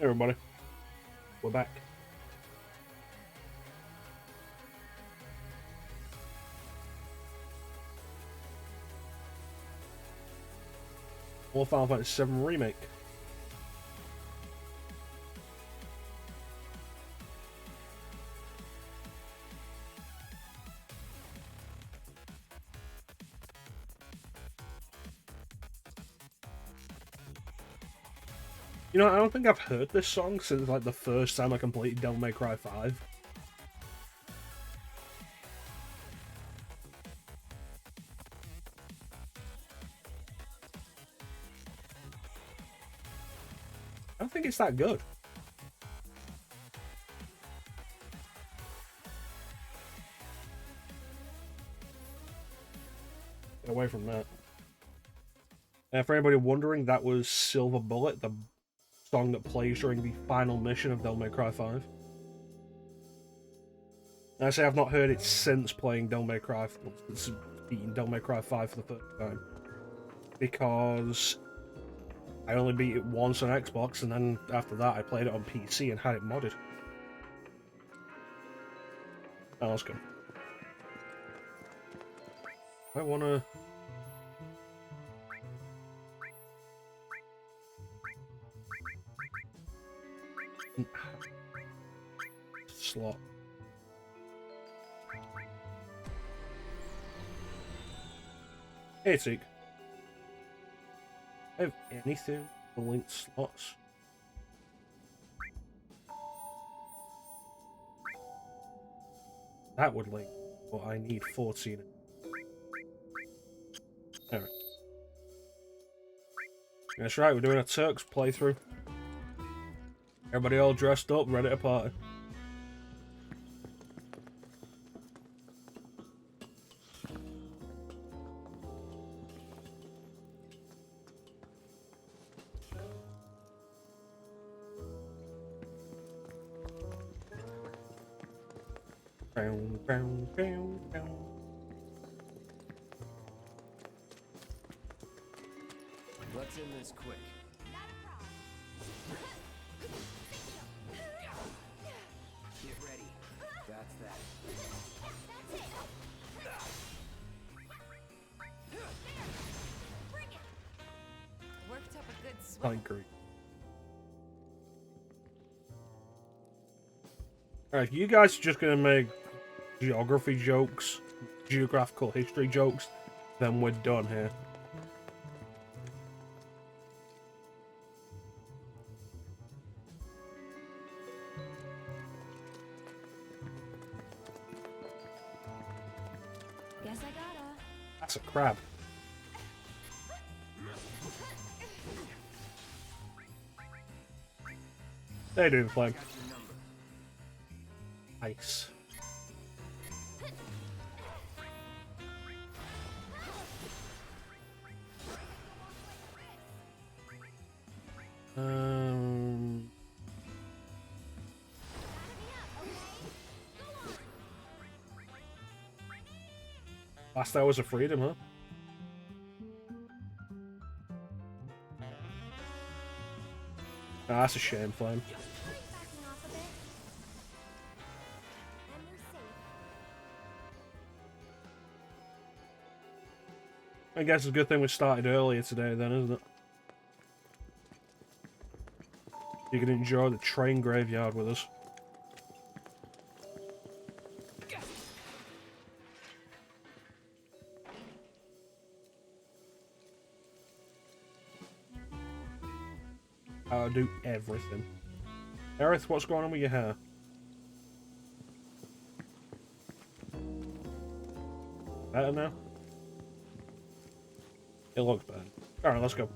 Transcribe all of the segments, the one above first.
Hey everybody, we're back. More Final Fantasy VII Remake. You know, I don't think I've heard this song since like the first time I completed Devil May Cry 5. I don't think it's that good. Get away from that. And for anybody wondering, that was Silver Bullet, the song that plays during the final mission of Devil May Cry 5. And I say I've not heard it since playing Devil May Cry, since beating Devil May Cry 5 for the first time. Because I only beat it once on Xbox, and then after that I played it on PC and had it modded. Now let's go. I wanna... slot. Hey, Teak. Have anything for linked slots? That would link, but I need 14. Alright. That's right, we're doing a Turks playthrough. Everybody all dressed up, ready to party. Let's end this quick. Get ready. That's that. Bring it. Worked up a good sweat. I agree. Alright, you guys are just gonna make geography jokes, geographical history jokes, then we're done here. Guess I gotta. That's a crab. They do the flame. Got your number. Nice. Last hours of freedom, huh? Ah, that's a shame, Flame. Backing off a bit. And we're safe. I guess it's a good thing we started earlier today then, isn't it? You can enjoy the train graveyard with us. I'll do everything. Aerith, what's going on with your hair? Better now? It looks bad. Alright, let's go.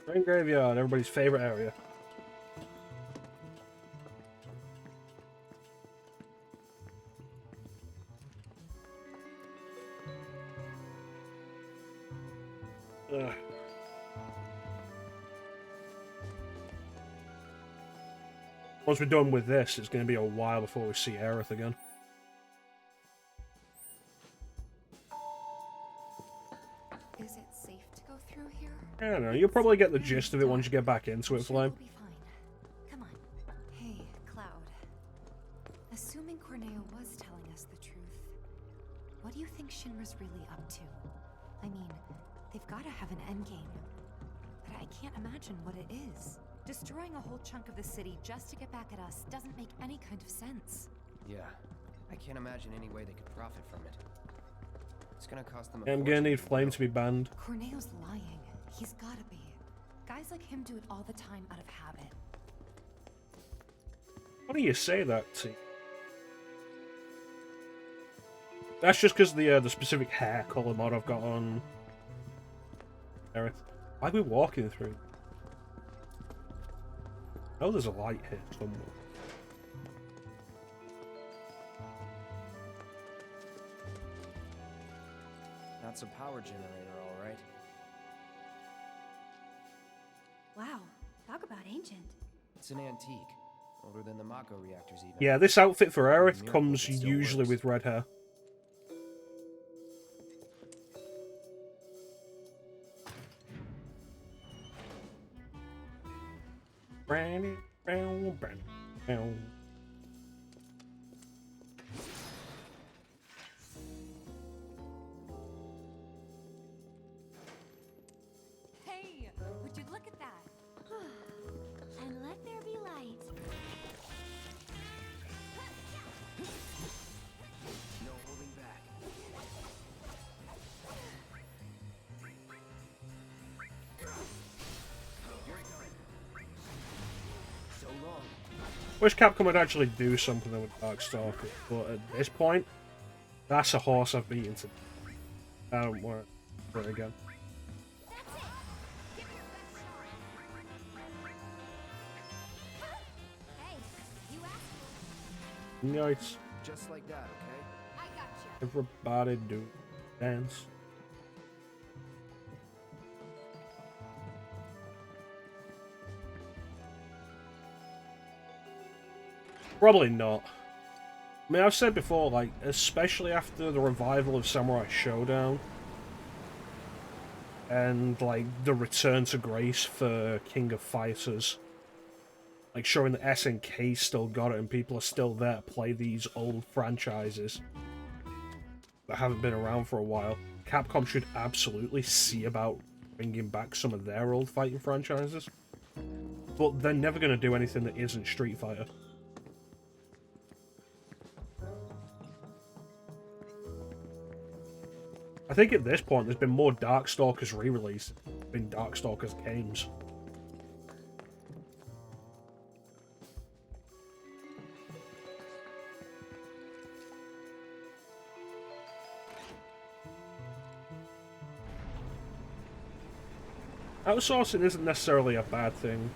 Train graveyard, everybody's favorite area. Ugh. Once we're done with this, it's going to be a while before we see Aerith again. Is it safe to go through here? I don't know, you'll probably get the gist of it once you get back into it, Flame. We'll be fine. Come on. Hey, Cloud. Assuming Corneo was telling us the truth, what do you think Shinra's really up to? I mean, they've got to have an endgame. But I can't imagine what it is. Destroying a whole chunk of the city just to get back at us doesn't make any kind of sense. Yeah, I can't imagine any way they could profit from it. It's gonna cost them a I'm gonna fortune need Flame to be banned. Corneo's lying. He's gotta be. Guys like him do it all the time out of habit. Why do you say that, T? That's just because the specific hair colour mod I've got on Aerith. Why are we walking through? Oh, there's a light here somewhere. That's a power generator, all right. Wow, talk about ancient. It's an antique, older than the Mako reactors even. Yeah, this outfit for Aerith Miracle comes it still usually works. with red hair. Hey, would you look at that? And let there be light. No holding back. You're done. So long. Wish Capcom would actually do something with Darkstalker, but at this point, that's a horse I've beaten to. I don't want for it again. That's it. Give it your best shot. Hey, you asked. Nice. Just like that, okay? I got you. Everybody do dance. Probably not. I mean, I've said before, like, especially after the revival of Samurai Showdown and, like, the return to grace for King of Fighters, like, showing that SNK still got it and people are still there to play these old franchises that haven't been around for a while. Capcom should absolutely see about bringing back some of their old fighting franchises. But they're never going to do anything that isn't Street Fighter. I think at this point there's been more Darkstalkers re-released than Darkstalkers games. Outsourcing isn't necessarily a bad thing,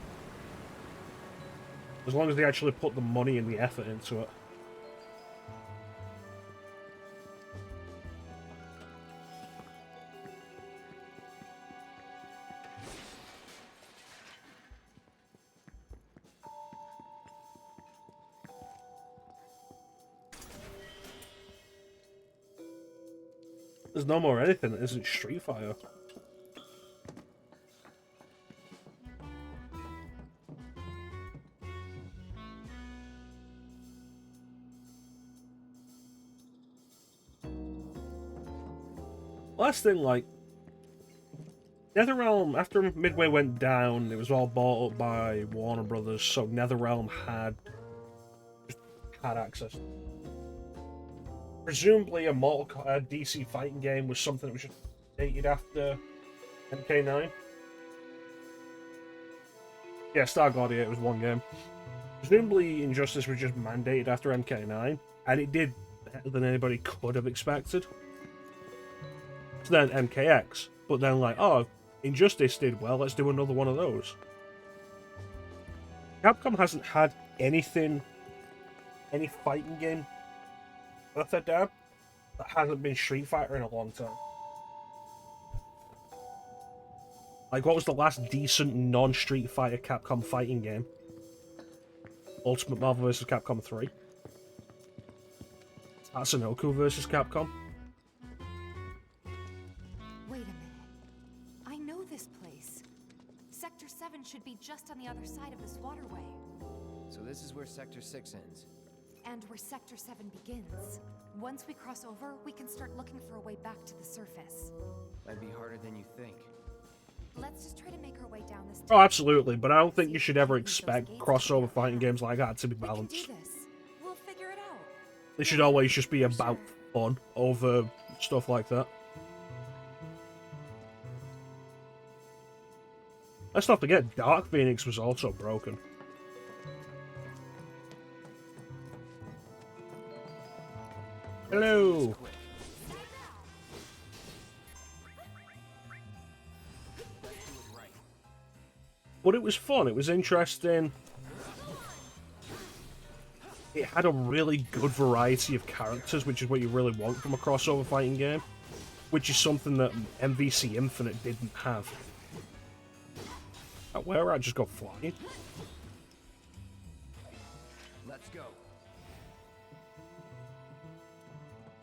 as long as they actually put the money and the effort into it. There's no more anything that isn't Street Fighter. Last thing, like, NetherRealm, after Midway went down, it was all bought up by Warner Brothers, so NetherRealm had access. Presumably a DC fighting game was something that was just dated after MK9. Yeah, Star Gladiator was one game. Presumably Injustice was just mandated after MK9, and it did better than anybody could have expected. So then MKX, but then like, oh, Injustice did well, let's do another one of those. Capcom hasn't had anything, any fighting game worth a damn that hasn't been Street Fighter in a long time. Like, what was the last decent non-Street Fighter Capcom fighting game? Ultimate Marvel vs. Capcom 3. Tatsunoko vs. Capcom. Wait a minute. I know this place. Sector 7 should be just on the other side of this waterway. So this is where Sector 6 ends. And where Sector 7 begins. Once we cross over, we can start looking for a way back to the surface. Might be harder than you think. Let's just try to make our way down this. Oh, absolutely, but I don't think you should ever expect crossover fighting games like that to be We can do balanced. this. We'll figure it out. They should always just be about fun over stuff like that. Let's not forget, Dark Phoenix was also broken. Hello! But it was fun, it was interesting. It had a really good variety of characters, which is what you really want from a crossover fighting game. Which is something that MVC Infinite didn't have. Where I just got flying. Let's go.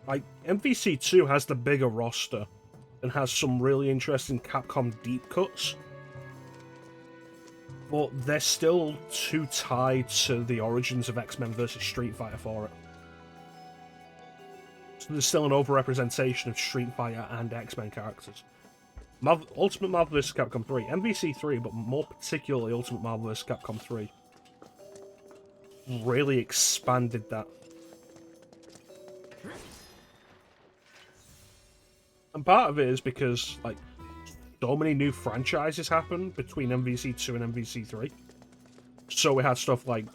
Like, MVC 2 has the bigger roster and has some really interesting Capcom deep cuts. But they're still too tied to the origins of X-Men vs. Street Fighter for it. So there's still an overrepresentation of Street Fighter and X-Men characters. Ultimate Marvel vs. Capcom 3, MVC 3, but more particularly Ultimate Marvel vs. Capcom 3, really expanded that. And part of it is because, like, so many new franchises happened between MVC 2 and MVC 3. So we had stuff like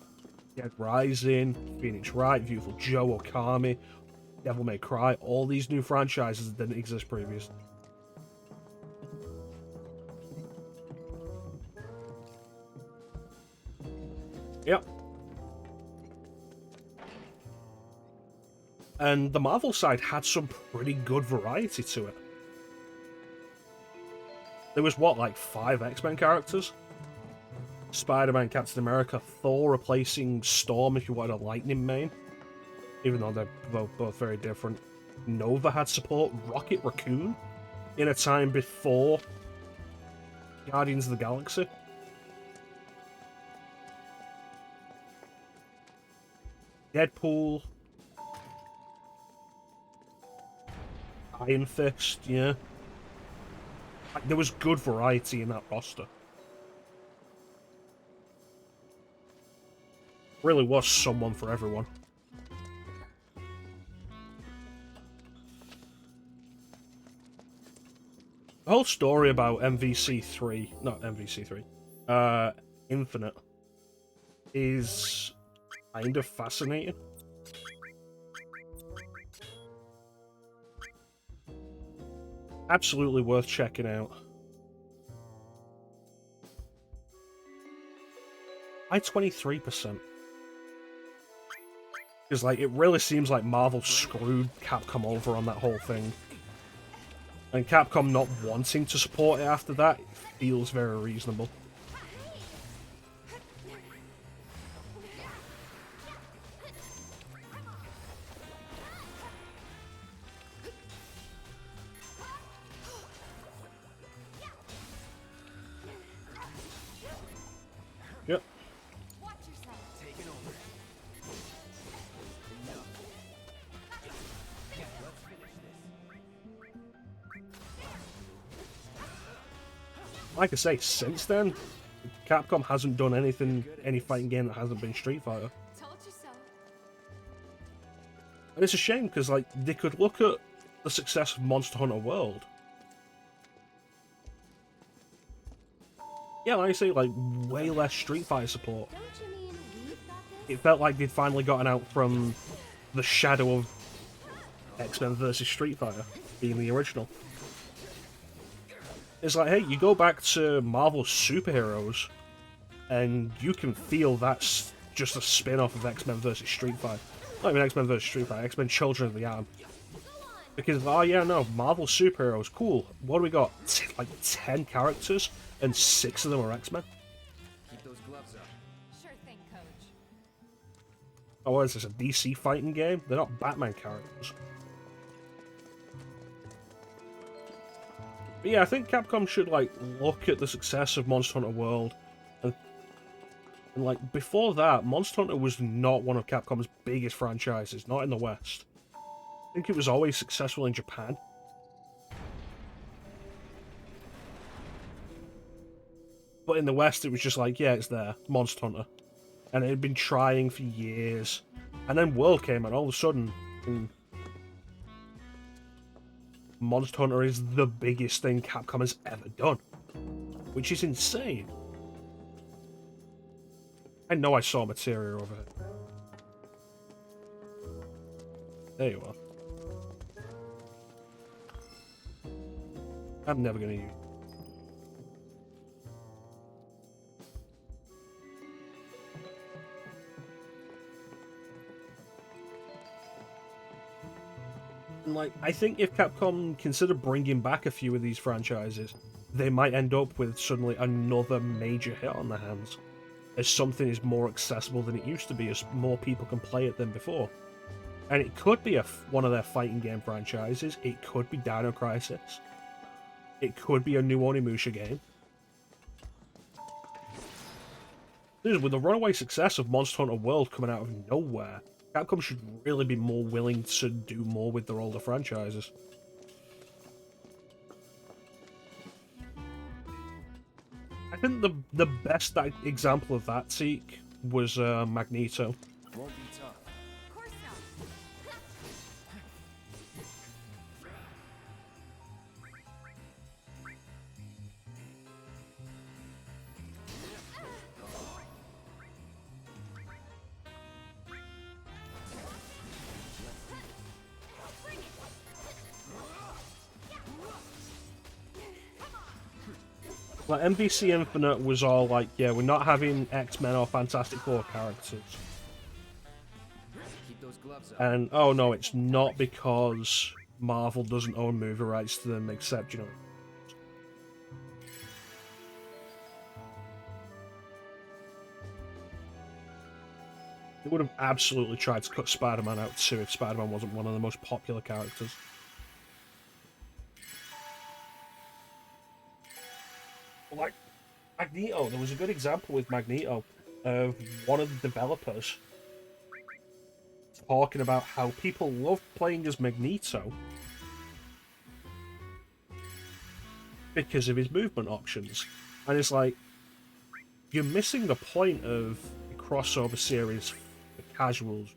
Dead Rising, Phoenix Wright, Beautiful Joe, Okami, Devil May Cry, all these new franchises that didn't exist previously. Yep. And the Marvel side had some pretty good variety to it. There was, what, like 5 X-Men characters? Spider-Man, Captain America, Thor replacing Storm if you wanted a lightning main. Even though they're both very different. Nova had support, Rocket Raccoon, in a time before Guardians of the Galaxy. Deadpool. Iron Fist, yeah. Like, there was good variety in that roster. Really was someone for everyone. The whole story about MVC3, not MVC3, Infinite, is kind of fascinating. Absolutely worth checking out. By 23%. Because, like, it really seems like Marvel screwed Capcom over on that whole thing. And Capcom not wanting to support it after that feels very reasonable. Yep. Watch yourself. Taking over. Enough. Yeah, let's finish this. Like I say, since then, Capcom hasn't done any fighting game that hasn't been Street Fighter. Told you so. And it's a shame, because, like, they could look at the success of Monster Hunter World. Yeah, like I say, like, way less Street Fighter support. Don't you mean we've got this? It felt like they'd finally gotten out from the shadow of X-Men vs. Street Fighter being the original. It's like, hey, you go back to Marvel's superheroes, and you can feel that's just a spin-off of X-Men vs. Street Fighter. Not even X-Men vs. Street Fighter, X-Men Children of the Atom. Because, oh yeah, no, Marvel superheroes, cool. What do we got? Like 10 characters, and 6 of them are X-Men? Keep those gloves up. Sure thing, Coach. Oh, what is this, a DC fighting game? They're not Batman characters. But yeah, I think Capcom should, like, look at the success of Monster Hunter World. And like, before that, Monster Hunter was not one of Capcom's biggest franchises, not in the West. I think it was always successful in Japan. But in the West, it was just like, yeah, it's there, Monster Hunter. And it had been trying for years. And then World came, and all of a sudden, Monster Hunter is the biggest thing Capcom has ever done. Which is insane. I know I saw materia over here. There you are. I'm never gonna use. And like, I think if Capcom consider bringing back a few of these franchises, they might end up with suddenly another major hit on their hands, as something is more accessible than it used to be, as more people can play it than before. And it could be one of their fighting game franchises. It could be Dino Crisis. It could be a new Onimusha game. With the runaway success of Monster Hunter World coming out of nowhere, Capcom should really be more willing to do more with their older franchises. I think the best example of that, Zeke, was Magneto. Won't be tough. Of course not. Like, MVC Infinite was all like, yeah, we're not having X-Men or Fantastic Four characters. Keep those gloves up. And, oh no, it's not because Marvel doesn't own movie rights to them, except, you know... They would have absolutely tried to cut Spider-Man out too if Spider-Man wasn't one of the most popular characters. Like, Magneto, there was a good example with Magneto of one of the developers talking about how people love playing as Magneto because of his movement options. And it's like, you're missing the point of a crossover series for casuals.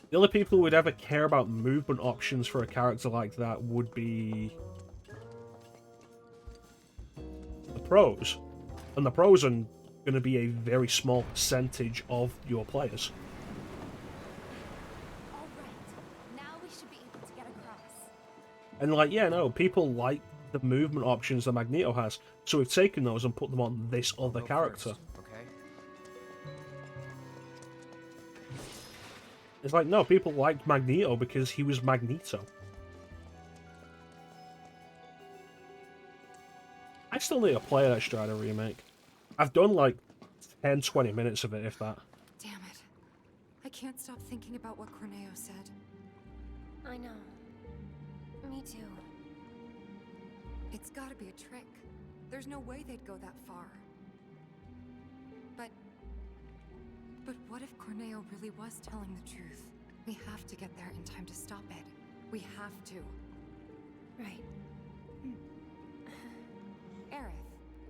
The only people who would ever care about movement options for a character like that would be the pros. And the pros are going to be a very small percentage of your players. All right. Now we should be able to get across. And like, yeah, no, people like the movement options that Magneto has, so we've taken those and put them on this other character. First, okay? It's like, no, people liked Magneto because he was Magneto. I still need to play that Strider remake. I've done like 10-20 minutes of it, if that. Damn it. I can't stop thinking about what Corneo said. I know. Me too. It's gotta be a trick. There's no way they'd go that far. But what if Corneo really was telling the truth? We have to get there in time to stop it. We have to. Right. Aerith,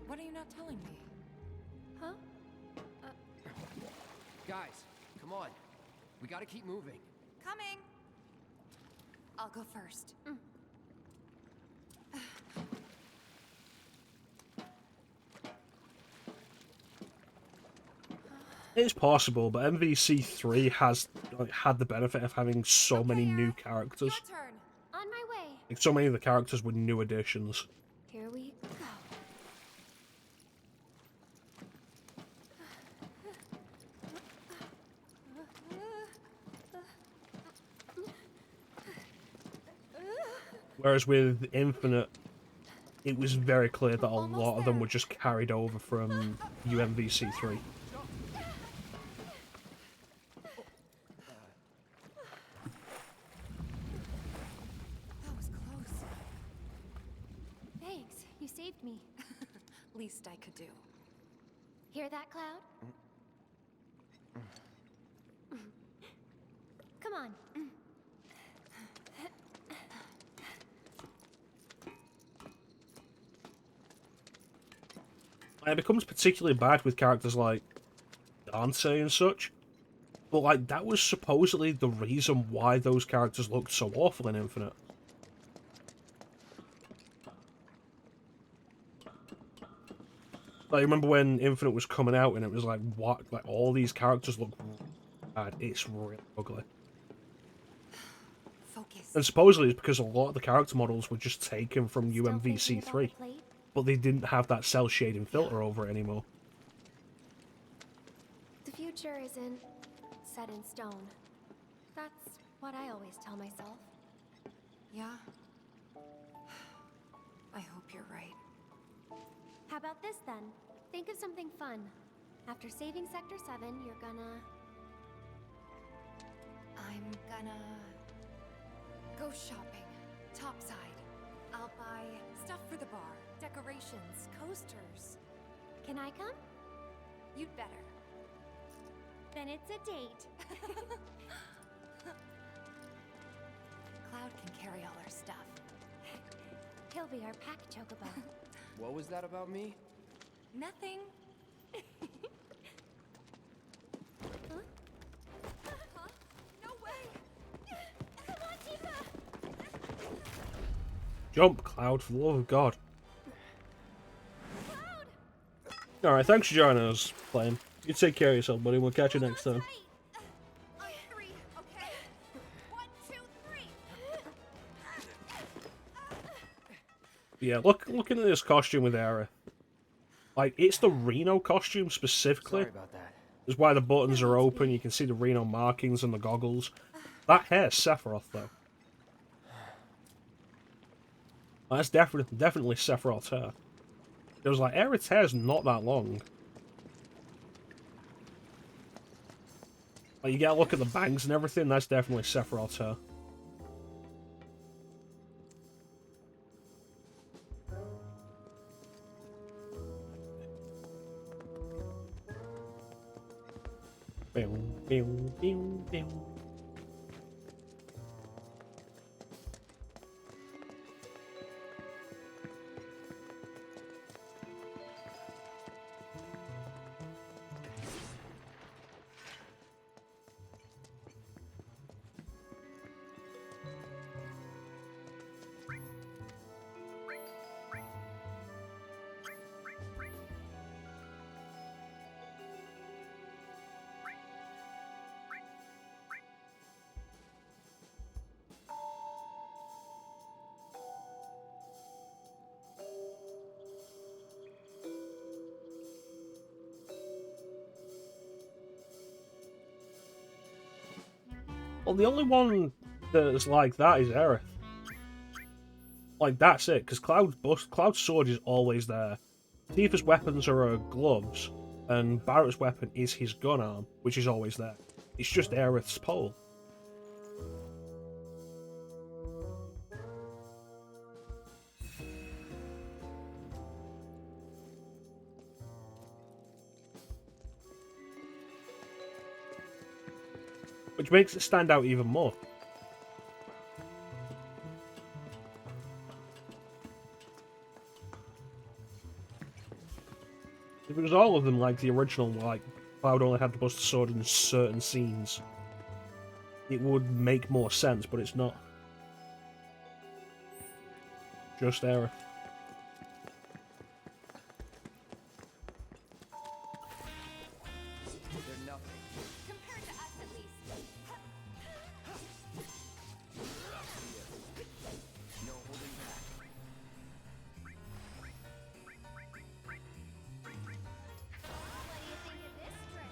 what are you not telling me? Huh? Guys, come on. We gotta keep moving. Coming! I'll go first. It's possible, but MVC3 has had the benefit of having so many new characters. Your turn! On my way. Like, so many of the characters were new additions. Here we go. Whereas with Infinite, it was very clear that a lot of them were just carried over from UMVC3. that, Cloud? Come on. And it becomes particularly bad with characters like Dante and such. But, like, that was supposedly the reason why those characters looked so awful in Infinite. Like, I remember when Infinite was coming out and it was like, what? Like, all these characters look bad. It's really ugly. Focus. And supposedly it's because a lot of the character models were just taken from Still thinking about the UMVC3. plate? But they didn't have that cell shading filter over it anymore. The future isn't set in stone. That's what I always tell myself. Yeah? I hope you're right. How about this then? Think of something fun. After saving Sector 7, you're gonna... I'm gonna go shopping. Topside. I'll buy stuff for the bar, decorations, coasters. Can I come? You'd better. Then it's a date. Cloud can carry all our stuff. He'll be our pack chocobo. What was that about me? Nothing. No way! Come on, Tifa! Jump, Cloud, for the love of God. Cloud! Alright, thanks for joining us, playing. You take care of yourself, buddy. We'll catch you next time. On three, okay? 1, 2, 3. Yeah, looking at this costume with Aerith. Like, it's the Reno costume specifically. Sorry about that. Is why the buttons are open, you can see the Reno markings and the goggles. That hair's Sephiroth, though. That's definitely Sephiroth's hair. It was like, Aerith's hair's not that long. Like, you get a look at the bangs and everything, that's definitely Sephiroth's hair. Boom, boom, boom, boom. Well, the only one that's like that is Aerith. Like, that's it, because Cloud's sword is always there. Tifa's weapons are her gloves, and Barrett's weapon is his gun arm, which is always there. It's just Aerith's pole. Which makes it stand out even more. If it was all of them like the original, like Cloud only had to bust a sword in certain scenes, it would make more sense, but it's not. Just Aerith. They're nothing. Compared to us, at least. No holding back. What do you think of this trick?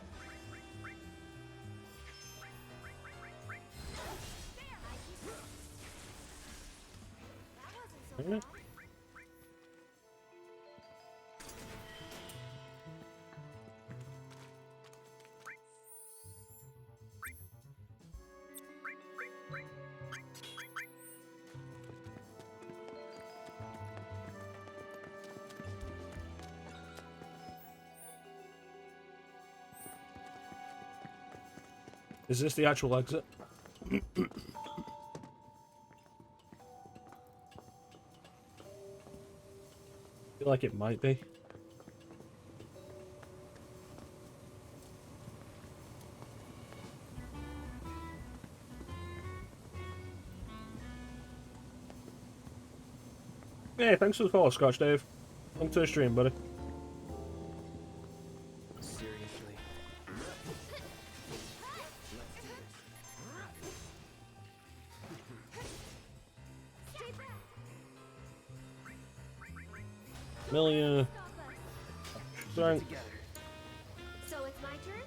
That wasn't so Mhm. bad. Is this the actual exit? I feel like it might be. Hey, thanks for the call, Scotch Dave. Welcome to the stream, buddy. Seriously. Million. Sorry. Together. So it's my turn?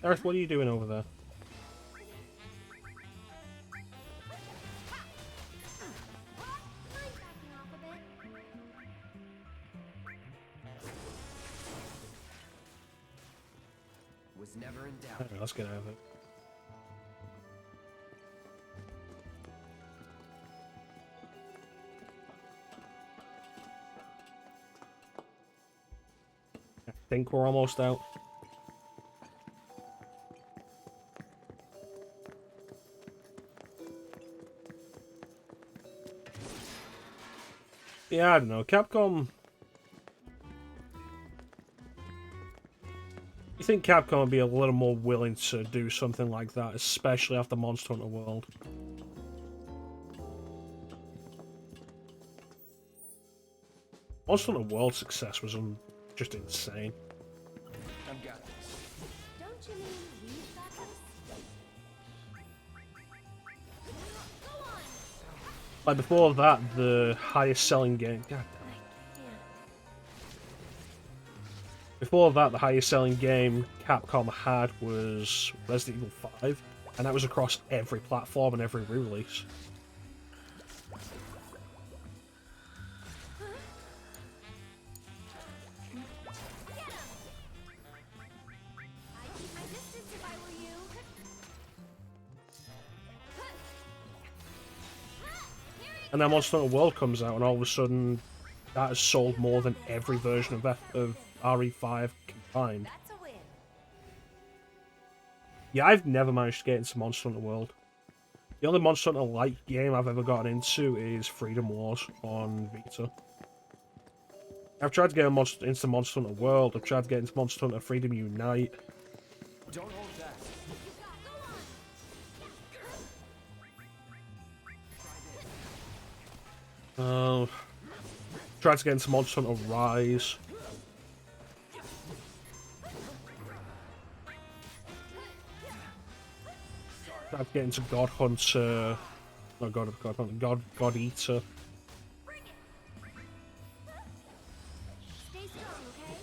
Earth, what are you doing over there? Mind backing off a bit? Was never in doubt. Alright, let's get out of it. I think we're almost out. Yeah, I don't know. Capcom. You think Capcom would be a little more willing to do something like that, especially after Monster Hunter World? Monster Hunter World success was just insane. I've got this. Don't you mean we've got this? Go on! Like before that, the highest selling game. God damn. I can't. Before that, the highest selling game Capcom had was Resident Evil 5, and that was across every platform and every re-release. I'd keep my distance if I were you. And then Monster Hunter World comes out, and all of a sudden, that has sold more than every version of RE5 combined. That's a win. Yeah, I've never managed to get into Monster Hunter World. The only Monster Hunter-like game I've ever gotten into is Freedom Wars on Vita. I've tried to get into Monster Hunter World, I've tried to get into Monster Hunter Freedom Unite. Don't hold back. Tried to get into Monster Hunter Rise. Tried to get into God Hunter. No, God Hunter. God Eater. Stay strong, okay?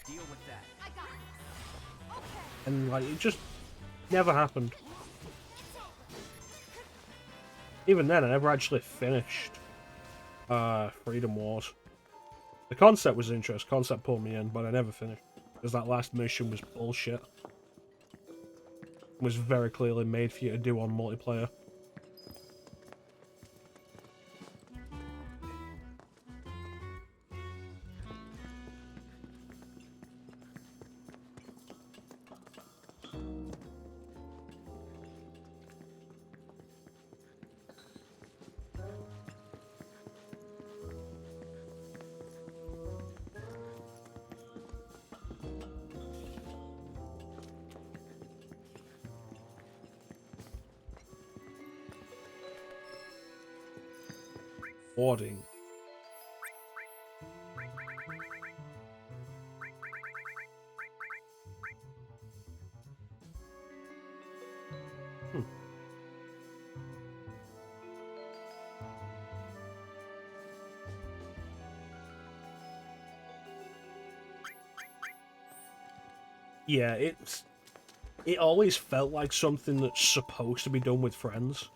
Deal with that. I got this. Okay. And like it just never happened. Even then, I never actually finished Freedom Wars. The concept was interesting. Concept pulled me in, but I never finished because that last mission was bullshit. It was very clearly made for you to do on multiplayer. Boarding. Yeah, it always felt like something that's supposed to be done with friends.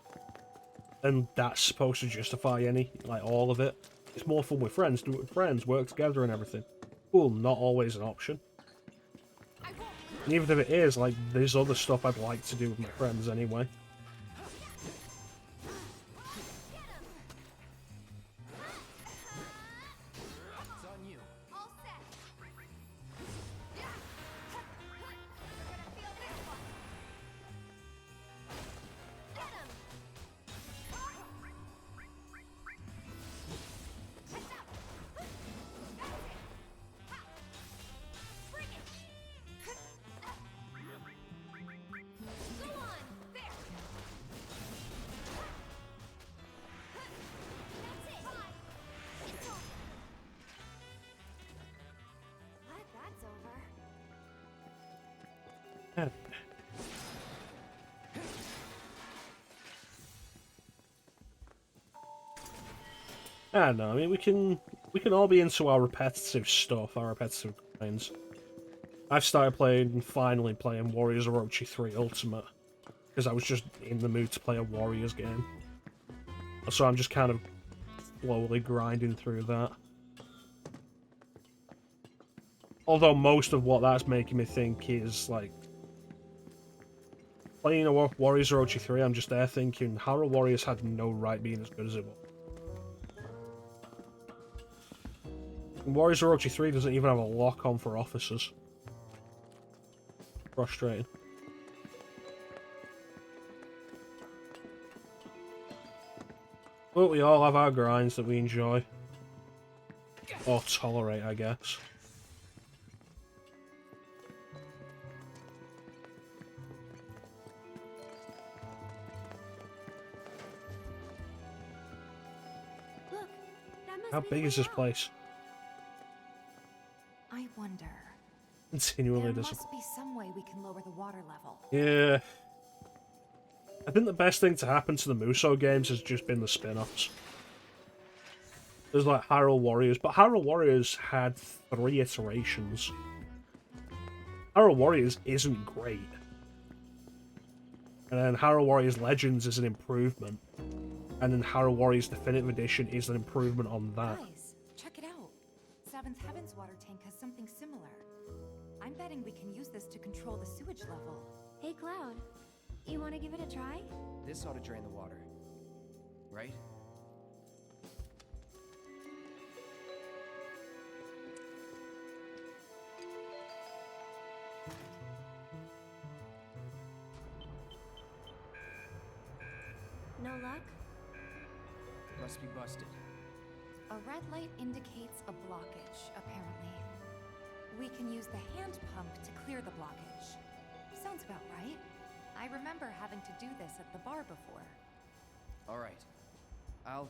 And that's supposed to justify all of it. It's more fun with friends, do it with friends, work together and everything. pool not always an option. And even if it is, like, there's other stuff I'd like to do with my friends anyway. Yeah. I don't know. I mean, we can all be into our repetitive stuff, our repetitive grinds. I've started finally playing Warriors Orochi 3 Ultimate because I was just in the mood to play a Warriors game. So I'm just kind of slowly grinding through that. Although most of what that's making me think is like playing a Warriors Orochi 3, I'm just there thinking Hyrule Warriors had no right being as good as it was. Warriors Orochi 3 doesn't even have a lock-on for officers. Frustrating. But we all have our grinds that we enjoy. Or tolerate, I guess. Look, that must How be big the is way this out. place? I wonder. Continually There disappointed. must be some way we can lower the water level. Yeah. I think the best thing to happen to the Muso games has just been the spin-offs. There's like Hyrule Warriors, but Hyrule Warriors had 3 iterations. Hyrule Warriors isn't great. And then Hyrule Warriors Legends is an improvement. And then Hyrule Warriors Definitive Edition is an improvement on that. Guys, check it out. Seventh Heaven's water tank has something similar. I'm betting we can use this to control the sewage level. Hey, Cloud. You want to give it a try? This ought to drain the water. Right? No luck? Must be busted. A red light indicates a blockage, apparently. We can use the hand pump to clear the blockage. Sounds about right. I remember having to do this at the bar before. All right. I'll...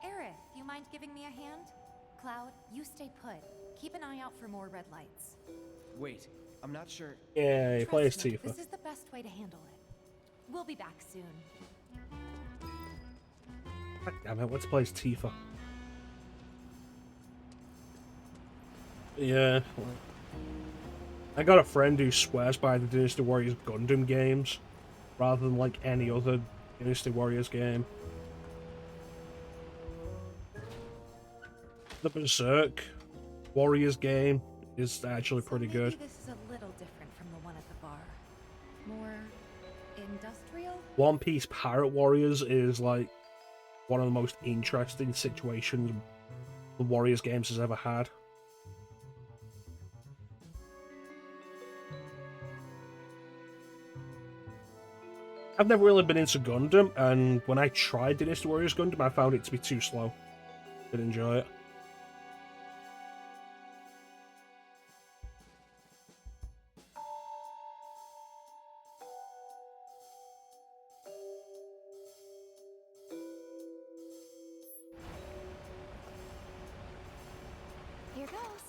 Aerith, you mind giving me a hand? Cloud, you stay put. Keep an eye out for more red lights. Wait. I'm not sure... Yeah, he plays Trust me, Tifa. this is the best way to handle it. We'll be back soon. God damn it, let's play as Tifa. Yeah. I got a friend who swears by the Dynasty Warriors Gundam games, rather than like any other Dynasty Warriors game. The Berserk Warriors game is actually pretty good. Maybe this is a little different from the one at the bar. More industrial? One Piece Pirate Warriors is like one of the most interesting situations the Warriors games has ever had. I've never really been into Gundam, and when I tried Dynasty Warriors Gundam, I found it to be too slow. Didn't enjoy it. Here goes.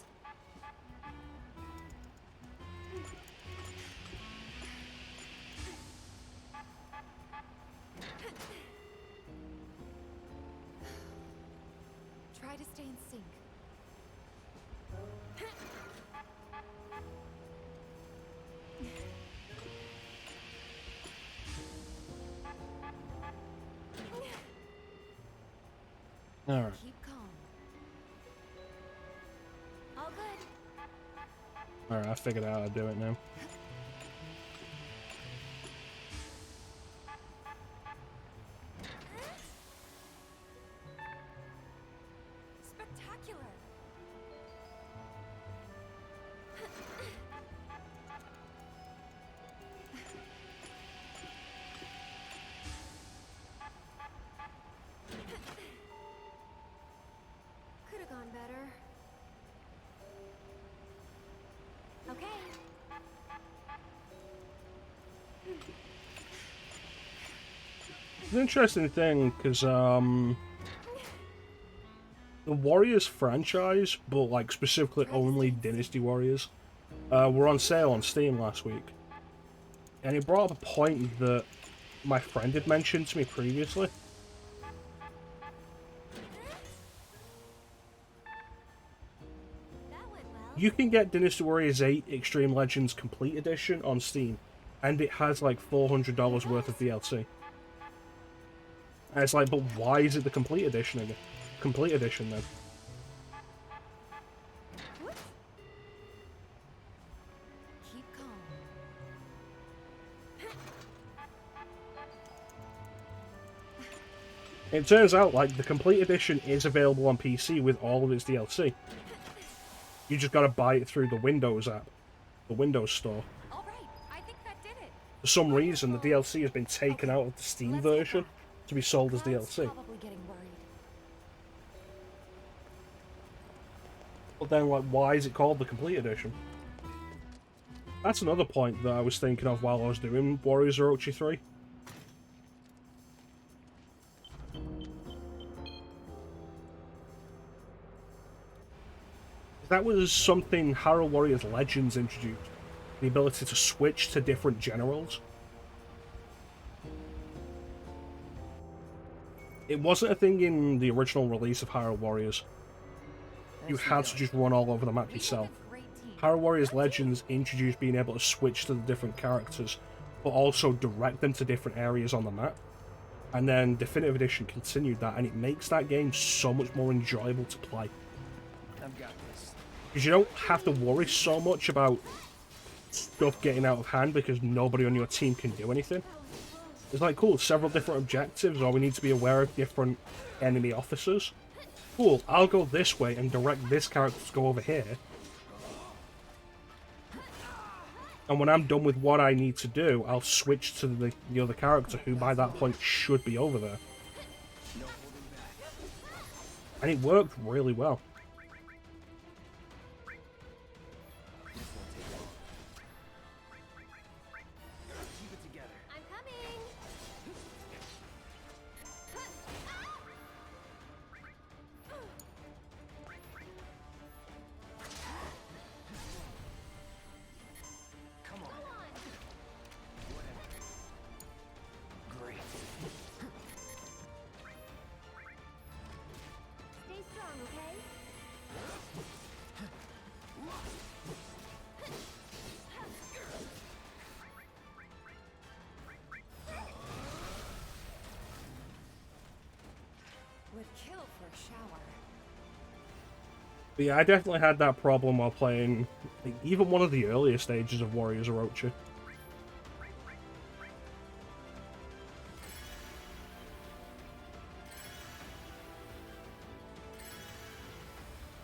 Try to stay in sync. Alright. Keep calm. All all good. Alright, I figured out how to do it now. Spectacular. Could have gone better. Okay. It's an interesting thing, because, the Warriors franchise, but, like, specifically only Dynasty Warriors, were on sale on Steam last week. And it brought up a point that my friend had mentioned to me previously. That went well. You can get Dynasty Warriors 8 Extreme Legends Complete Edition on Steam, and it has like $400 worth of DLC. And it's like, but why is it the Complete Edition again? Complete Edition then? Keep calm. It turns out, like, the Complete Edition is available on PC with all of its DLC. You just gotta buy it through the Windows app, the Windows Store. All right, I think that did it. For some reason, the DLC has been taken out of the Steam version to be sold as Cloud's DLC. probably getting worried. But then, like, why is it called the Complete Edition? That's another point that I was thinking of while I was doing Warriors Orochi 3. That was something Hyrule Warriors Legends introduced. The ability to switch to different generals. It wasn't a thing in the original release of Hyrule Warriors. You had to just run all over the map yourself. Hyrule Warriors Legends introduced being able to switch to the different characters, but also direct them to different areas on the map. And then Definitive Edition continued that, and it makes that game so much more enjoyable to play. I've got this. Because you don't have to worry so much about stuff getting out of hand because nobody on your team can do anything. It's like, cool, several different objectives, or we need to be aware of different enemy officers. Cool, I'll go this way and direct this character to go over here. And when I'm done with what I need to do, I'll switch to the other character who by that point should be over there. And it worked really well. Keep it together. I'm coming. Come on. Whatever. Great. Stay strong, okay? Would kill for a shower. But yeah, I definitely had that problem while playing like, even one of the earlier stages of Warriors Orochi.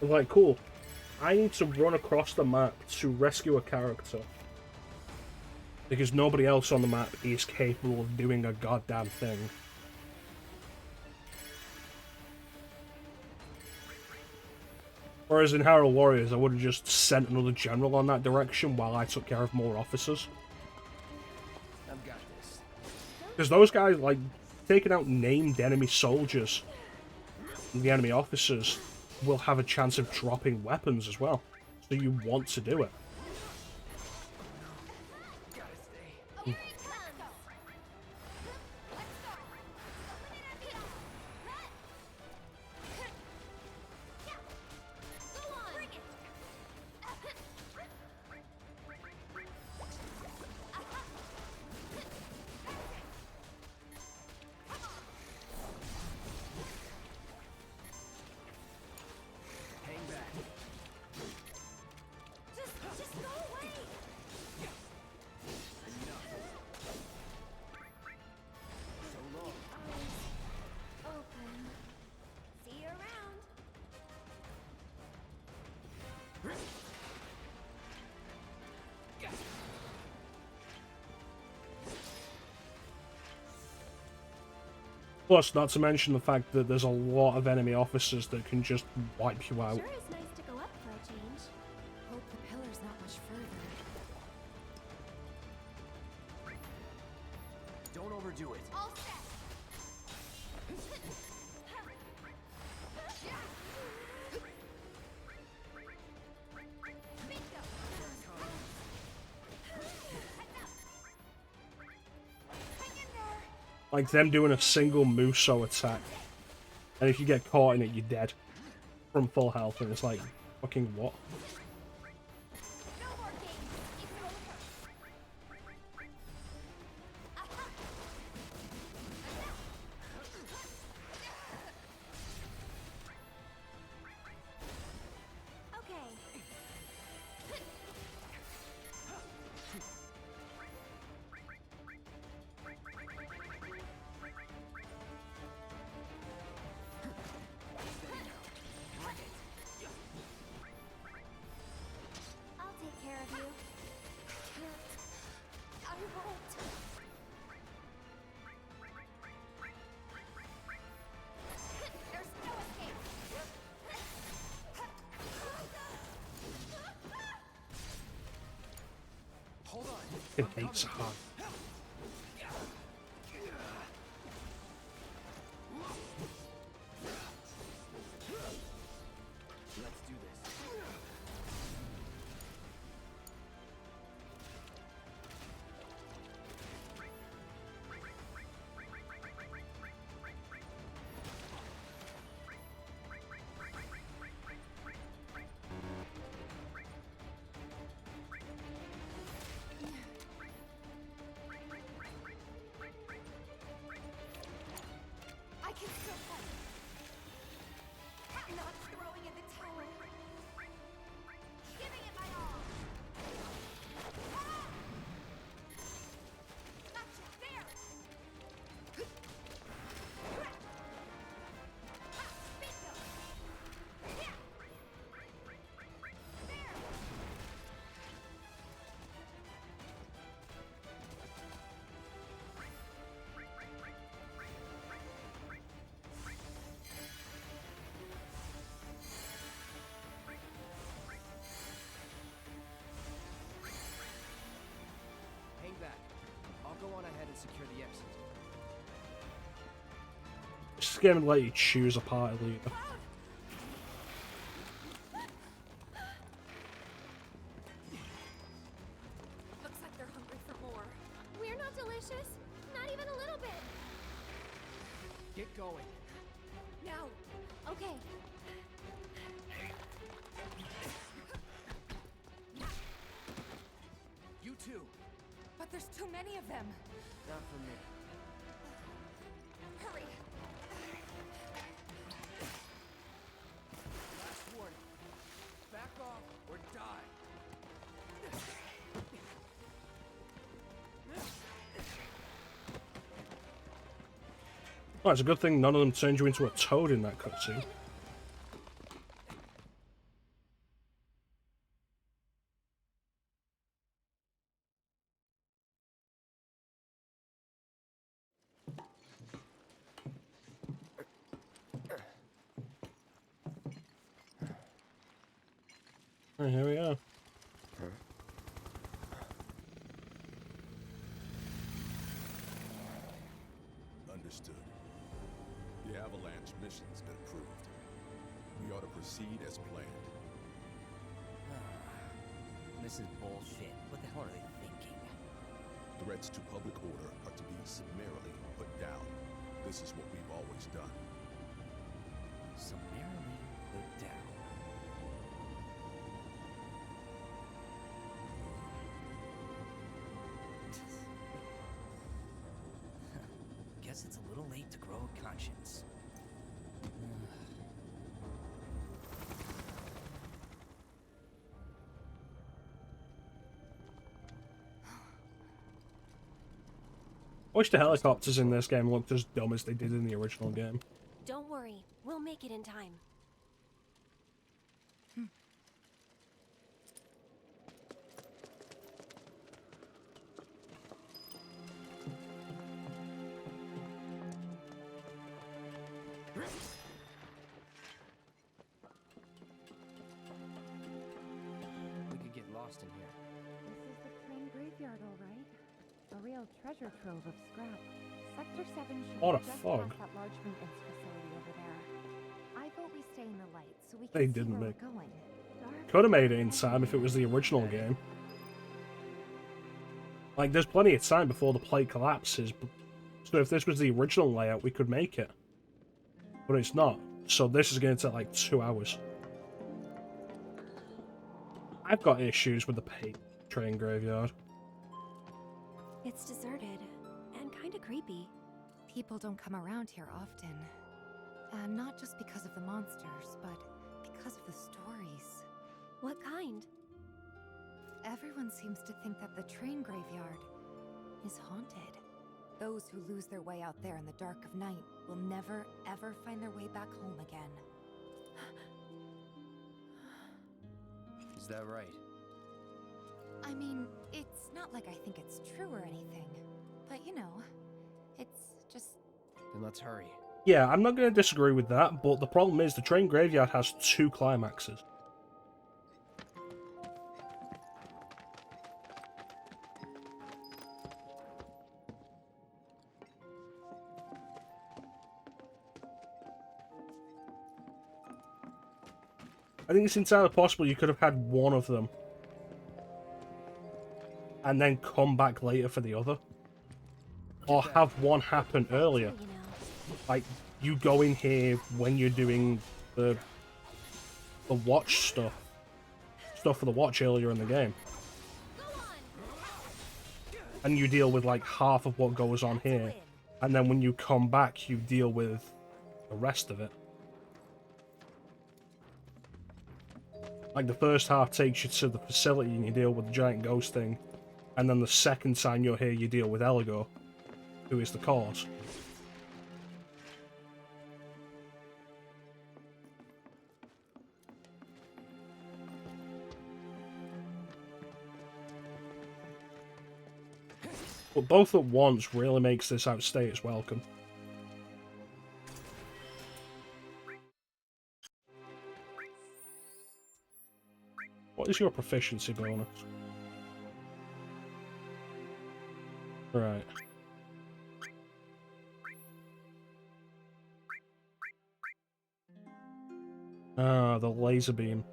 It's like, cool, I need to run across the map to rescue a character. Because nobody else on the map is capable of doing a goddamn thing. Whereas in Hyrule Warriors, I would have just sent another general on that direction while I took care of more officers. I've got this. Because those guys, like, taking out named enemy soldiers, and the enemy officers, will have a chance of dropping weapons as well. So you want to do it. Gotta stay. Here it comes. Go on. Bring it. Hang back. Plus, not to mention the fact that there's a lot of enemy officers that can just wipe you out. Sure is nice to go up for a change. Hope the pillar's not much further. Don't overdo it. All set. Like them doing a single Muso attack, and if you get caught in it, you're dead from full health, and it's like, fucking what? No more games. It's over. Okay. I'll take care of you. I won't. There's no escape. Hold on. It hates hard. Let's do this. I can still fight. Not throwing in the towel. Giving it my all. Gotcha. There. Bingo. Yeah. There. Hang back. I'll go on ahead and secure the exit. This game would let you choose a party leader. Looks like they're hungry for more. We're not delicious. Not even a little bit. Get going. Now. Okay. You too. But there's too many of them. Not for me. Hurry. Last warning. Back off or die. Well, it's a good thing none of them turned you into a toad in that cutscene. Right, here we are. Understood. The Avalanche mission's been approved. We ought to proceed as planned. This is bullshit. What the hell are they thinking? Threats to public order are to be summarily put down. This is what we've always done. Summarily put down. Guess it's a little late to grow a conscience. I wish the helicopters in this game looked as dumb as they did in the original game. Don't worry. We'll make it in time. lost in here. This is the train graveyard, all right. A real treasure trove of scrap. Sector 7 should What a be just fog. past that large maintenance facility over there. I vote we stay in the light so we can They see didn't where make- we're going. Dark Could have made it in time if it was the original game. Like, there's plenty of time before the plate collapses. So if this was the original layout, we could make it. But it's not. So this is going to take like 2 hours. I've got issues with the train graveyard. It's deserted and kind of creepy. People don't come around here often. And not just because of the monsters, but because of the stories. What kind? Everyone seems to think that the train graveyard is haunted. Those who lose their way out there in the dark of night will never, ever find their way back home again. Is that right? I mean, it's not like I think it's true or anything. But you know, it's just... Then let's hurry. Yeah, I'm not going to disagree with that, but the problem is the train graveyard has 2 climaxes. I think it's entirely possible you could have had one of them and then come back later for the other. Or have one happen earlier. You know. Like, you go in here when you're doing the watch stuff for the watch earlier in the game. And you deal with like half of what goes on here. And then when you come back, you deal with the rest of it. Like, the first half takes you to the facility and you deal with the giant ghost thing. And then the second time you're here, you deal with Eligo, who is the cause. But both at once really makes this outstay its welcome. What is your proficiency bonus? Right. Ah, the laser beam.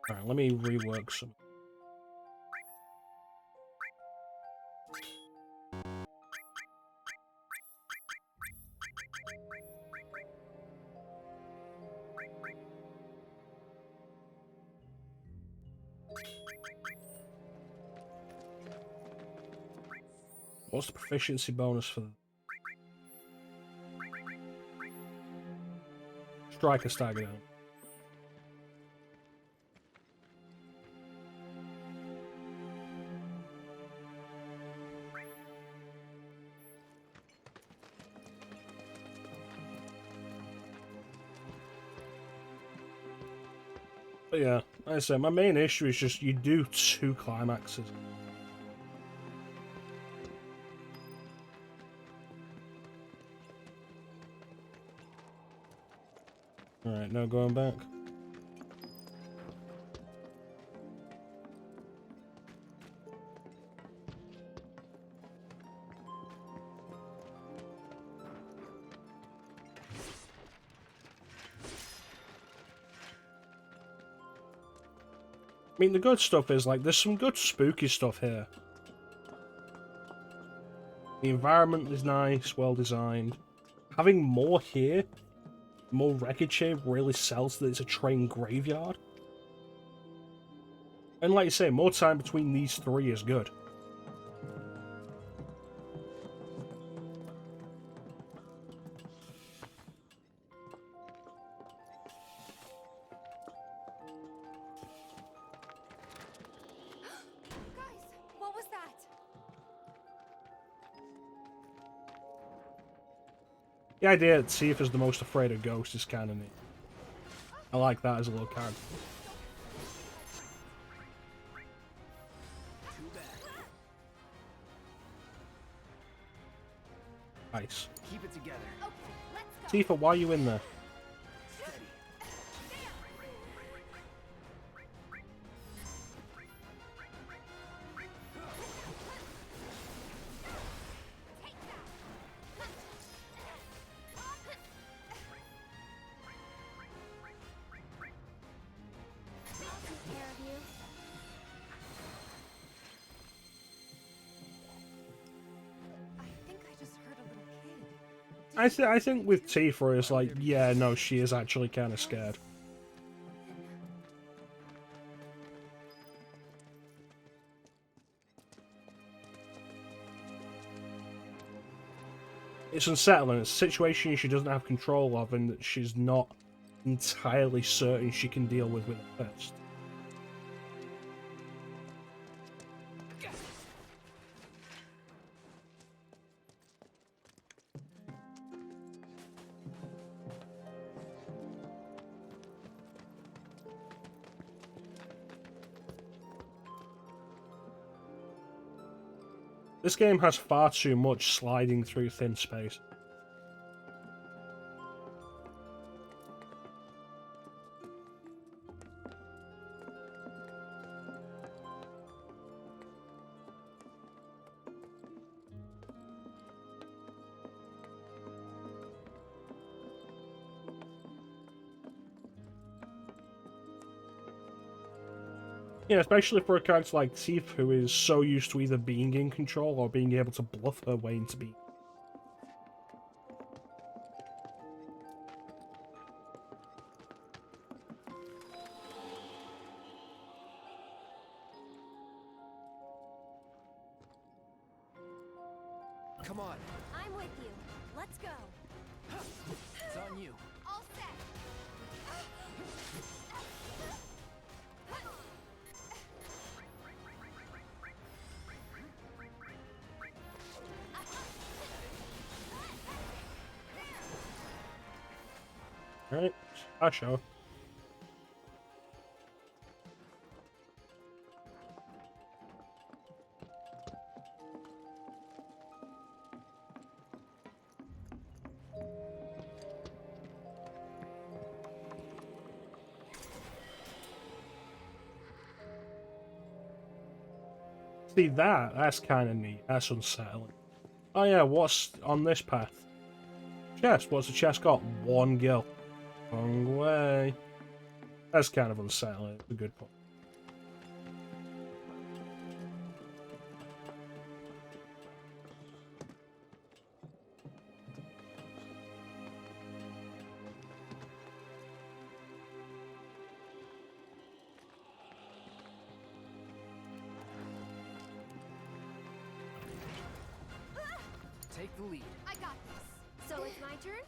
Alright, let me rework some. What's the proficiency bonus for Striker stagger down? But yeah, like I say, my main issue is just you do 2 climaxes. Alright, now going back. I mean, the good stuff is, like, there's some good spooky stuff here. The environment is nice, well designed. having more here, more wreckage here, really sells that it's a train graveyard. And like you say, more time between these three is good. Guys, what was that? The idea that Tifa is the most afraid of ghosts is kind of neat. I like that as a little character. Nice. Keep it together. Okay, let's go. Tifa, why are you in there? Take care of you. I think I just heard a little kid. I think with Tifa, it's like, yeah, no, she is actually kind of scared. It's unsettling. It's a situation she doesn't have control of and that she's not entirely certain she can deal with it first. This game has far too much sliding through thin space. Yeah, especially for a character like Tifa, who is so used to either being in control or being able to bluff her way into being. Come on. I'm with you. Let's go. It's on you. All set. Alright, I'll show. See that's kind of neat. That's unsettling. Oh yeah, what's on this path? Chest. What's the chest got? One gil. Wrong way. That's kind of unsettling. It's a good point. Take the lead. I got this. So it's my turn?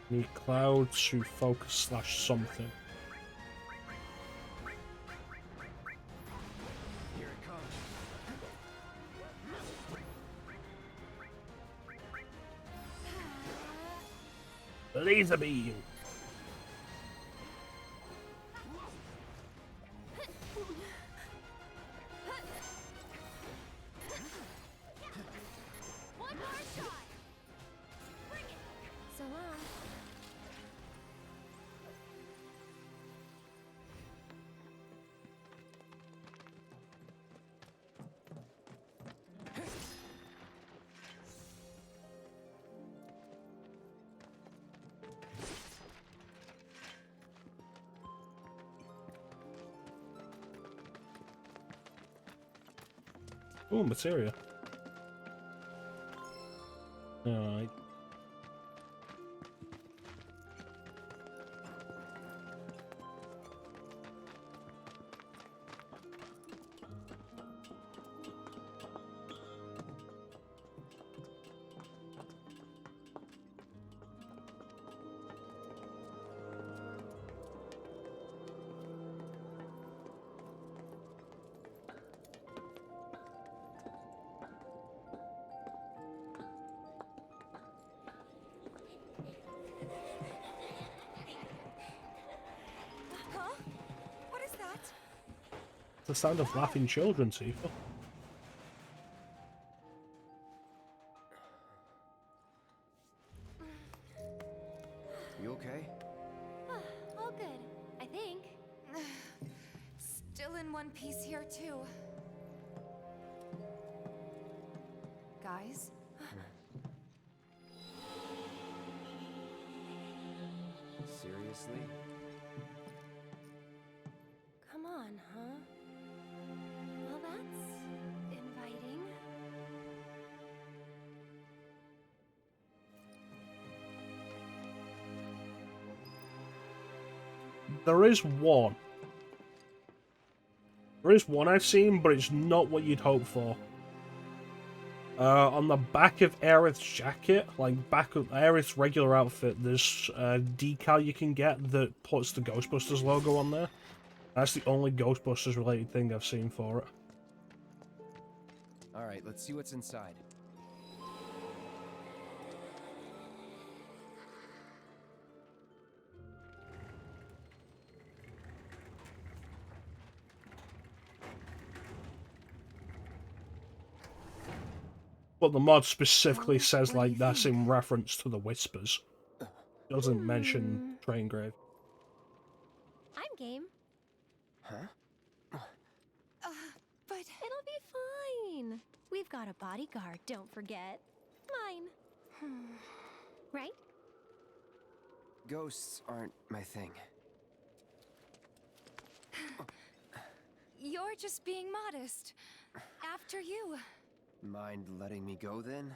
Need Cloud to focus / something. Here it comes. Laser beam. One more shot. So long. Oh, materia. Alright. Huh? What is that? The sound of laughing children, Tifa. You okay? All good, I think. Still in one piece here, too. Guys? Seriously? Come on, huh? Well, that's inviting. There is one. There is one I've seen, but it's not what you'd hope for. On the back of Aerith's jacket, like back of Aerith's regular outfit, there's a decal you can get that puts the Ghostbusters logo on there. That's the only Ghostbusters related thing I've seen for it. Alright, let's see what's inside. But the mod specifically says like that's in reference to the Whispers. Doesn't mention Train Grave. I'm game. Huh? But... It'll be fine. We've got a bodyguard, don't forget. Mine. Right? Ghosts aren't my thing. You're just being modest. After you. Mind letting me go then?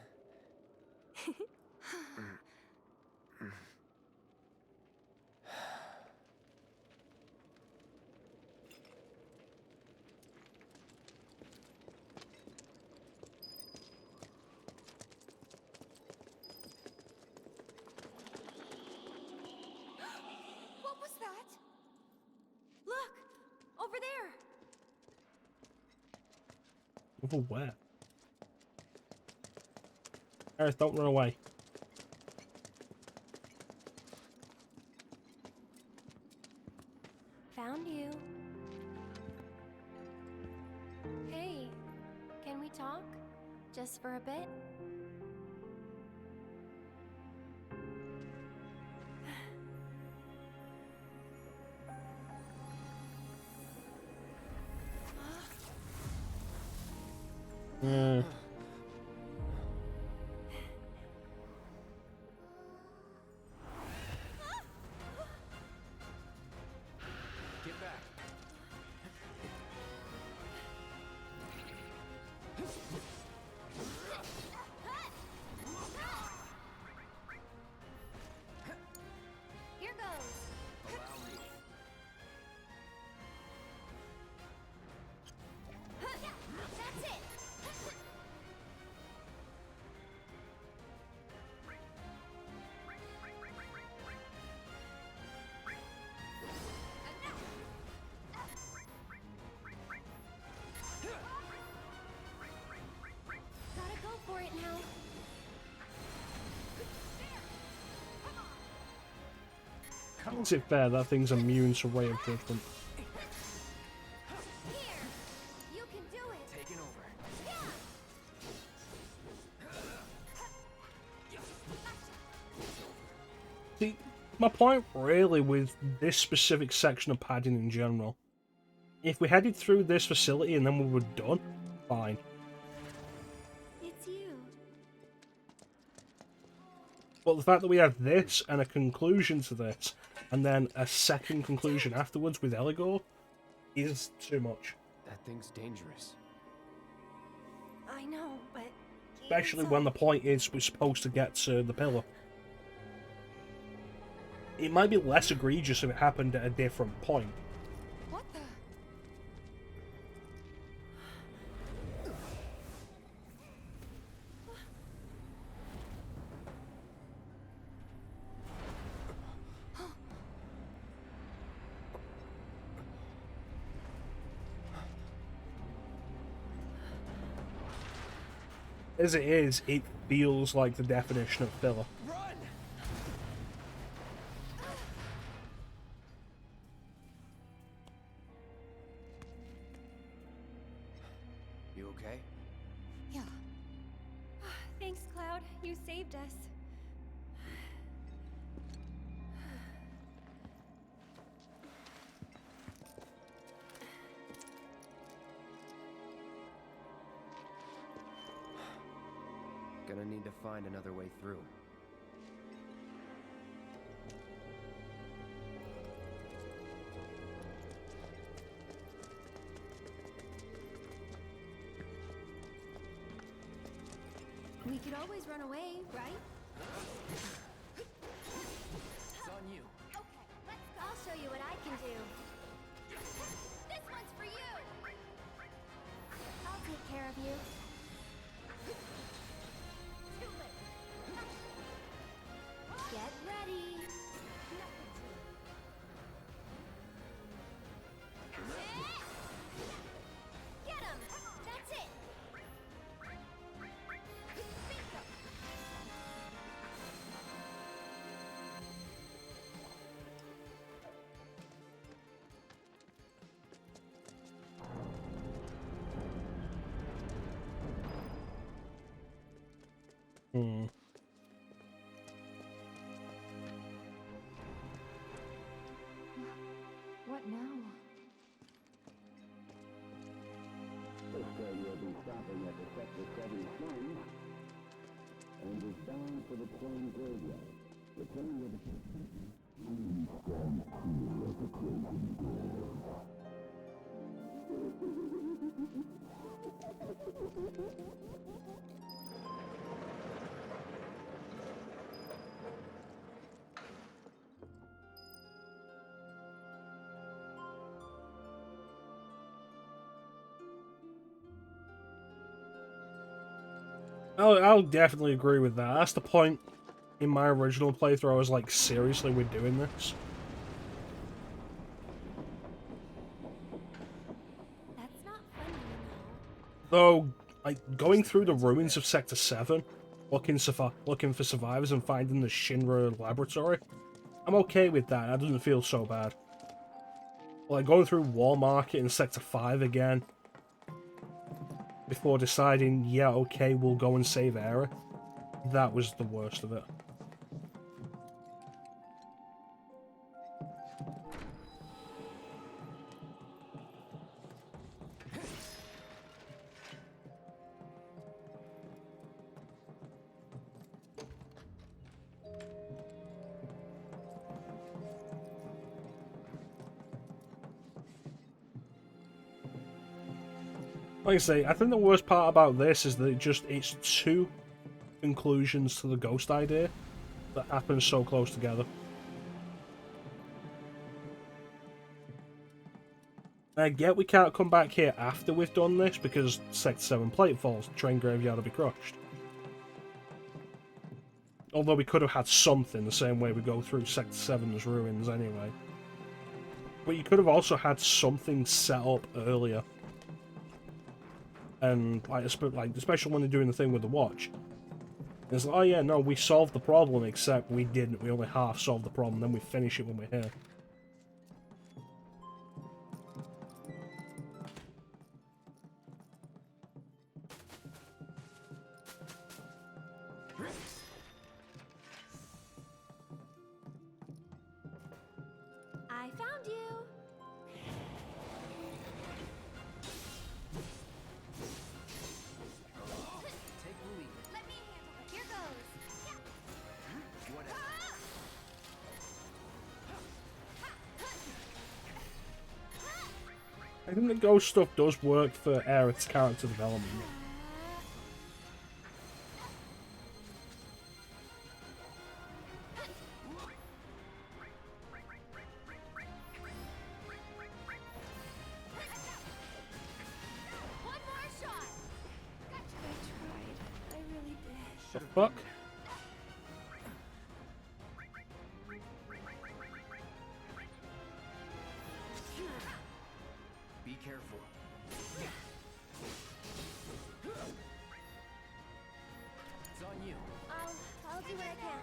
What was that? Look! Over there! Over where? Aerith, don't run away. Found you. Hey, can we talk? Just for a bit? Yeah. Get back. Here goes. Allow me. That's it. Gotta go for it now. How is it fair that thing's immune to Ray of Judgment? Here, you can do it. Taking over. See, my point really with this specific section of padding in general, if we headed through this facility and then we were done, fine. It's you. But the fact that we have this and a conclusion to this, and then a second conclusion afterwards with Eligor, is too much. That thing's dangerous. I know, but... Especially when the point is we're supposed to get to the pillar. It might be less egregious if it happened at a different point. What the... As it is, it feels like the definition of filler. Run! You okay? Yeah. Thanks, Cloud. You saved us. Gonna need to find another way through. We could always run away, right? It's on you. Okay, let's go. I'll show you what I can do. This one's for you! I'll take care of you. Get ready. Get him! That's it! Bingo! Hmm. What now? I'll definitely agree with that. That's the point in my original playthrough. I was like, seriously, we're doing this? That's not funny, you know. Though, like, going through the ruins of Sector 7, looking for survivors and finding the Shinra laboratory, I'm okay with that. That doesn't feel so bad. Like, going through War Market in Sector 5 again, before deciding, yeah, okay, we'll go and save Aerith, that was the worst of it. Like I say, I think the worst part about this is that it's two conclusions to the ghost idea that happen so close together. I get we can't come back here after we've done this because Sector 7 plate falls, train graveyard will be crushed. Although we could have had something the same way we go through Sector 7's ruins anyway. But you could have also had something set up earlier. And like especially when they're doing the thing with the watch, it's like, oh yeah, no, we solved the problem, except we didn't. We only half solved the problem, then we finish it when we're here. I found you. Take the lead. Let me handle it. Here goes. Whatever. I think the ghost stuff does work for Aerith's character development. fuck? Be careful. It's on you. I'll do what I can.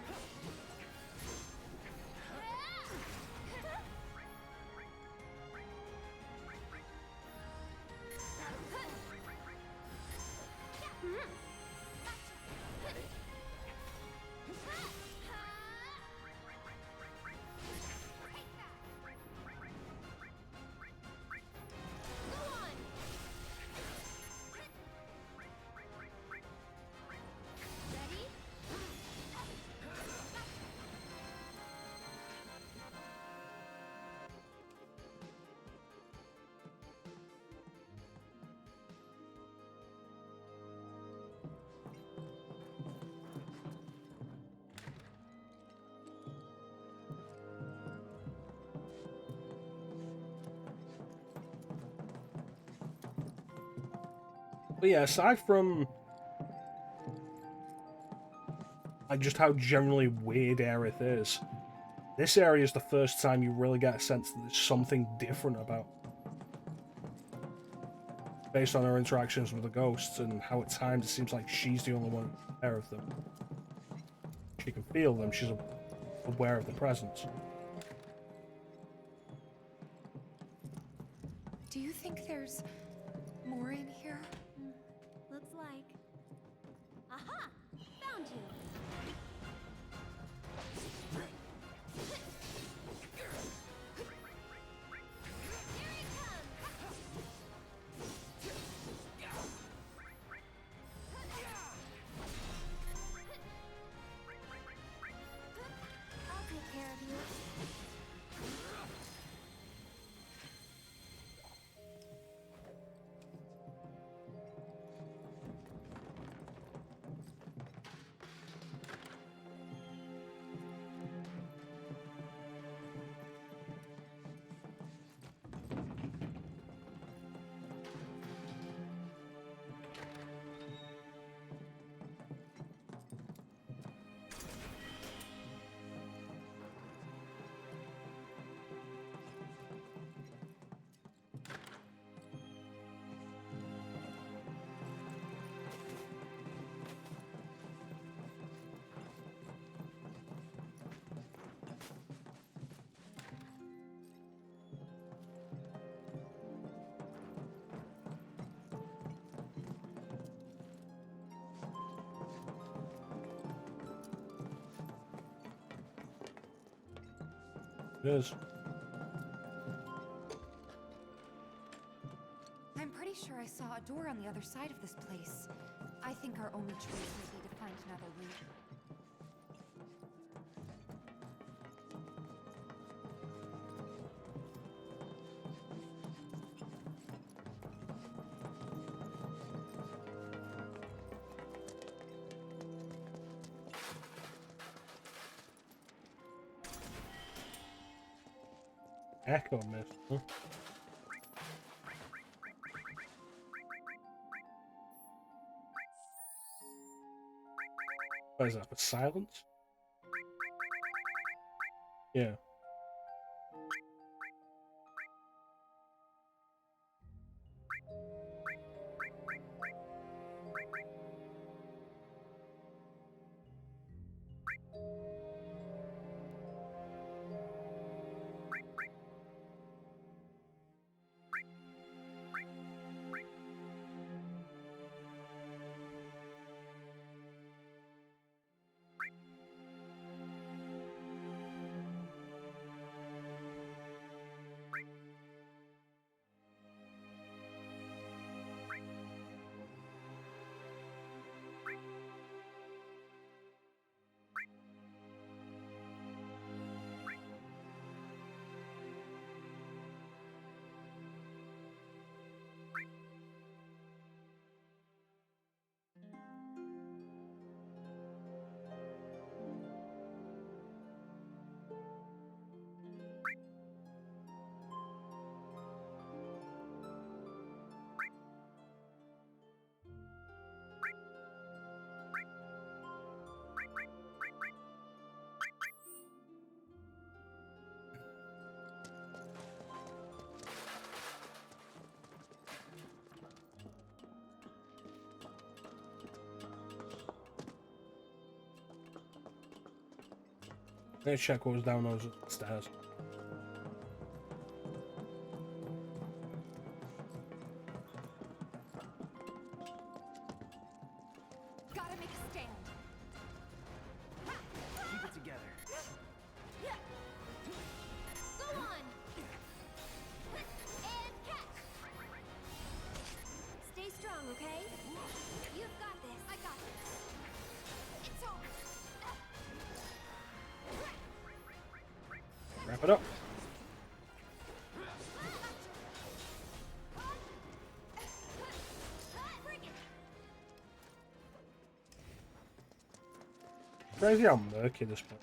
But yeah, aside from like just how generally weird Aerith is, this area is the first time you really get a sense that there's something different about based on her interactions with the ghosts and how at times it seems like she's the only one aware of them. She can feel them, she's aware of the presence. Do you think there's more in here? Looks like. Aha! Found you. Here he comes. I'll take care of you. It is. I'm pretty sure I saw a door on the other side of this place. I think our only choice may be to find another route. Echo mist, huh? What is that, for silence? Yeah. Let's check what was down those stairs. Gotta make a stand. Keep it together. Go on! And catch! Stay strong, okay? You've got this. I got this. It's on! Wrap it up. Crazy how murky this place.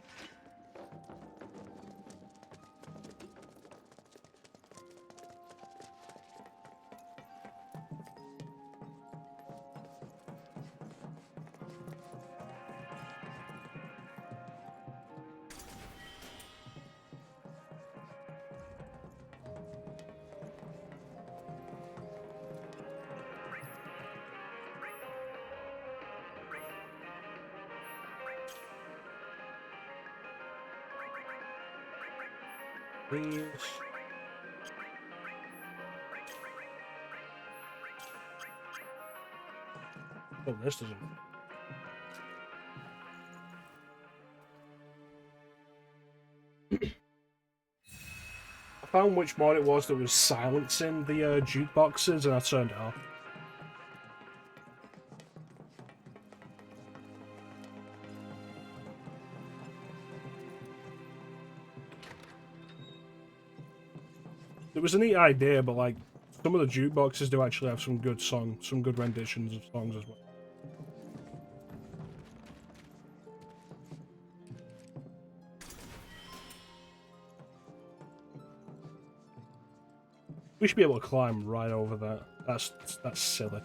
Please. Oh, this doesn't. I found which mod it was that was silencing the jukeboxes, and I turned it off. It was a neat idea, but like some of the jukeboxes do actually have some good renditions of songs as well. We should be able to climb right over that. That's silly.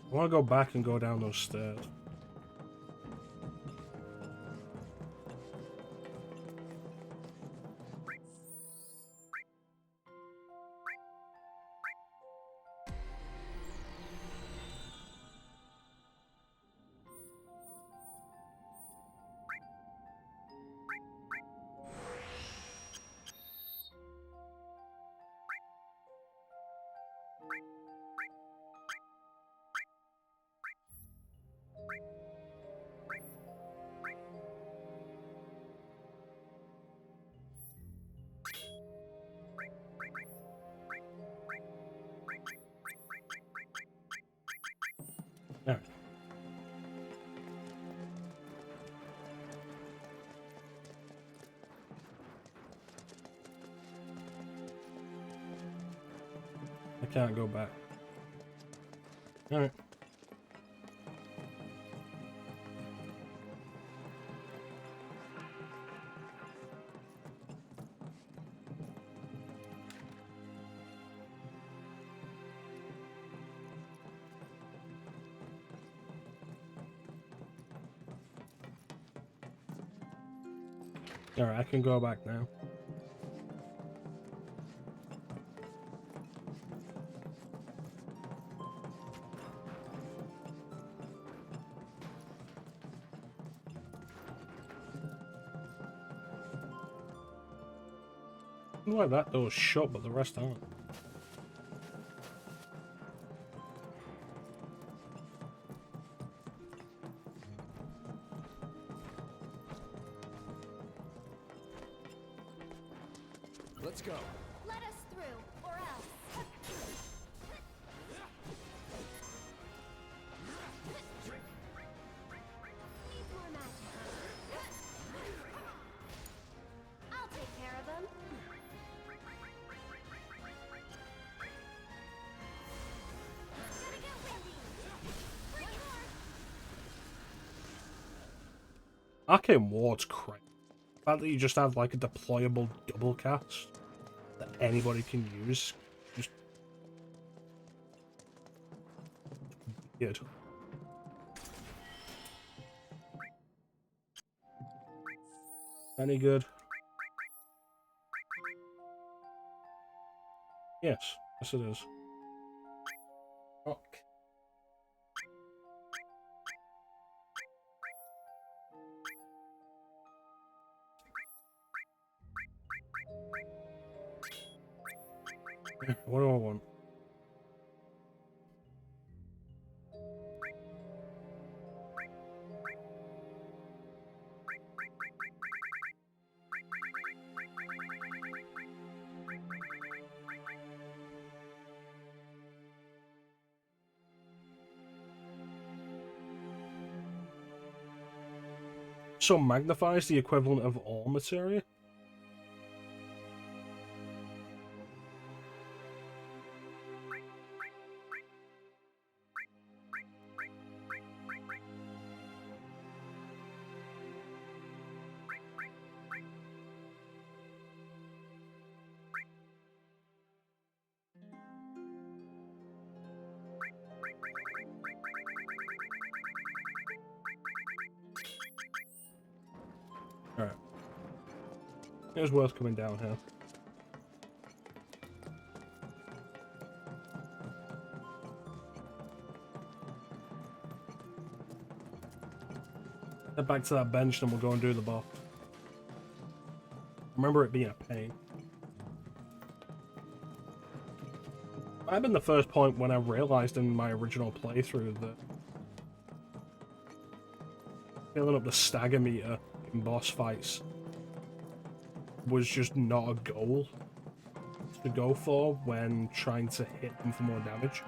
I want to go back and go down those stairs. Alright. I can't go back. Alright. Alright, I can go back now. Why that door's shut, but the rest aren't. Let's go. Let us through, or else. Needs more magic. I'll take care of them. Gonna get windy. One more. Arcane Ward's crazy. The fact that you just have like a deployable double cast that anybody can use, just weird. Any good? Yes. Yes, it is. Fuck. What do I want? So magnifies the equivalent of all materia? Alright. It was worth coming down here. Head back to that bench, then we'll go and do the bar. Remember it being a pain. Might have been the first point when I realized in my original playthrough that filling up the stagger meter in boss fights was just not a goal to go for when trying to hit them for more damage.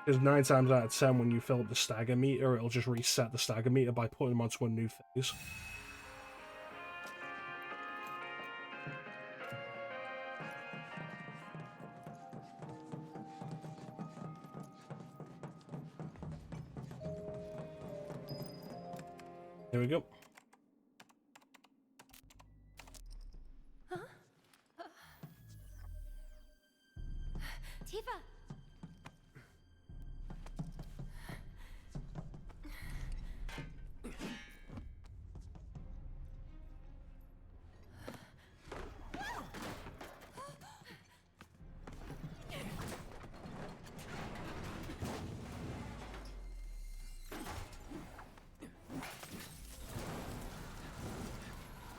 Because 9 times out of 10 when you fill up the stagger meter, it'll just reset the stagger meter by putting them onto a new phase. There we go. Tifa!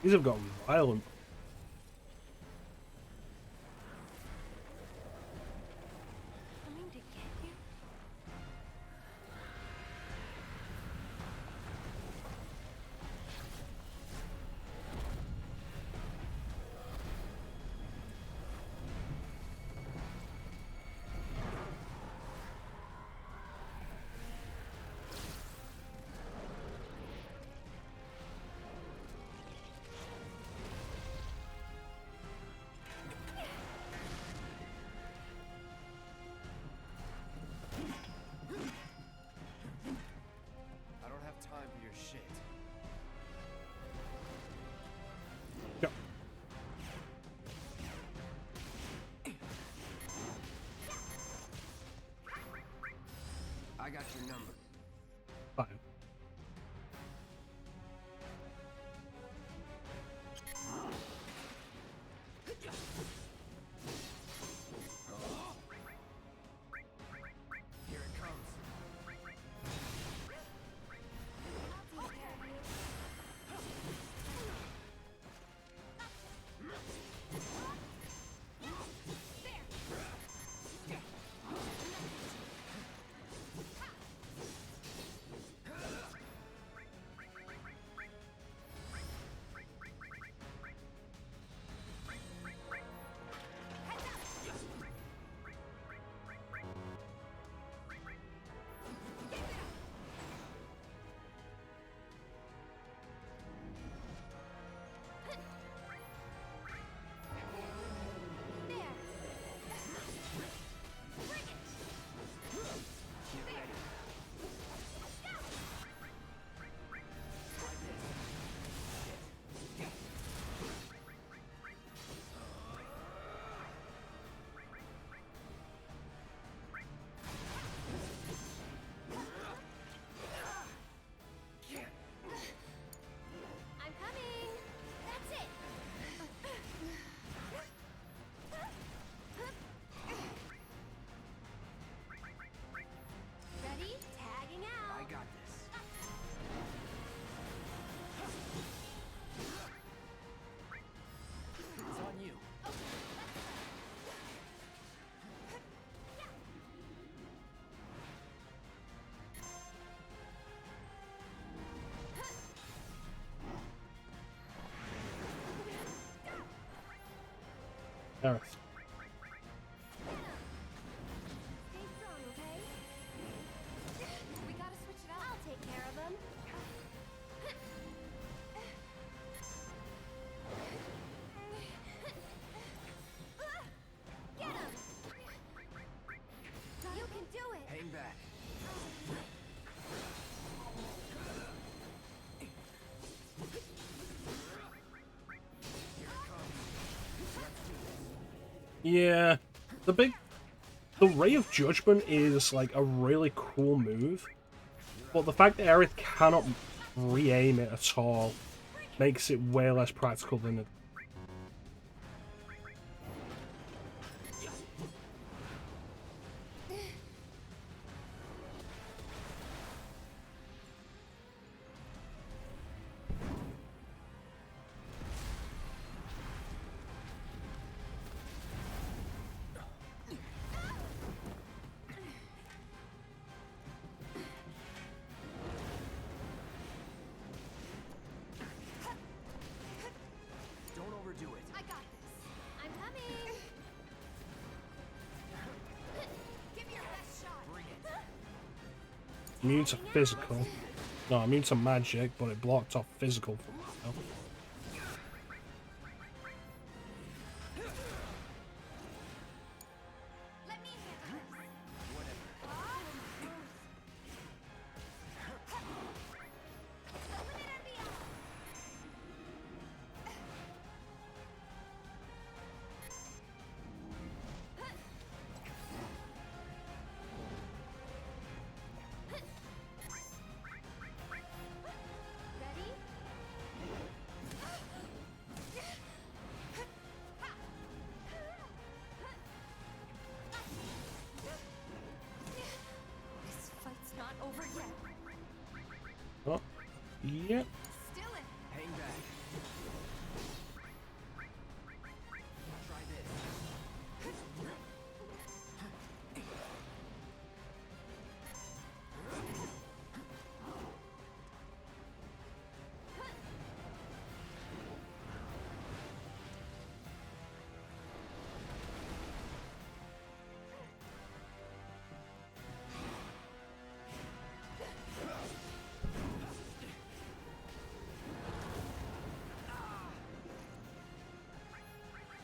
These have gotten violent. Coming to get you? I don't have time for your shit. Go. I got your number. Fine. Here it comes. Aerith. Stay strong, okay? We gotta switch it out. I'll take care of him. Get him! You can do it! Hang back. Yeah, the Ray of Judgment is like a really cool move, but the fact that Aerith cannot re-aim it at all makes it way less practical than it. Don't overdo it. I got this. I'm coming. Give me your best shot. Bring it. Immune to physical. No, immune to magic, but it blocked off physical for myself. Let me handle this. The limit and beyond. Ready? This fight's not over yet. Oh, yep. Still in. Hang back. Try this.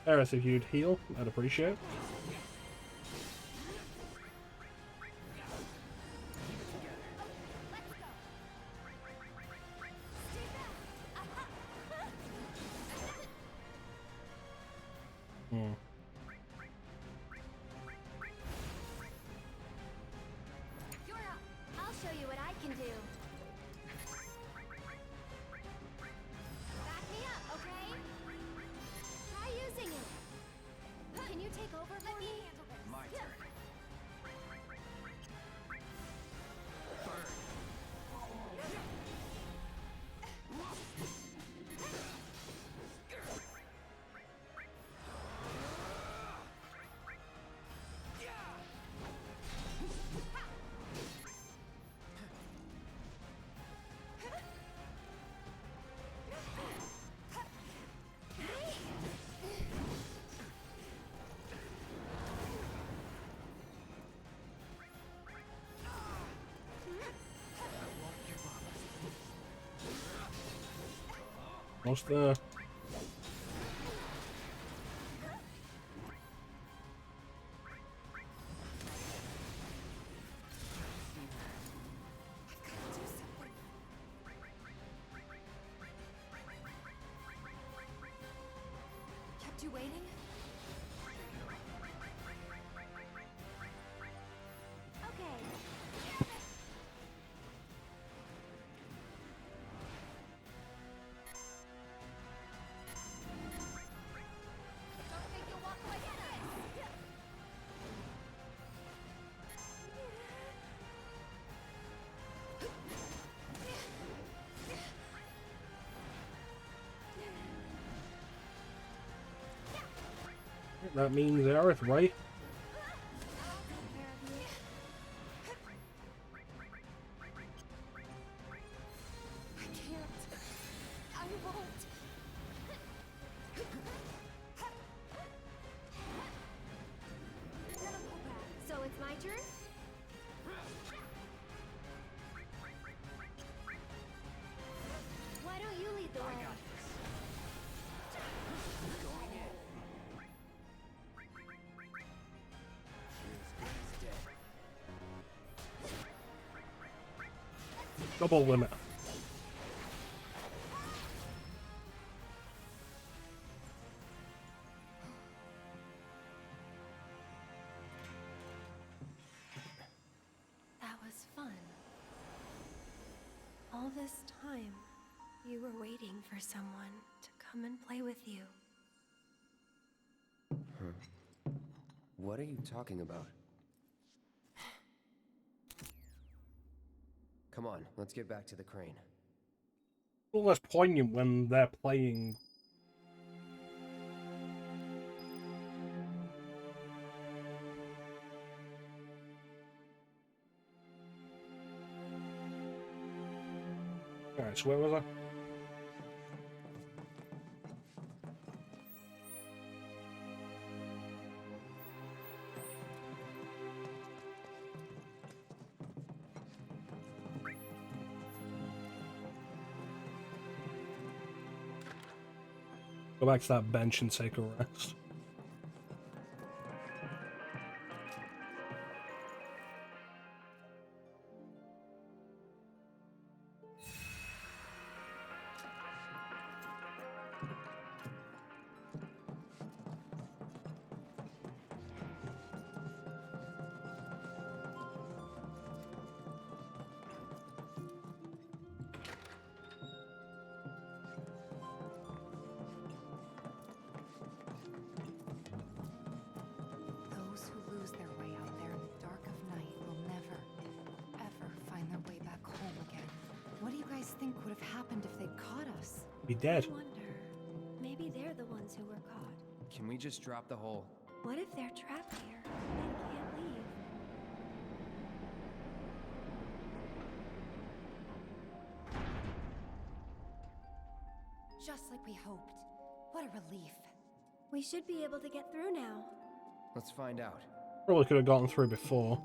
Aerith, if you'd heal, I'd appreciate it. Hmm. You're up. I'll show you what I can do. Back me up, okay? Try using it. Can you take over for me? My turn. Almost there. Kept you waiting? Okay. Don't think you'll walk away from this. That means Aerith, right? I can't. I won't. turn? Why don't you lead the way? Double limit. That was fun. All this time, you were waiting for someone to come and play with you. What are you talking about? Come on, let's get back to the crane. A little less poignant when they're playing. Alright, so where was I? Go back to that bench and take a rest. Those who lose their way out there in the dark of night will never, ever find their way back home again. What do you guys think would have happened if they'd caught us? Be dead. I wonder, maybe they're the ones who were caught. Can we just drop the whole... What if they're trapped here and can't leave? Just like we hoped. What a relief. We should be able to get through now. Let's find out. Probably could have gotten through before.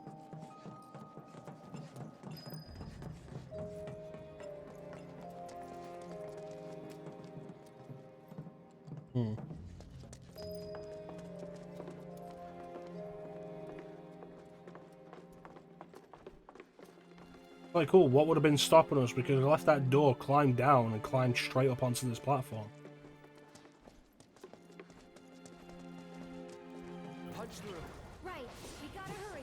Like, cool, what would have been stopping us? Because I left that door, climbed down, and climbed straight up onto this platform. Punch through. Right, we gotta hurry.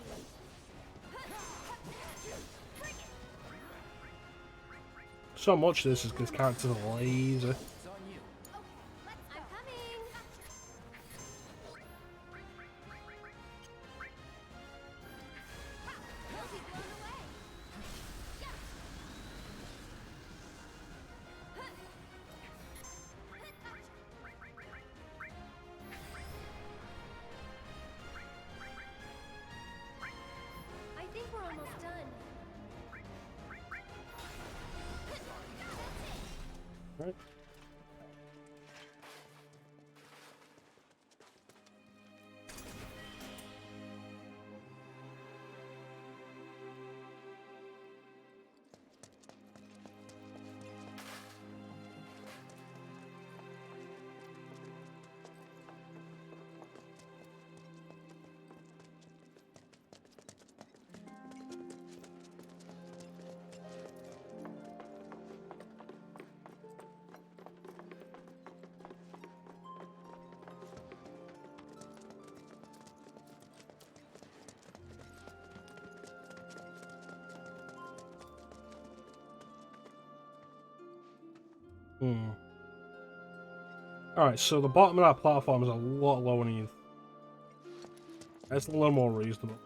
So much of this is because characters are lazy. It's on you. I'm coming. They'll be blown away. I think we're almost done. Right? Alright, so the bottom of that platform is a lot lower than you. That's a little more reasonable.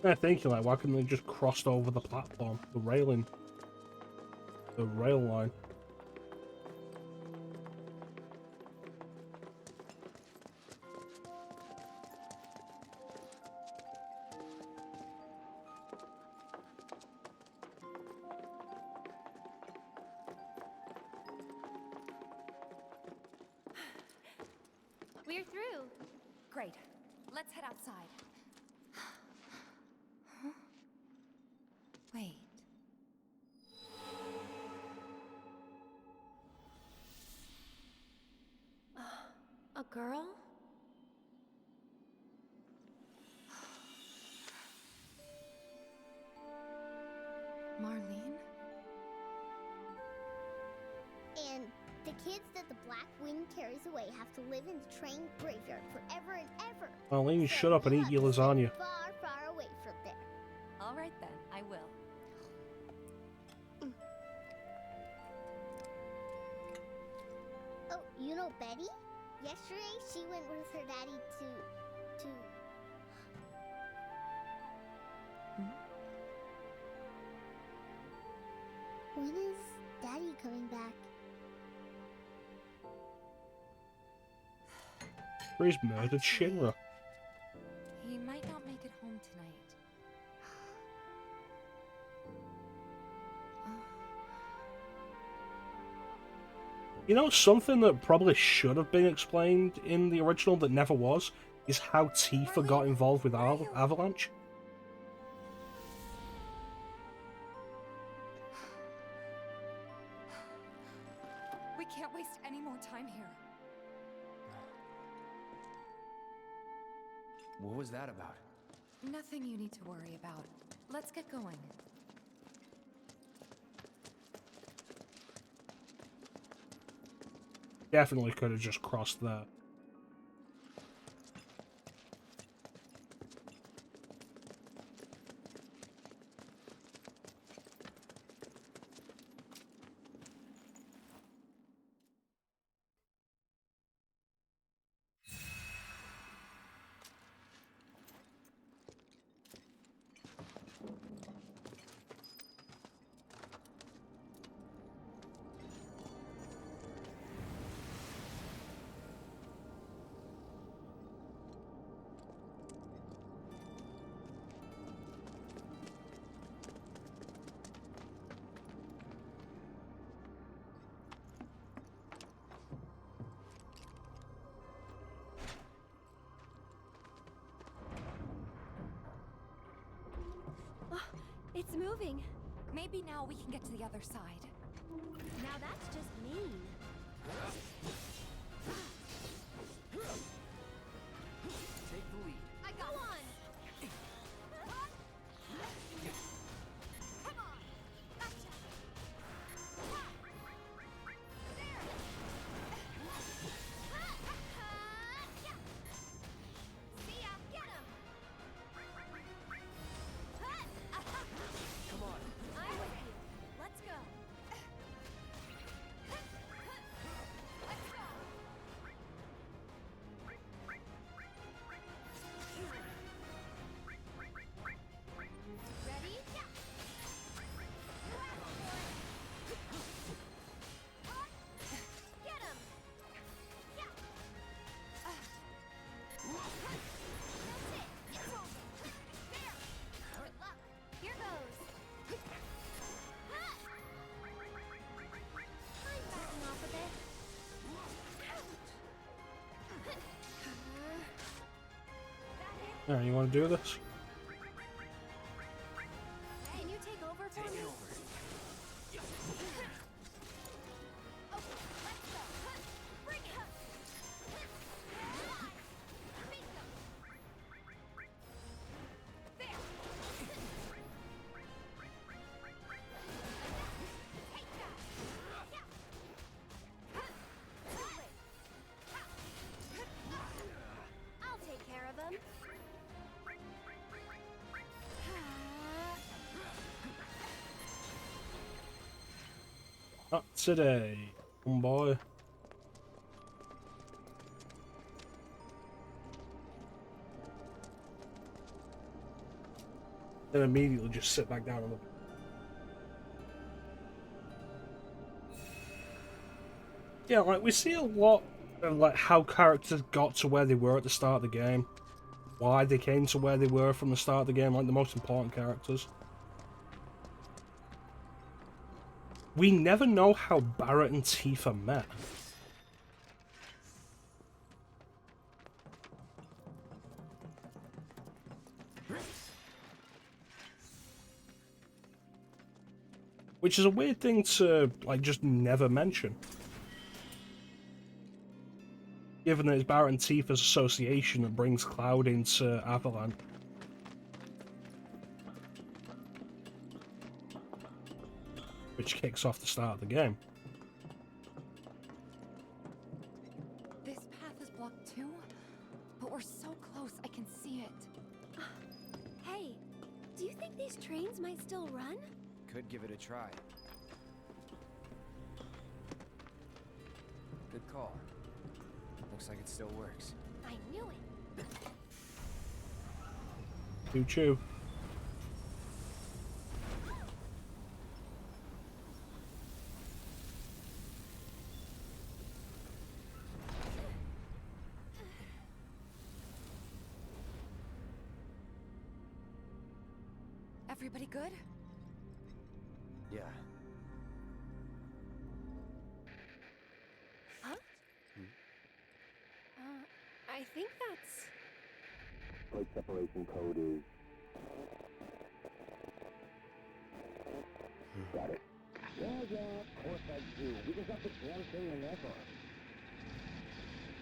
I think you're like, why couldn't they just crossed over the platform, the railing, the rail line? We're through. Great. Let's head outside. Huh? Wait. A girl? Marlene? And the kids that the Black Wind carries away have to live in the train graveyard forever and ever. Marlene, shut up and we'll eat have your to stay lasagna. Far, far away from there. All right then, I will. Oh, you know Betty? Yesterday, she went with her daddy to... When is Daddy coming back? He's murdered Shinra. He might not make it home tonight. You know, something that probably should have been explained in the original that never was, is how Tifa got involved with Avalanche. We can't waste any more time here. What was that about? Nothing you need to worry about. Let's get going. Definitely could have just crossed there. It's moving. Maybe now we can get to the other side. Now that's just mean. Take the lead. I got one. Come on. Gotcha. There. Yeah. See ya. Get him. Come on. I'm with you. Let's go. Let's go. Ready? Yeah. Get him. Yeah. That's it. It's over. There. Good luck. Here goes. I'm backing off a bit. Alright, you want to do this? Can you take over for me? Oh, let's go. Bring it up. Bingo. There. Take that. Yeah. Totally. I'll take care of him. Not today, boy. Then immediately just sit back down on the... Yeah, like, we see a lot of, like, how characters got to where they were at the start of the game. Why they came to where they were from the start of the game, like the most important characters. We never know how Barrett and Tifa met. which is a weird thing to like just never mention. Given that it's Barrett and Tifa's association that brings Cloud into Avalanche. Which kicks off the start of the game. This path is blocked too, but we're so close I can see it. Hey, do you think these trains might still run? Could give it a try. Good call. Looks like it still works. I knew it. Choo-choo. Everybody good? Yeah. Huh? I think that's... Plate separation code is... Got it. Yeah, of course I do. We just have the damn thing in there for us.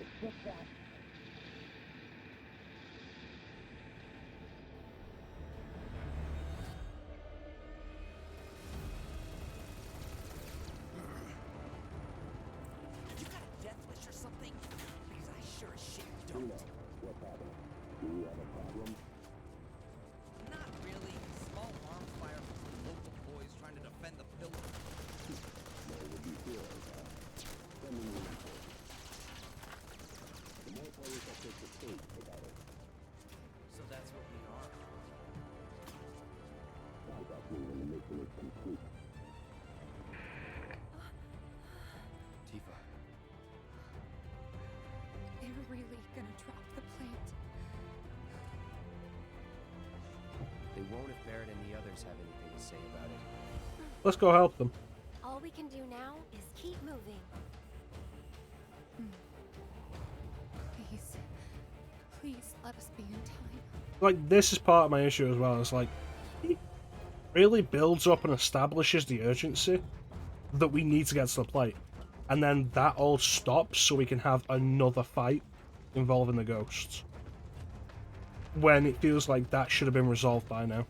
It's just that... You got a death wish or something? Because I sure as shit don't. What's happening? Do you have a problem? Not really. Small arms fire from some local boys trying to defend the building. No, would be heroes, huh? Send me your report. The more players that take the stage, the better. So that's what we are. Contact me when the mission is complete. Tifa. They're really gonna drop the plate. They won't if Barrett and the others have anything to say about it. Let's go help them. All we can do now is keep moving. Please. Please let us be in time. Like, this is part of my issue as well. It's like, it really builds up and establishes the urgency that we need to get to the plate. And then that all stops so we can have another fight involving the ghosts. When it feels like that should have been resolved by now.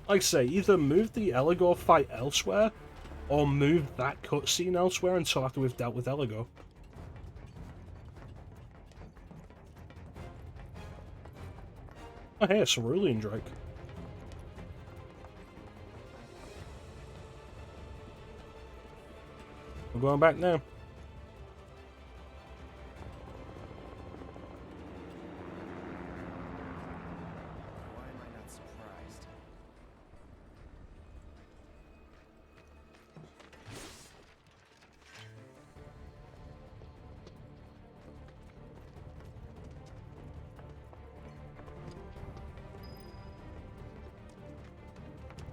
Like I say, either move the Eligor fight elsewhere, or move that cutscene elsewhere until after we've dealt with Eligor. Oh hey, a Cerulean Drake. We're going back now. Why am I not surprised?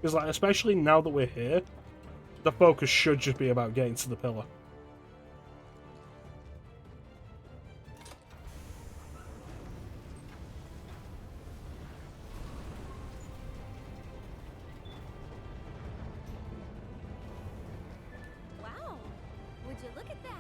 Because, like, especially now that we're here, the focus should just be about getting to the pillar. Wow! Would you look at that?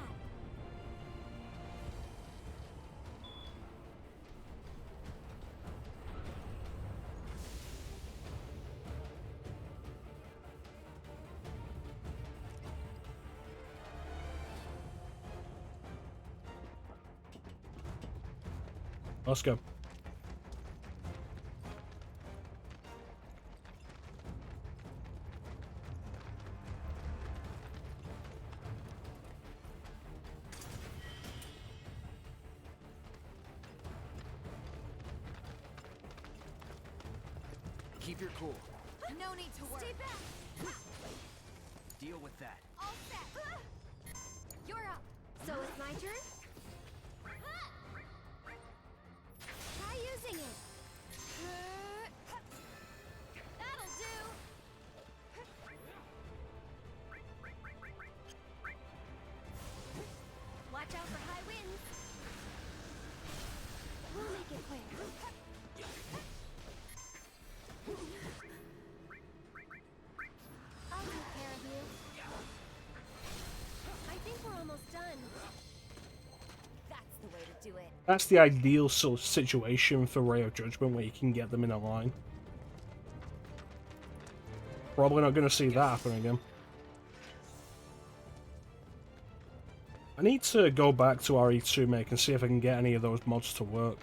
Let's go. Keep your cool. No need to worry. Stay back! Deal with that. All set! You're up! So it's my turn? Try using it! That'll do! Watch out for high winds! We'll make it quick. That's the ideal sort of situation for Ray of Judgment, where you can get them in a line. Probably not going to see that happen again. I need to go back to Remake and see if I can get any of those mods to work.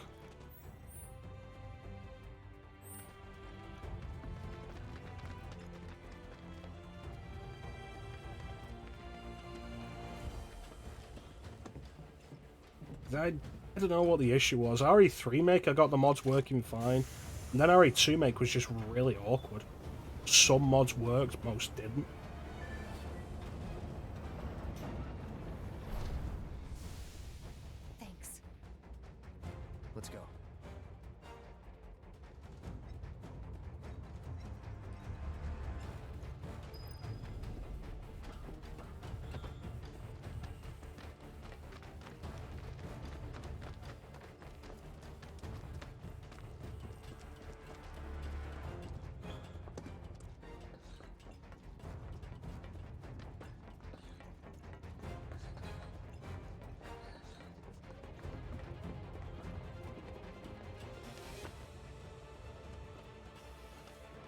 I don't know what the issue was. RE3 Make, I got the mods working fine. And then RE2 Make was just really awkward. Some mods worked, most didn't. Thanks. Let's go.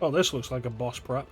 Oh, this looks like a boss prep.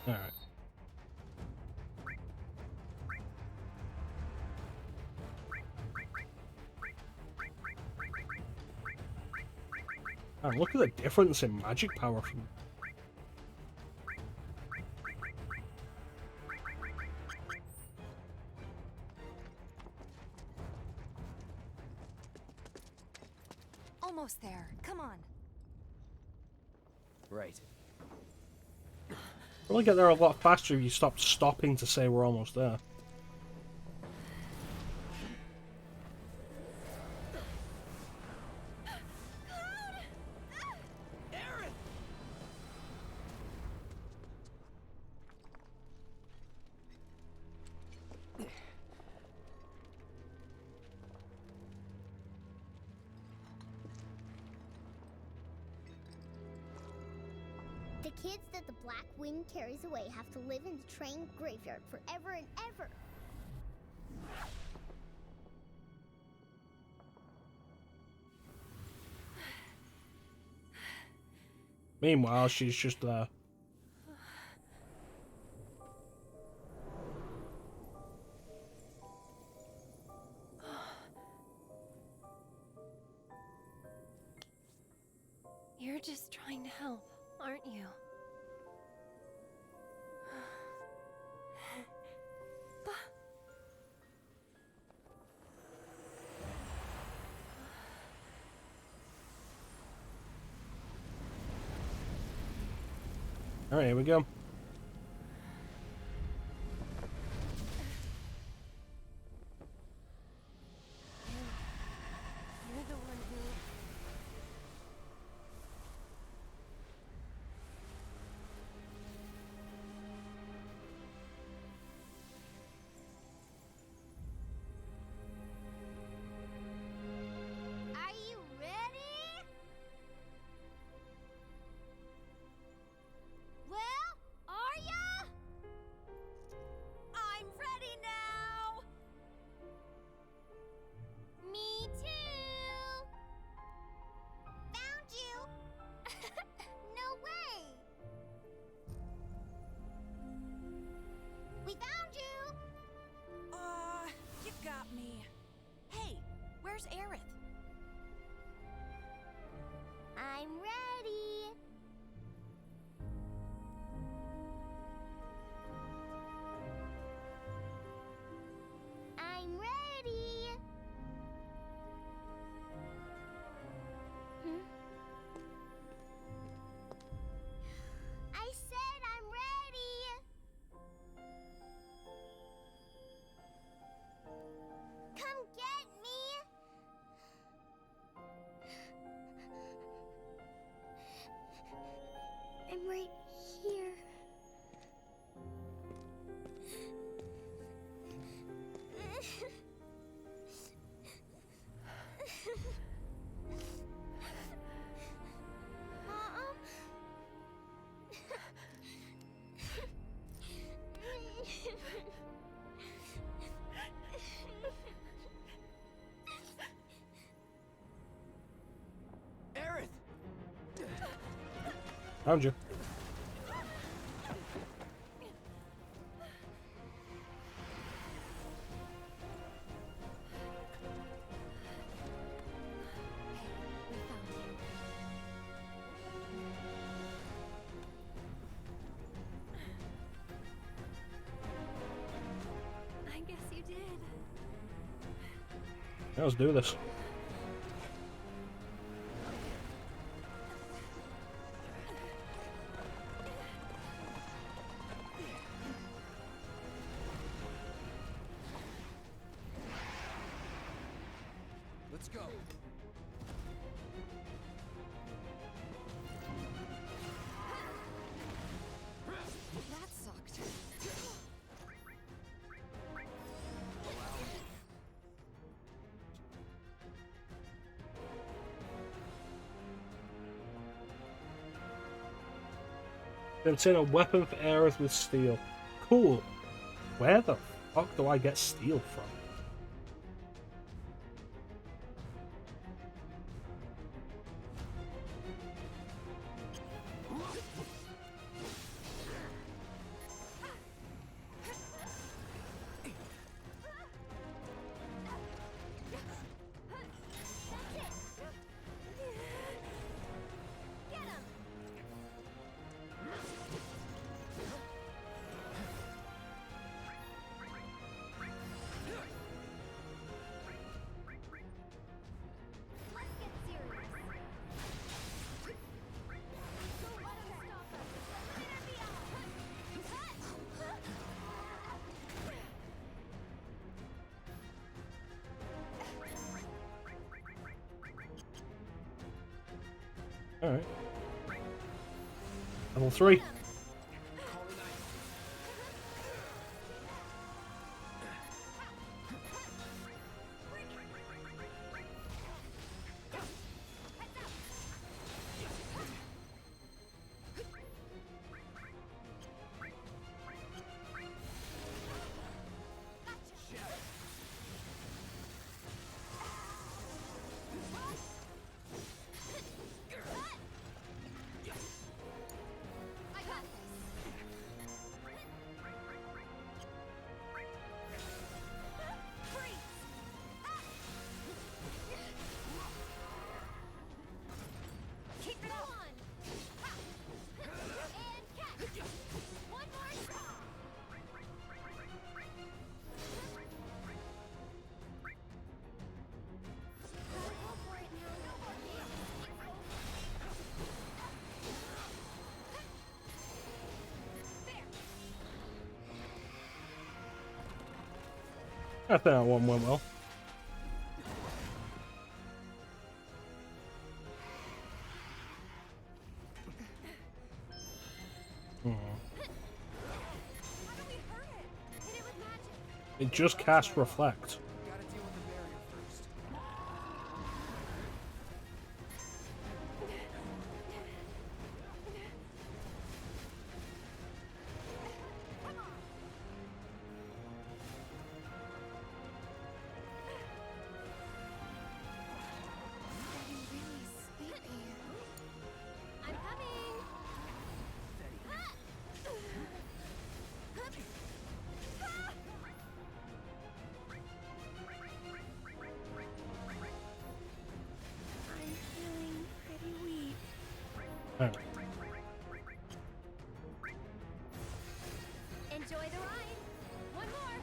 Alright. And look at the difference in magic power from... Almost there. Come on. Right. We'll get there a lot faster if you stop stopping to say we're almost there. The kids that the Black Wind carries away have to live in the train graveyard forever and ever. Meanwhile, she's just there. You're just trying to help, aren't you? Alright, here we go. You're the one who... Are you ready? Well, Aerith. I'm ready. I'm ready. Hmm? I said I'm ready. Come get me. I'm right here. Mom? Aerith! Found you. We found you. I guess you did. Yeah, let's do this. Let's go. That sucked. Then turn a weapon for Aerith with steel. Cool. Where the fuck do I get steel from? Let's get serious. Don't let him stop us. Let it be Alright. Level 3. I got this. Freeze! Keep it on! And catch! One more shot! Go for it now. No more games. There! I think that one went well. How do we hurt it? Hit it with magic. It just cast Reflect. Gotta deal with the barrier first. Come on! Getting really sleepy. I'm coming! Enjoy the ride. One more.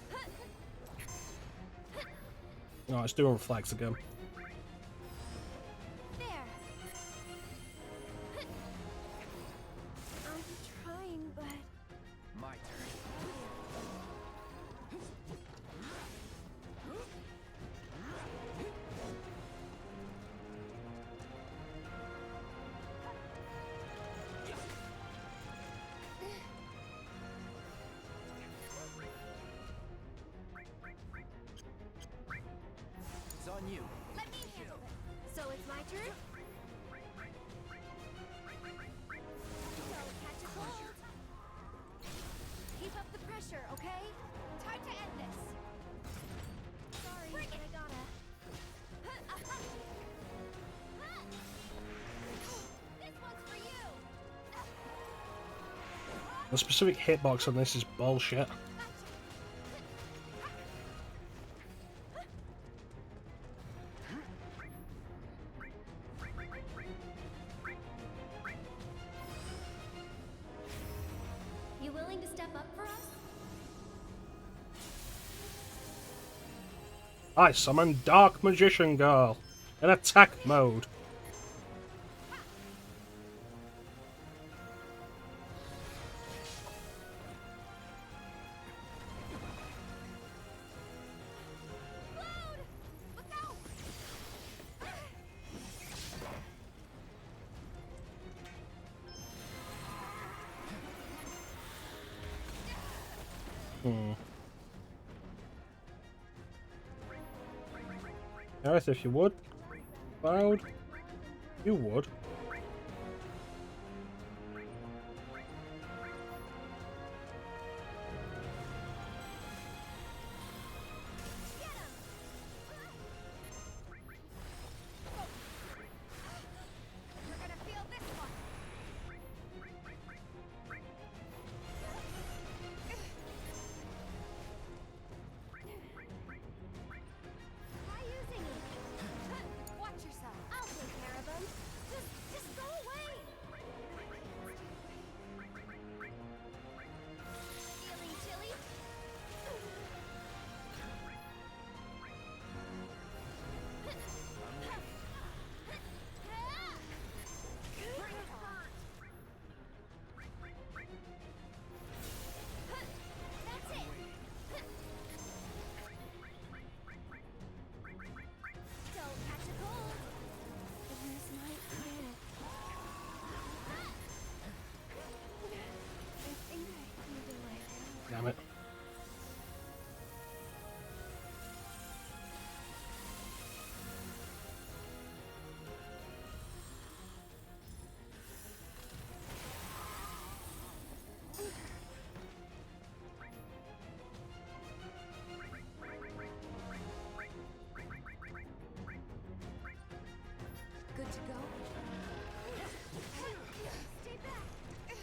Kinda hurt. Oh, it's doing reflex again. There. I'm trying, but My turn. It's on you. let me handle it. So it's my turn. So catch a cold. Keep up the pressure, okay? Time to end this. Sorry, but I gotta. This one's for you. The specific hitbox on this is bullshit. You willing to step up for us? I summon Dark Magician Girl in attack mode. Cloud! Look out! Gareth, if you would. Cloud, you would. You're gonna feel this one. Try using it. Watch yourself. I'll take care of them. Just go away. Feeling chilly? Bring it on. That's it. Don't catch a cold. This might be it. I think I can do it. Damn it. Good to go? Stay back.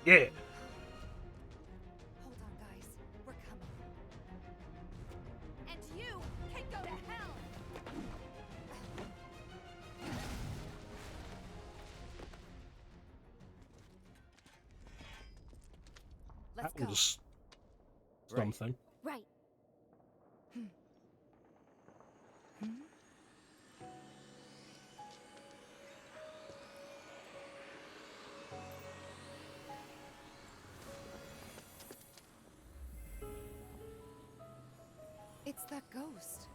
Yeah. Hold on, guys. We're coming. And you can go to hell. Let's That go. was something. Right. It's that ghost.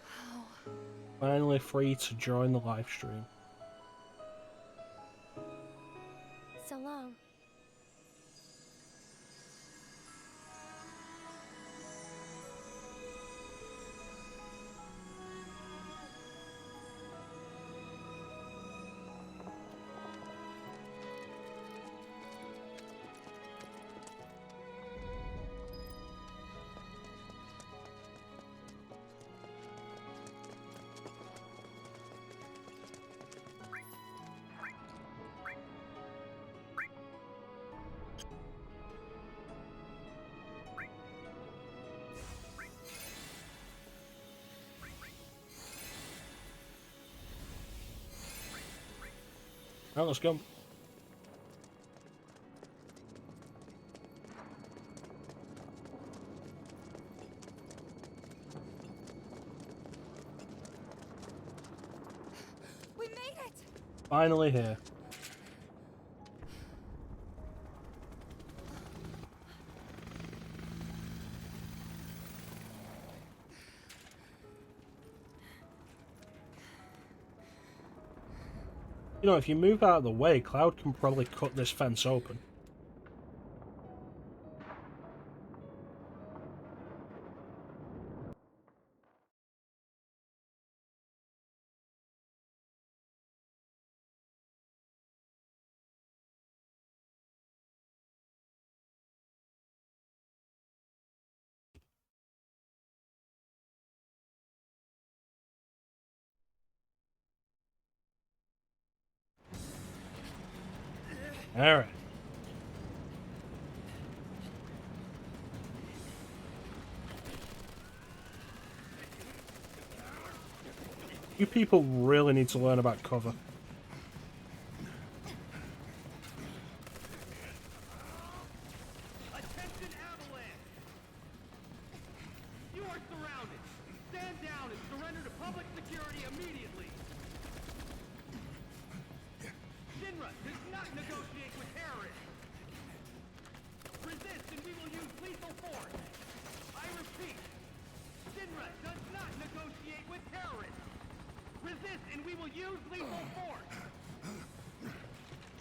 Wow. Finally free to join the live stream. So long. Now let's go. We made it! Finally here. You know, if you move out of the way, Cloud can probably cut this fence open. Alright. You people really need to learn about cover. Attention, Avalanche! You are surrounded. Stand down and surrender to public security immediately. Shinra does not negotiate with terrorists. Resist and we will use lethal force. I repeat, Shinra does not negotiate with terrorists. Resist and we will use lethal force.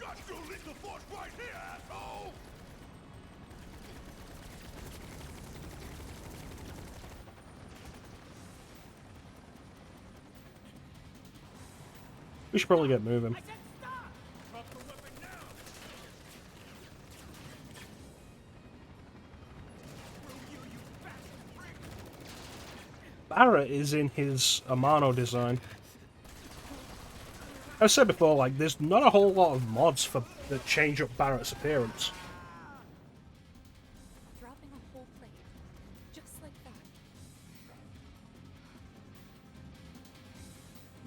Got your lethal force right here, asshole! We should probably get moving. I said stop! Drop the weapon now! Screw you, you bastard freak! Barrett is in his Amano design. As I said before, like, there's not a whole lot of mods for that change up Barrett's appearance. Dropping a whole plate. Just like that.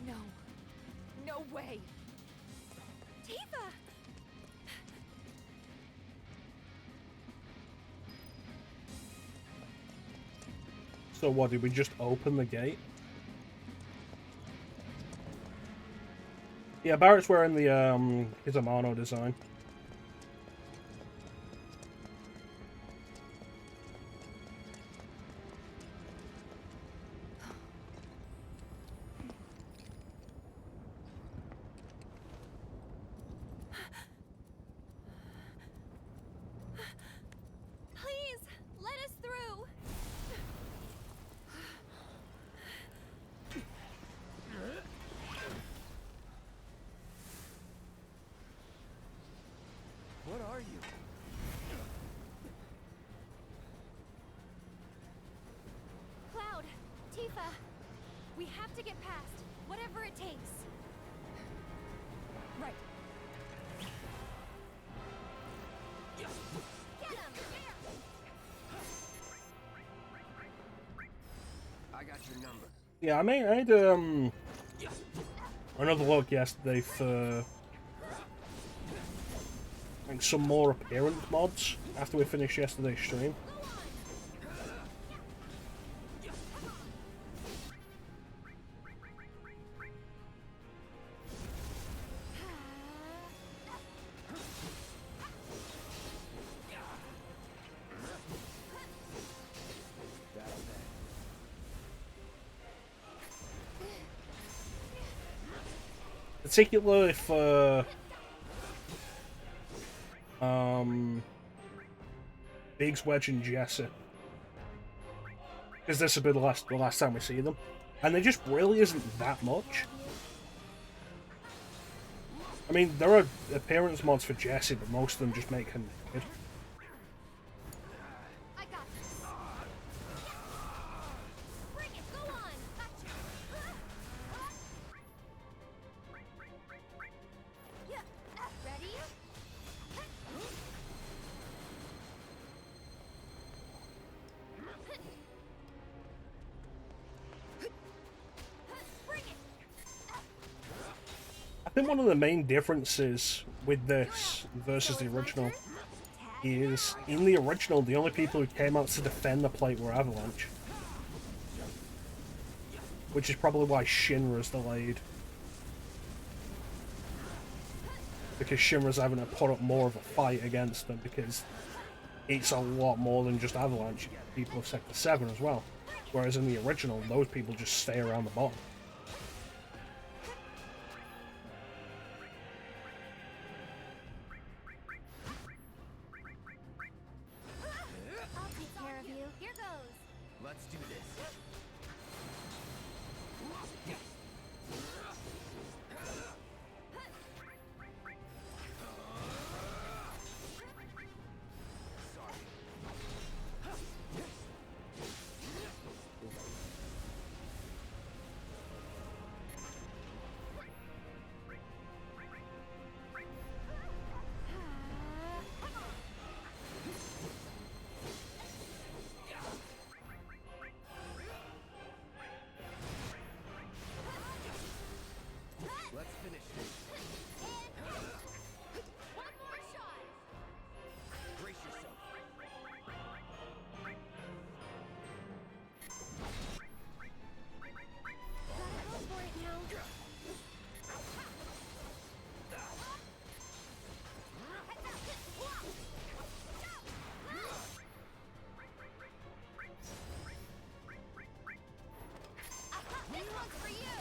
No. No way. Tifa! So what, did we just open the gate? Yeah, Barrett's wearing the his Amano design. Please, let us through. What are you? Cloud, Tifa, we have to get past, whatever it takes. Right. Get him! I got your number. Yeah, I made another look yesterday for like some more appearance mods after we finished yesterday's stream. Particularly for Biggs, Wedge, and Jesse, because this will be the last time we see them, and there just really isn't that much. I mean, there are appearance mods for Jesse, but most of them just make him naked. I got this. Bring it, go on. Gotcha. Yeah. Ready? Bring it. I think one of the main differences with this versus the original is in the original, the only people who came out to defend the plate were Avalanche. Which is probably why Shinra's delayed. Because Shinra's having to put up more of a fight against them, because it's a lot more than just Avalanche. People of Sector 7 as well. Whereas in the original, those people just stay around the bottom. I'll take care of you. Here goes. Let's do this. Let's finish this. One more shot. Brace yourself. Gotta go for it now. This one's for you.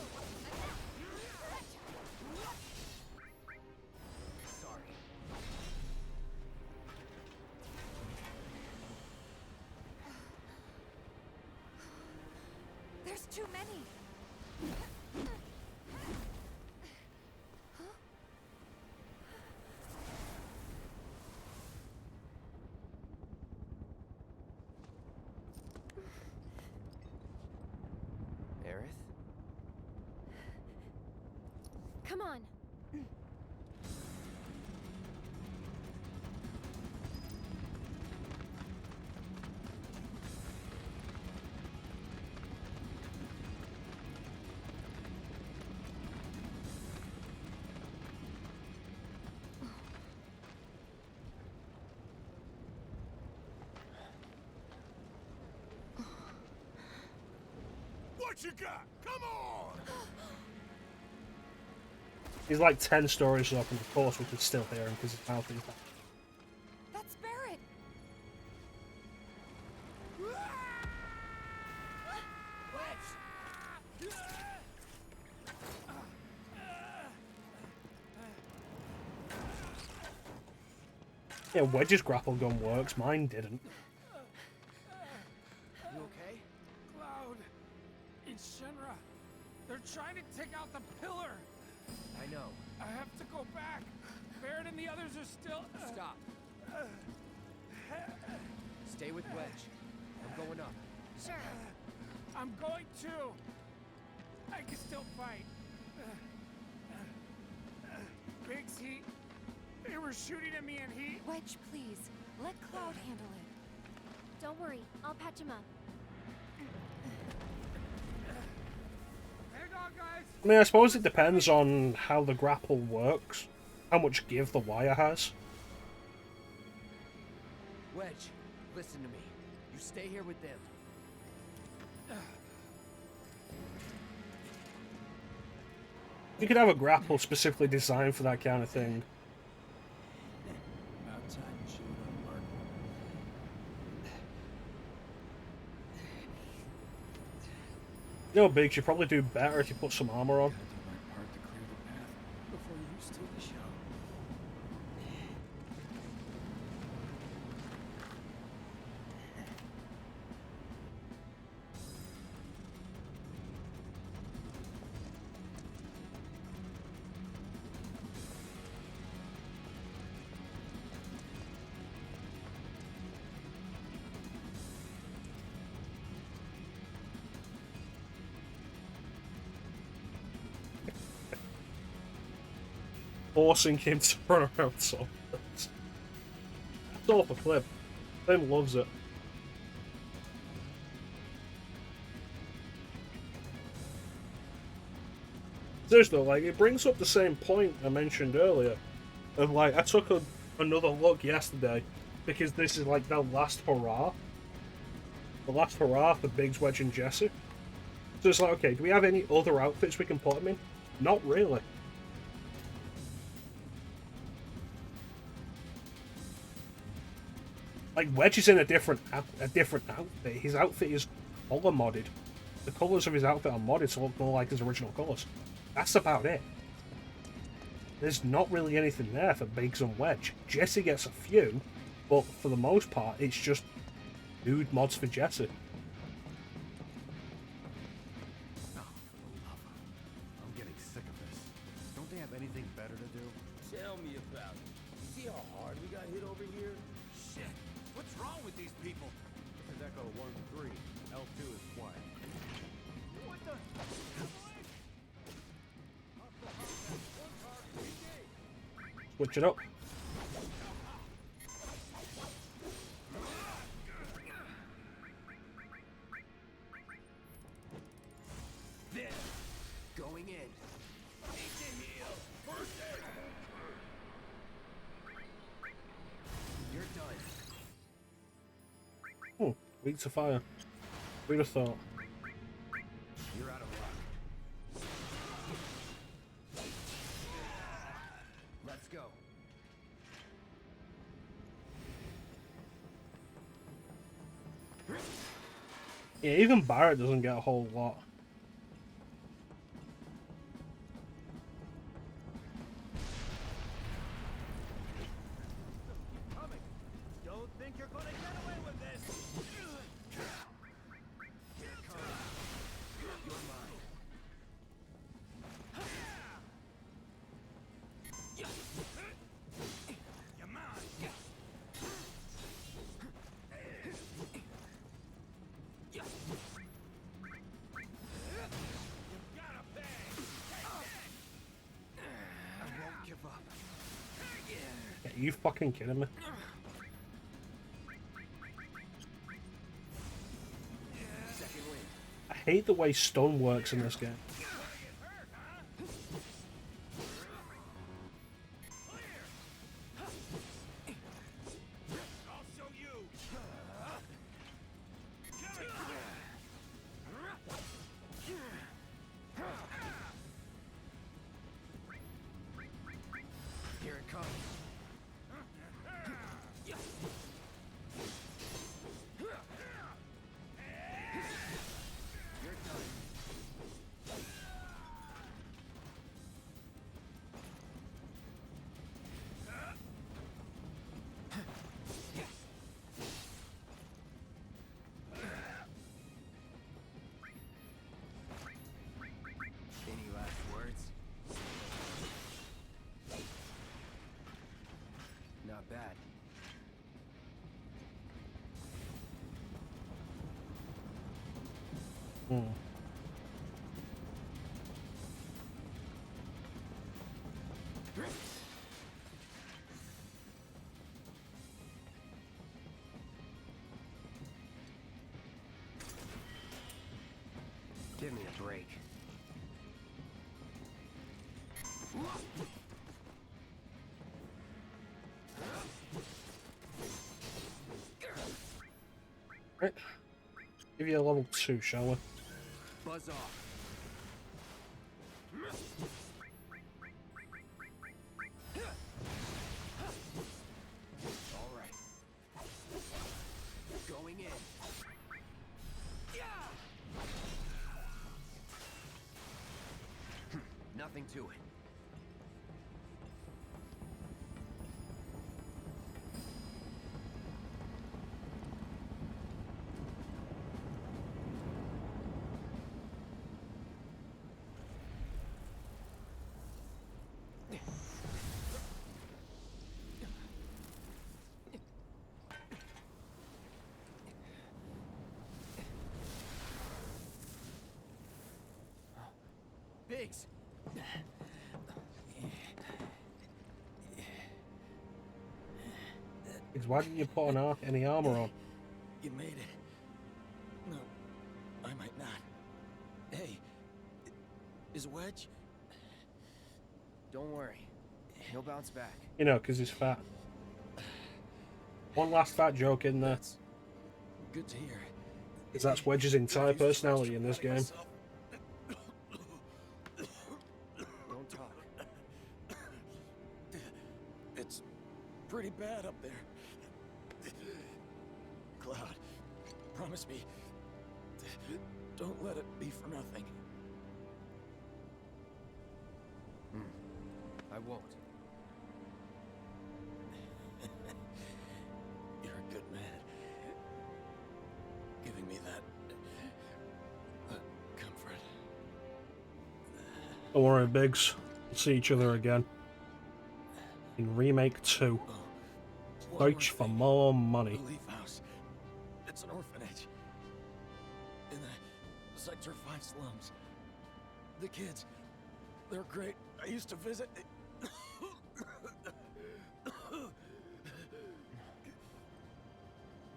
Sorry. There's too many. Aerith? Come on. What you got? Come on! He's like 10 stories up, and of course we can still hear him because his mouth is back. That's Barrett. Yeah, Wedge's grapple gun works, mine didn't. You okay? Cloud. It's Shinra. They're trying to take out the pillar. I know. I have to go back. Barrett and the others are still... Stop. Stay with Wedge. I'm going up. Sure. I'm going too. I can still fight. Biggs, they were shooting at me and he... Wedge, please. Let Cloud handle it. Don't worry. I'll patch him up. Hang on, guys. I mean, I suppose it depends on how the grapple works, how much give the wire has. Wedge, listen to me. You stay here with them. You could have a grapple specifically designed for that kind of thing. About time you showed up, Mark. You know, Biggs, you probably do better if you put some armor on. Gotta do my part to clear the path before you steal the show. Forcing him to run around so much. It's off a clip. Ben loves it. Seriously, like, it brings up the same point I mentioned earlier. Of, like, I took another look yesterday, because this is, like, the last hurrah. The last hurrah for Biggs, Wedge, and Jesse. So it's like, okay, do we have any other outfits we can put them in? Not really. Like, Wedge is in a different outfit. His outfit is color modded. The colours of his outfit are modded to look more like his original colours. That's about it. There's not really anything there for Biggs and Wedge. Jesse gets a few, but for the most part, it's just dude mods for Jesse. I'm getting sick of this. Don't they have anything better to do? Tell me about it. See how hard we got hit over here? Shit! What's wrong with these people? This is Echo 1-3. L2 is quiet. What the? Switch it up. There. Going in. Need to heal. First aid. You're done. Weak to fire. Who'd have thought? You're out of luck. Let's go. Yeah, even Barrett doesn't get a whole lot. Coming. Don't think you're gonna get away with this. Here it comes. You're mine. You're mine. Gotta pay. I won't give up. Are you fucking kidding me? Second wind. I hate the way stun works in this game. I'll show you. Here it comes. You're done. Any last words? Not bad. Give me a break. Right. Give you a level 2, shall we? Buzz off. All right. Going in. Nothing to it. Biggs. Because why didn't you put any armor on? You made it. No, I might not. Hey, is Wedge? Don't worry. He'll bounce back. You know, because he's fat. One last fat joke in there. That's good to hear. Because that's Wedge's entire personality in this game. Don't talk. It's pretty bad up there. Cloud, promise me, don't let it be for nothing. I won't. You're a good man. Giving me that comfort. Don't worry, Biggs. We'll see each other again. In Remake 2. Search for more money. The Leaf House. It's an orphanage. In the Sector 5 slums. The kids, they're great. I used to visit.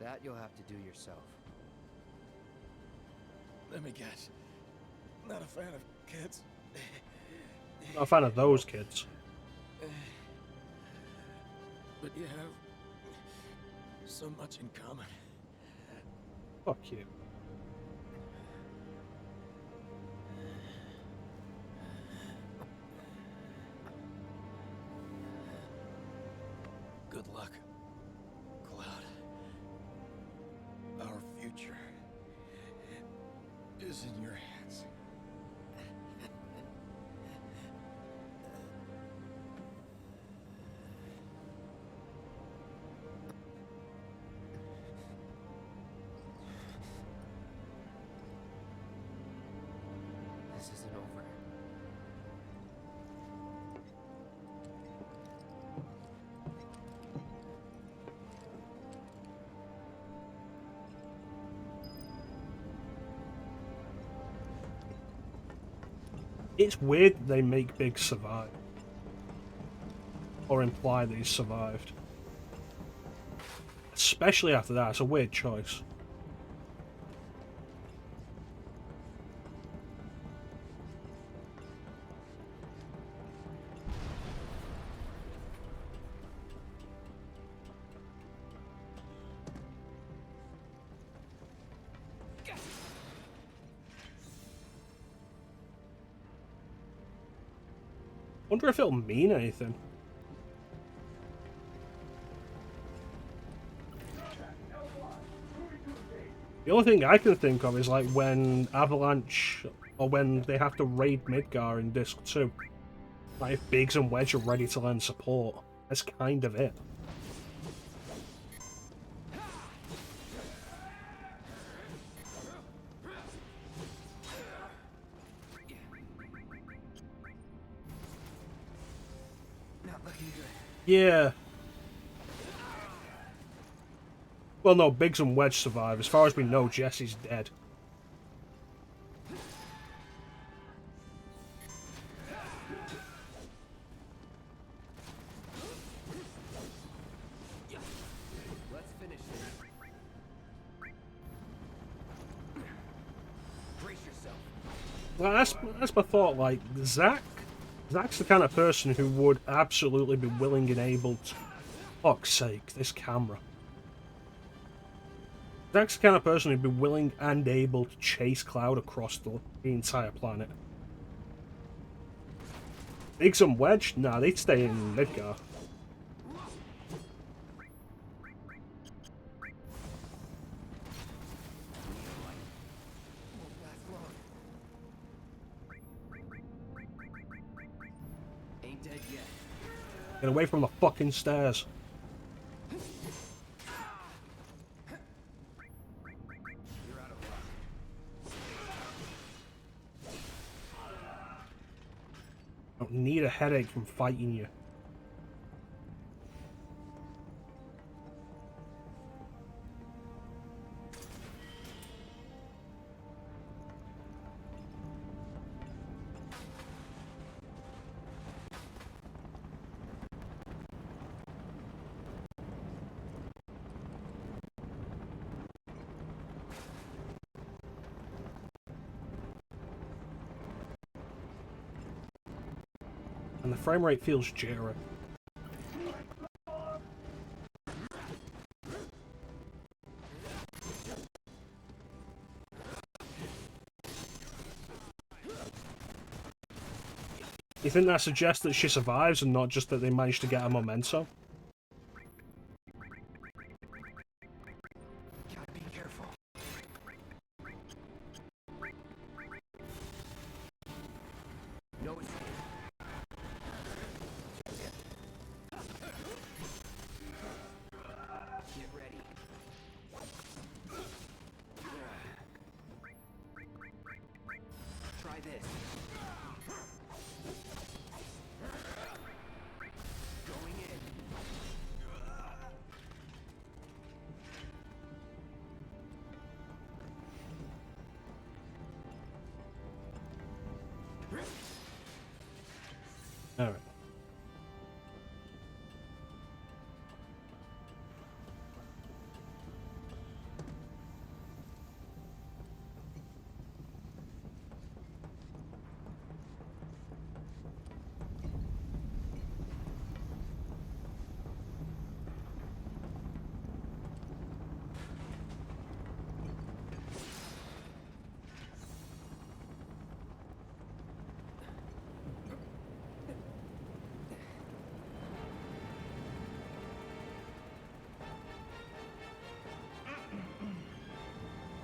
That you'll have to do yourself. Let me guess. Not a fan of kids. Not a fan of those kids. But you have so much in common. Fuck you. Good luck, Cloud. Our future is in your hands. This isn't over. It's weird that they make Big survive. Or imply that he's survived. Especially after that, it's a weird choice. Wonder if it'll mean anything. The only thing I can think of is like when Avalanche, or when they have to raid Midgar in Disc 2. Like if Biggs and Wedge are ready to lend support. That's kind of it. Not looking good. Yeah. Well, no, Biggs and Wedge survive. As far as we know, Jesse's dead. Let's finish this. Brace yourself. Well, that's my thought. Like, Zach's the kind of person who would absolutely be willing and able to... Fuck's sake, this camera. Zach's the kind of person who'd be willing and able to chase Cloud across the entire planet. Biggs and Wedge? Nah, they'd stay in Midgar. Won't last long. Ain't dead yet. Get away from the fucking stairs. You're out of luck. I don't need a headache from fighting you. And the frame rate feels jittery. You think that suggests that she survives and not just that they managed to get a memento? Gotta be careful. No escape. Get ready. Try this. Going in. All right.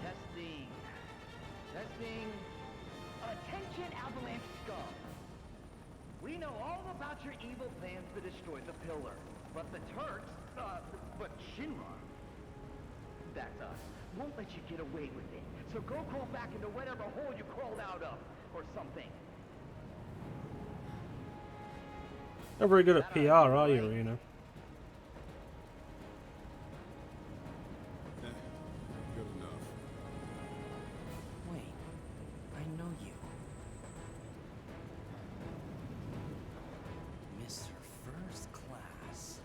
Testing. Testing. Attention, Avalanche scum. We know all about your evil plans to destroy the pillar. But the Turks, but Shinra, that's us, won't let you get away with it. So go crawl back into whatever hole you crawled out of, or something. Not very good at PR, are you, Reno? Good enough. Wait, I know you. Mr. First Class.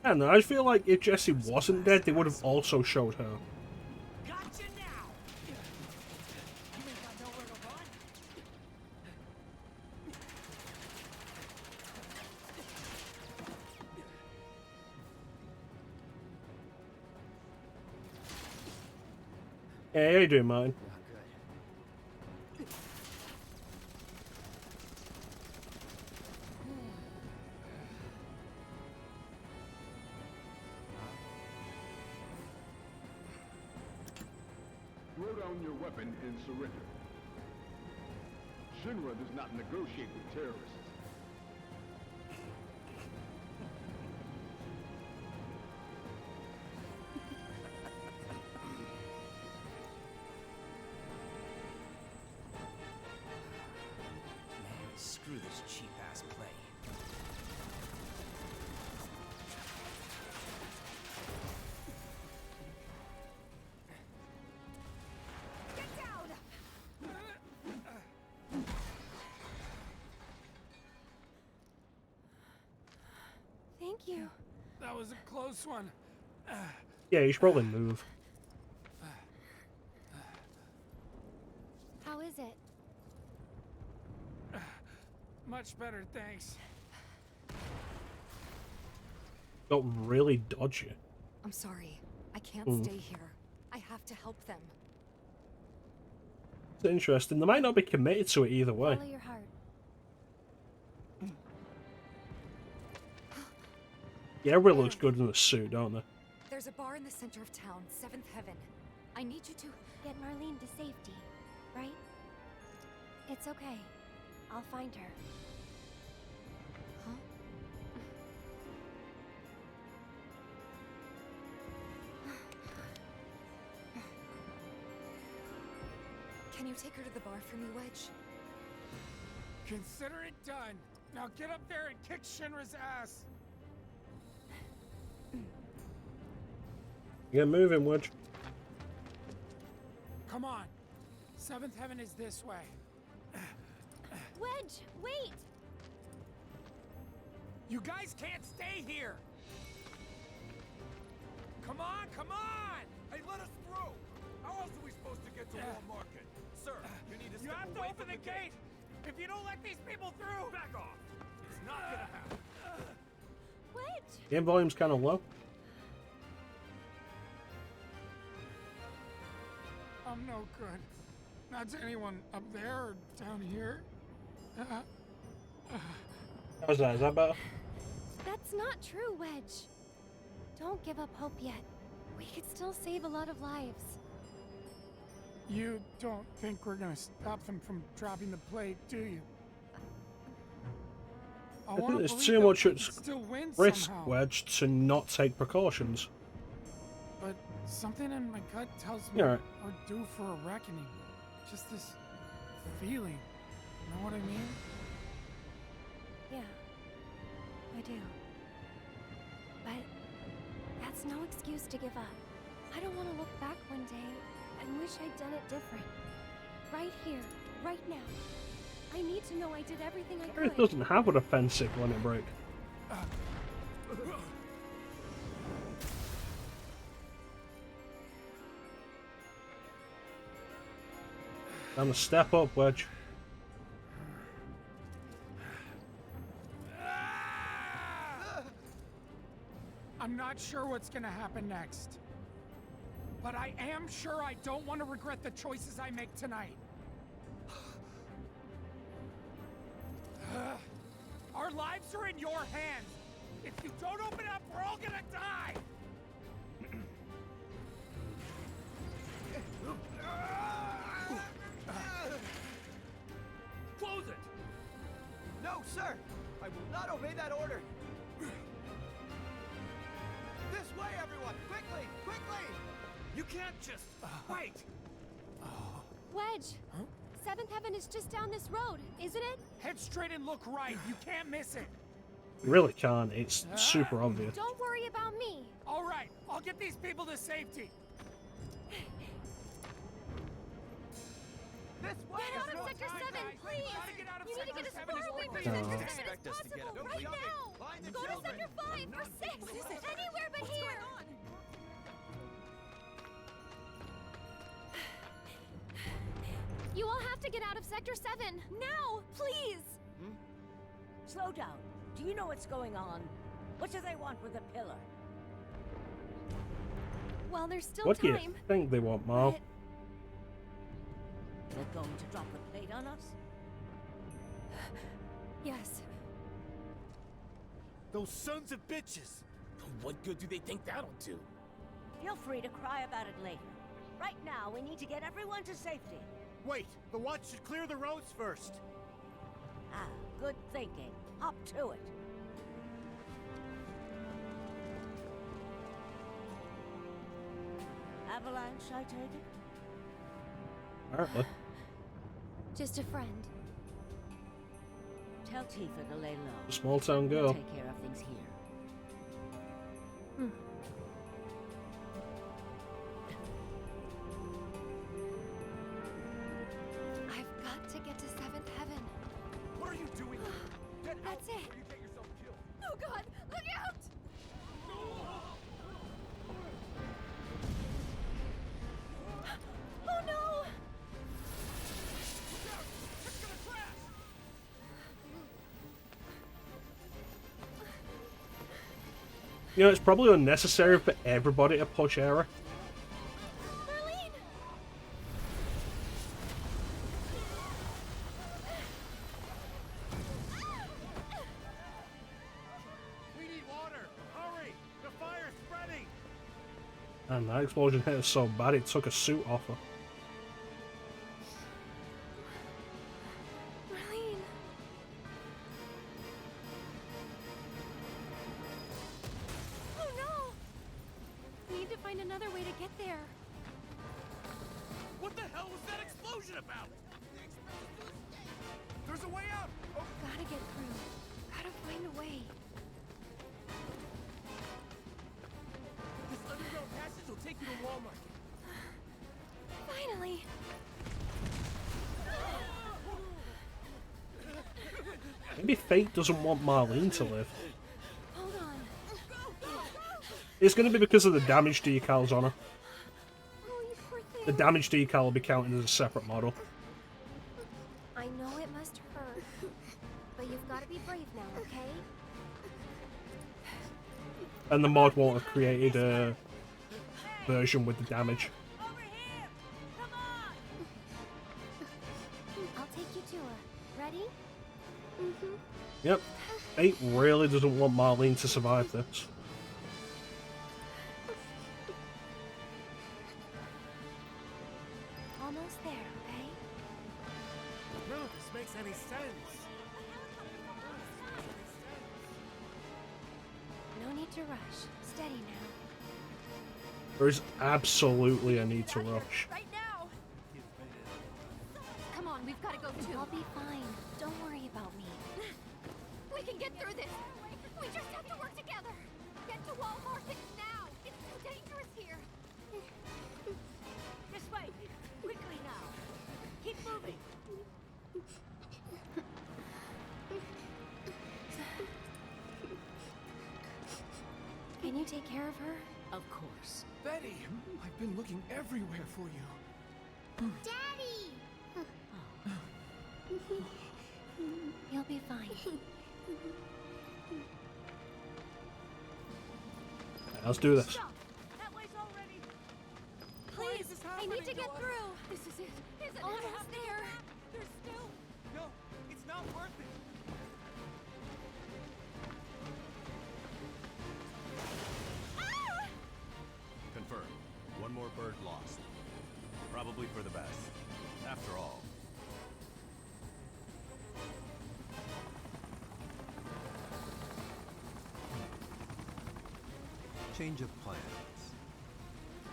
I don't know, I feel like if Jessie wasn't dead, they would have also showed her. Gotcha now! You ain't got nowhere to run? Hey, how you doing, Martin? Not good. Throw down your weapon and surrender. Shinra does not negotiate with terrorists. Man, screw this cheap-ass play. Get down! Thank you. That was a close one. Yeah, you should probably move. How is it? Much better, thanks. Got really dodgy. I'm sorry. I can't stay here. I have to help them. It's interesting. They might not be committed to it either way. Follow your heart. Yeah, everybody looks good in a suit, don't they? There's a bar in the center of town, Seventh Heaven. I need you to... Get Marlene to safety, right? It's okay. I'll find her. Huh? Can you take her to the bar for me, Wedge? Consider it done. Now get up there and kick Shinra's ass. Get moving, Wedge. Come on. Seventh Heaven is this way. Wedge, wait! You guys can't stay here. Come on, come on! Hey, let us through! How else are we supposed to get to Wall Market? Sir, you need to step away from the gate! If you don't let these people through! Back off! It's not gonna happen! Wedge! Game volume's kind of low. I'm no good. Not to anyone up there or down here. How's that? Is that better? That's not true, Wedge. Don't give up hope yet. We could still save a lot of lives. You don't think we're gonna stop them from dropping the plate, do you? I think there's too much at risk, somehow. Wedge, to not take precautions. But something in my gut tells me You're right. we're due for a reckoning. Just this feeling. You know what I mean? Yeah, I do. But that's no excuse to give up. I don't want to look back one day and wish I'd done it different. Right here, right now. I need to know I did everything I could. It doesn't have an offensive limit break. Time to step up, Wedge. I'm not sure what's gonna happen next. But I am sure I don't want to regret the choices I make tonight. Our lives are in your hands. If you don't open up, we're all gonna die. Close it! No, sir! I will not obey that order! This way, everyone! Quickly! Quickly! You can't just... wait! Wedge! Seventh Heaven is just down this road, isn't it? Head straight and look right. You can't miss it. You really can't. It's super obvious. Don't worry about me. All right, I'll get these people to safety. This way! Get out of Sector 7, please! You need to get as far away from Sector 7 as possible, right now! Go to Sector 5 or 6! Anywhere but here! You all have to get out of Sector 7, now! Please! Slow down. Do you know what's going on? What do they want with the pillar? Well, there's still What do time. you think they want, Mal? but- They're going to drop the plate on us? Yes. Those sons of bitches! What good do they think that'll do? Feel free to cry about it later. Right now, we need to get everyone to safety. Wait, the watch should clear the roads first. Ah, good thinking. Up to it. Avalanche, I take it? Apparently. Just a friend. Tell Tifa to lay low. Small town We'll girl. take care of things here. I've got to get to Seventh Heaven. What are you doing? Get out That's it. before you get yourself killed! Oh God, look out! Oh no! It's gonna crash! You know, it's probably unnecessary for everybody to push Era. Marlene! We need water! Hurry! The fire's spreading! And that explosion hit her so bad it took a suit off her. Marlene! Oh no! We need to find another way to get there. What the hell was that explosion about? There's a way out! Oh, Gotta get through. Gotta find a way. this underground passage will take you to Wall Market. Finally! Maybe fate doesn't want Marlene to live. Hold on. It's going to be because of the damage decals on her. Oh, you poor thing. The damage decal will be counted as a separate model. I know it must hurt, but you've got to be brave now, okay? And the mod won't have created a version with the damage. Over here! Come on! I'll take you to her. Ready? Yep. Fate really doesn't want Marlene to survive this. Almost there, okay? None of this makes any sense. No need to rush. Steady now. There is absolutely a need to rush. Right now! Come on, we've got to go too. I'll be fine. Don't worry about me. We can get through this. We just have to work together. Get to Walmart now. It's too dangerous here. This way! Quickly now! Keep moving! Can you take care of her? Of course. Betty, I've been looking everywhere for you. Daddy! You'll be fine. Let's do this. Stop! That way's already... Please, I need to get through. This is it. Almost there. There's still... No, it's not worth it. Confirmed. One more bird lost. Probably for the best. After all. Change of plans.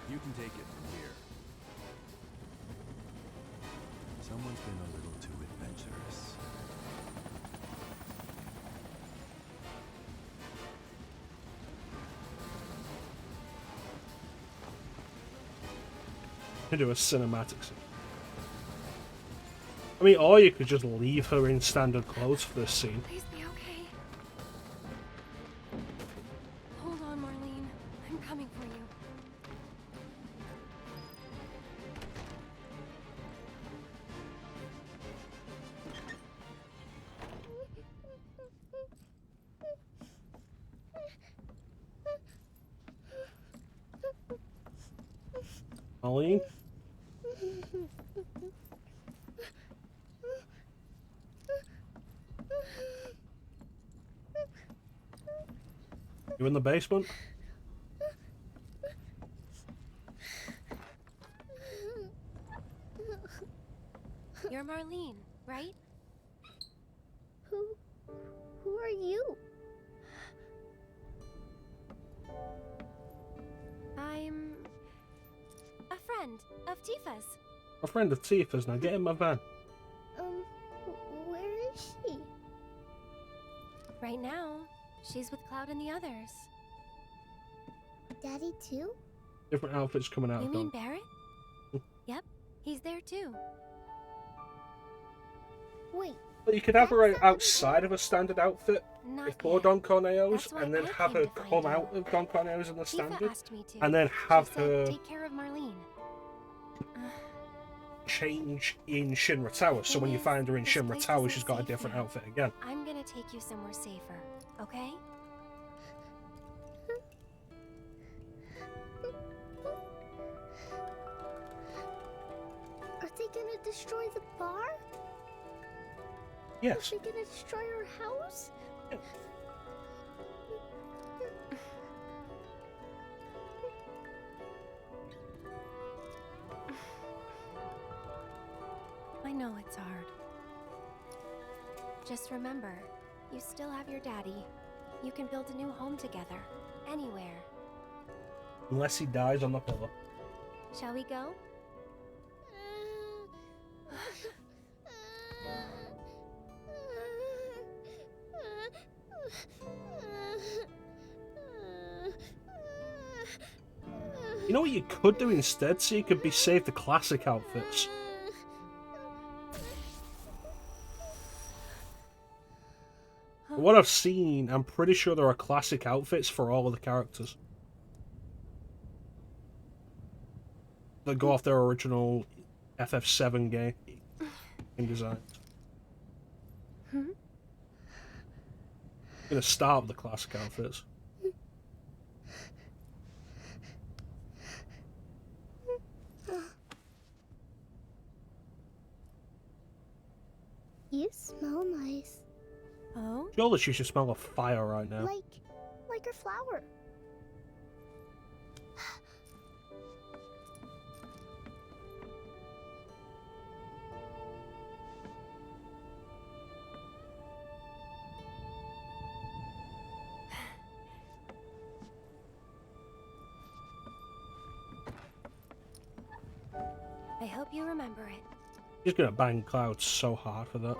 You can take it from here. Someone's been a little too adventurous. To do a cinematic scene. I mean, or you could just leave her in standard clothes for this scene. Please be okay. Hold on, Marlene. I'm coming for you. Marlene? You in the basement? You're Marlene, right? Who are you? I'm a friend of Tifa's. A friend of Tifa's, now get in my van. Where is she? Right now, she's with Cloud and the others. Daddy too? Different outfits coming out You of mean them. Barrett? Yep, he's there too. Wait. But you could have her outside of a standard outfit before Don Corneo's, and then have her come out of Don Corneo's in the standard, and then have her take care of Marlene. change in Shinra Tower. So when you find her in Shinra Tower, she's got a different outfit again. I'm gonna take you somewhere safer, okay? Are they gonna destroy the bar? Yes. Are they gonna destroy our house? Yeah. I know it's hard. Just remember, you still have your daddy. You can build a new home together, anywhere. Unless he dies on the pillow. Shall we go? You know what you could do instead? So you could be saved the classic outfits. What I've seen, I'm pretty sure there are classic outfits for all of the characters. that go off their original FF7 game in design. Hmm? I'm gonna start with the classic outfits. You smell nice. Oh? Surely she should smell of fire right now. Like her flower. I hope you remember it. She's gonna bang Cloud so hard for that.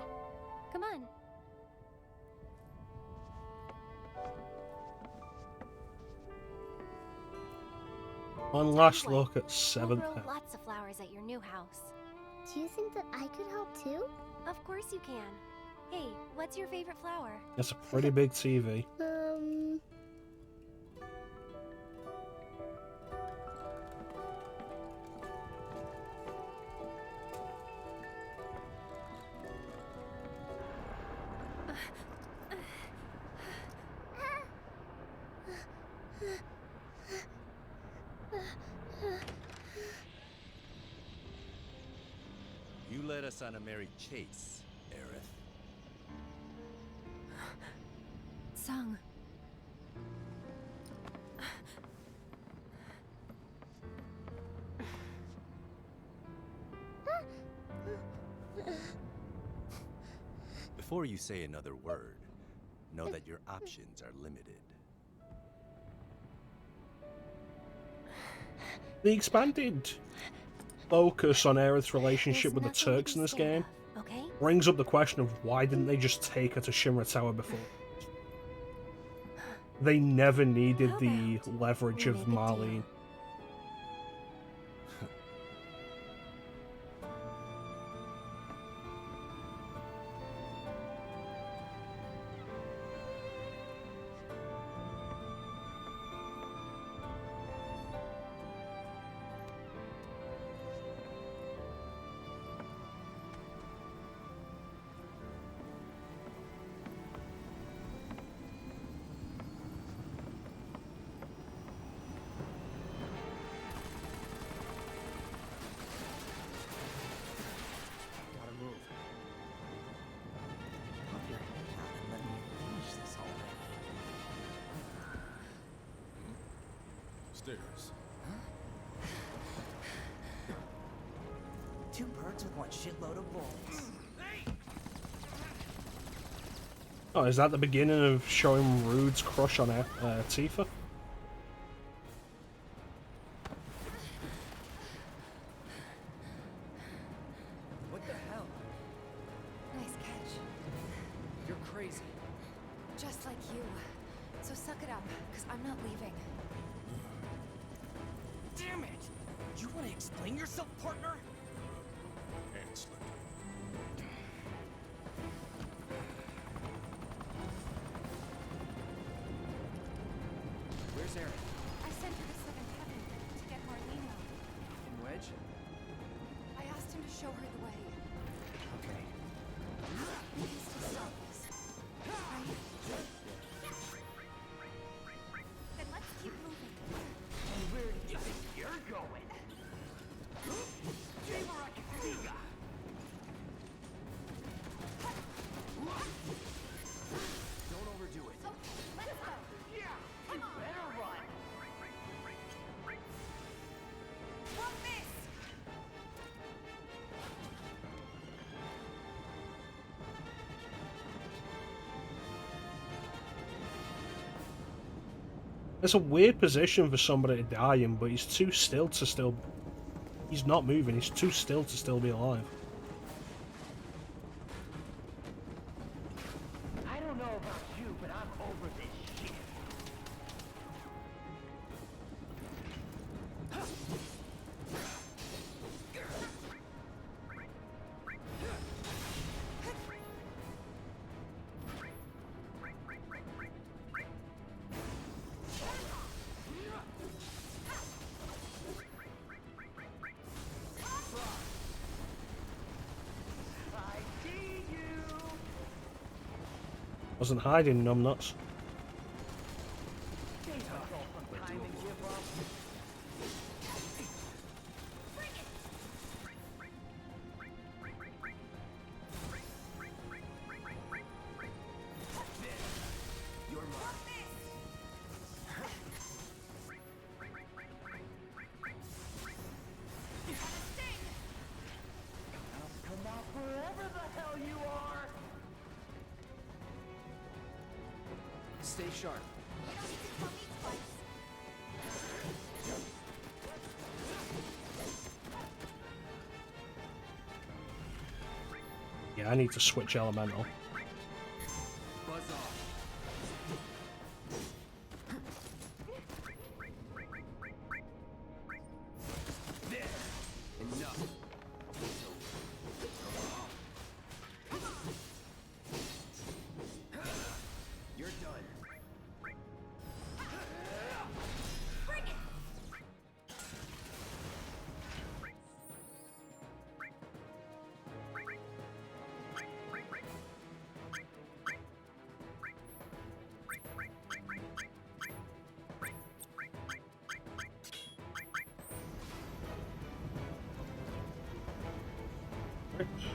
Come on. One last Anyway, look at we'll Seventh grow Heaven. lots of flowers at your new house. Do you think that I could help too? Of course you can. Hey, what's your favorite flower? That's a pretty big TV. You led us on a merry chase, Aerith. Sung. Before you say another word, know that your options are limited. The expanded focus on Aerith's relationship with the There's nothing Turks to in be this scared game of, okay? brings up the question of why didn't they just take her to Shimmer Tower before? They never needed the leverage of Marlene. Gotta move. Put your head down and let me finish this already. Stairs. Two birds with one shitload of bullets. Oh, is that the beginning of showing Rude's crush on Tifa? What the hell? Nice catch. You're crazy. Just like you. So suck it up, because I'm not leaving. Damn it! You want to explain yourself, partner? Hand slip. Where's Eric? I sent her to Seventh Heaven to get Marlene out. And Wedge? I asked him to show her the way. Okay. He needs to stop this. Right? Then let's keep moving. Where do you think you're going? Jivarakasiga! Don't overdo it. Let's go. Yeah! You better run! From this! It's a weird position for somebody to die in, but he's too still to still... He's not moving, he's too still to still be alive. I don't know about you, but I'm over this shit. Wasn't hiding, numbnuts. Stay sharp. Yeah, I need to switch elemental. Buzz off. There. Enough. You're done. Bring it.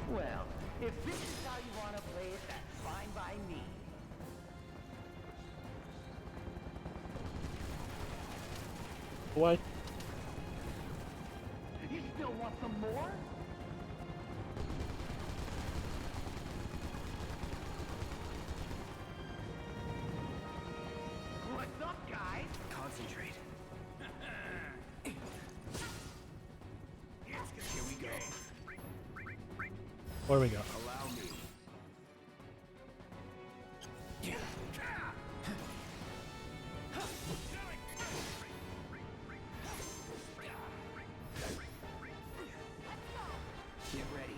Well, if this is how you want to play it, that's fine by me. Away. You still want some more? What's up, guys? Concentrate. Here we go. Where do we go? Allow me. Get ready.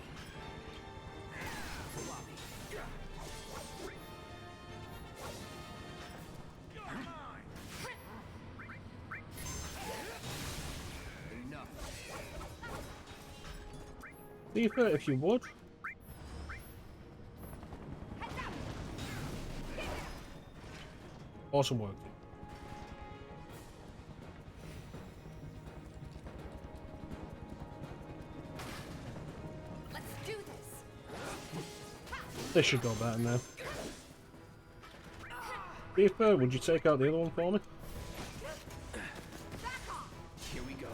Floppy. Enough. Leave it if you would. Awesome work. Let's do this. This should go better now. Reaper, would you take out the other one for me? Here we go.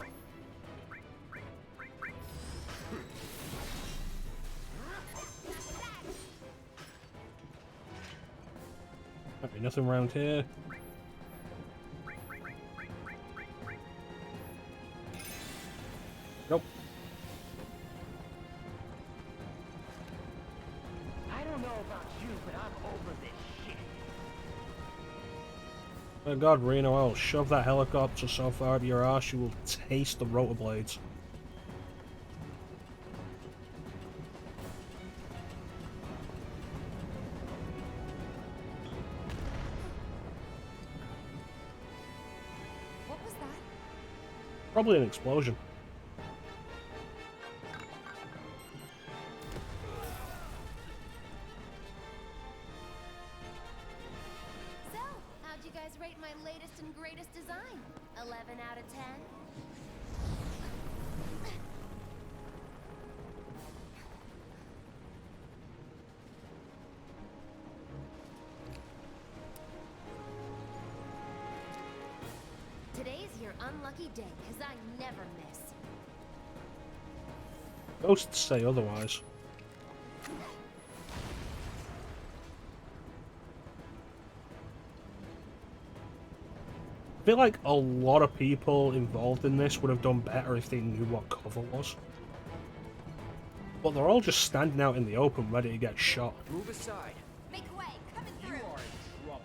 Might be nothing around here. Nope. I don't know about you, but I'm over this shit. Oh god, Reno, I'll shove that helicopter so far up your arse you will taste the rotor blades. What was that? Probably an explosion. So, how'd you guys rate my latest and greatest design? 11 out of 10? Today's your unlucky day, because I never miss. Ghosts say otherwise. I feel like a lot of people involved in this would have done better if they knew what cover was. But they're all just standing out in the open ready to get shot. Move aside. Make way, coming through. You are in trouble.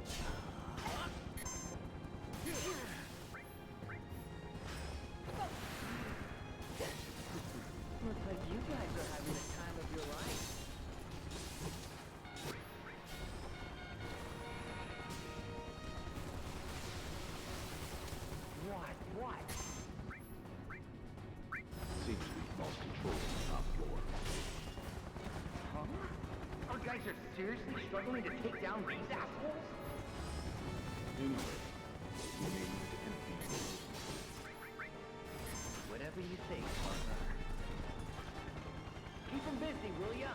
Looks like you guys are having the time of your life. What? Seems we've lost control of the top floor. Huh? Our guys are seriously struggling to take down these assholes? Anyway, we may need to intervene. Whatever you think, partner. Keep them busy, will ya?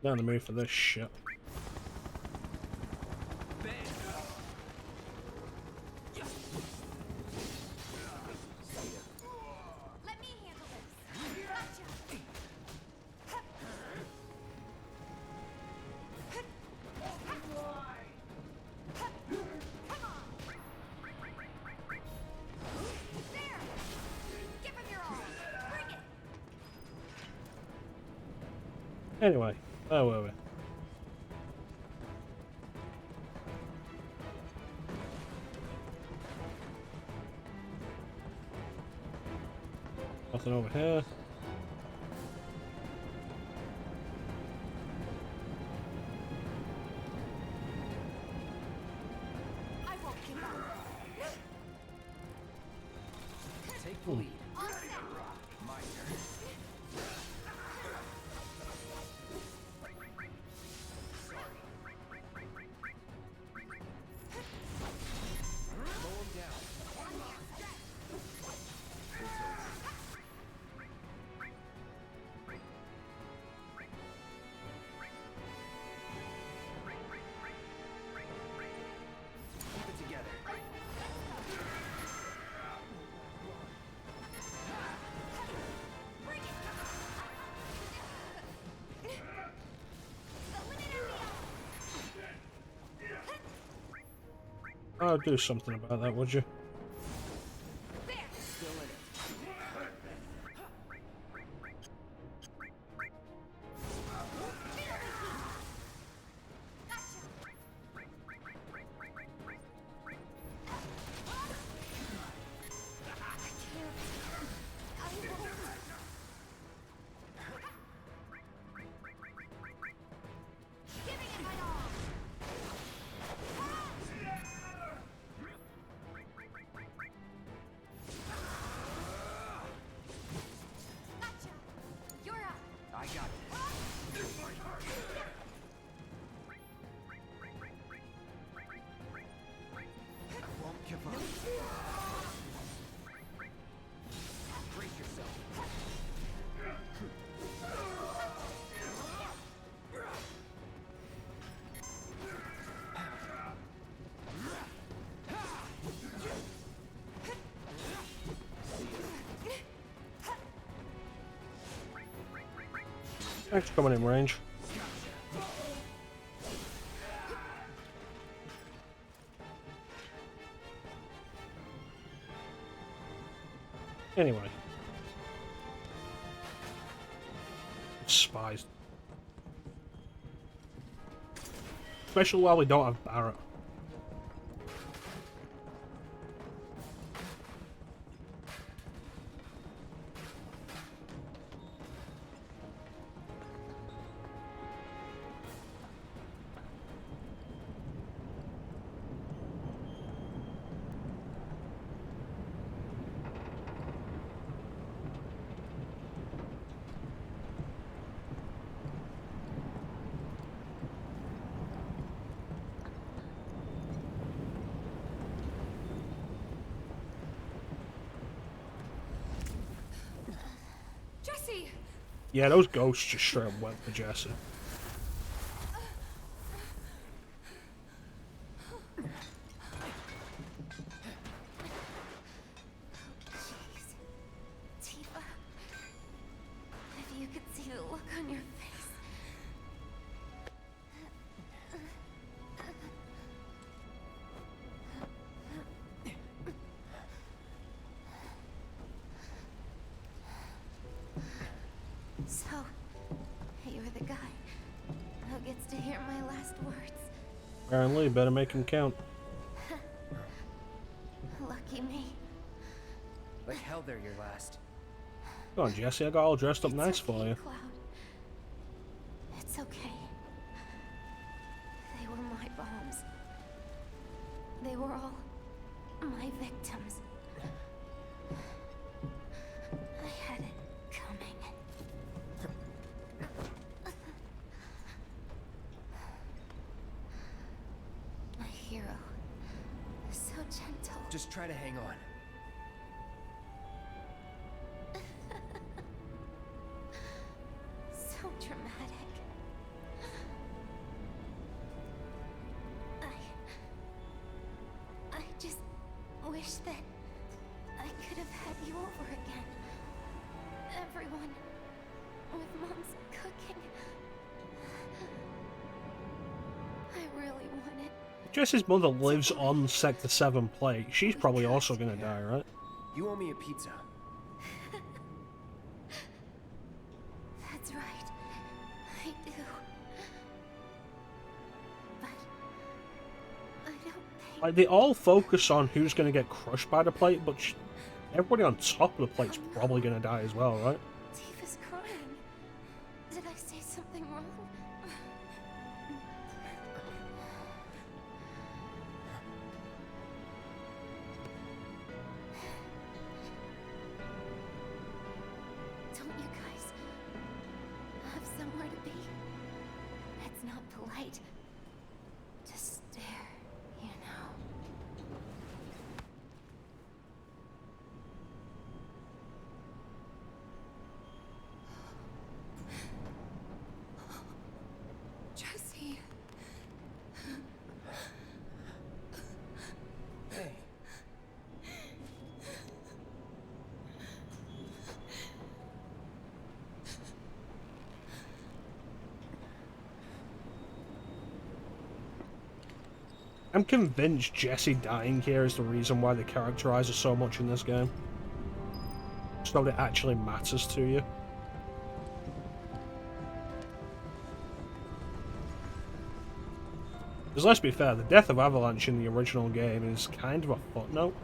Not in the mood for this shit. Let me handle this. Gotcha. Come on. There. Give him your all. Bring it. Anyway, where were we? Nothing over here. I won't give up. Take the lead. All set. My turn. Slow him down. It's over. Keep it together. Bring it. Oh, do something about that, would you? Still in it. Giving it my all. Gotcha. You're up. I got this. I won't give up. Brace yourself. Thanks for coming in range. Anyway. Spies. Especially while we don't have Barrett. Jesse. Yeah, those ghosts just straight up went for Jesse. Jeez. Tifa. If you could see the look on your face. So, you're the guy who gets to hear my last words. Apparently, better make them count. Lucky me. Like hell they're your last. Go on, Jesse, I got all dressed up nice for you. Cloud. It's okay. They were my bombs. They were all my victims. I had it Just try to hang on. So dramatic. I just wish that I could have had you over again. Everyone with Mom's cooking. I really want it. Jess's mother lives on Sector 7 plate. She's probably also gonna die, right? You owe me a pizza. That's right. I do. But I don't think... Like, they all focus on who's gonna get crushed by the plate, but everybody on top of the plate's probably gonna die as well, right? Tifa's crying. Did I say something wrong? Don't you guys have somewhere to be? It's not polite to stare, you know. Jesse. Hey. I'm convinced Jesse dying here is the reason why they characterize her so much in this game. So that it actually matters to you. Because let's be fair, the death of Avalanche in the original game is kind of a footnote.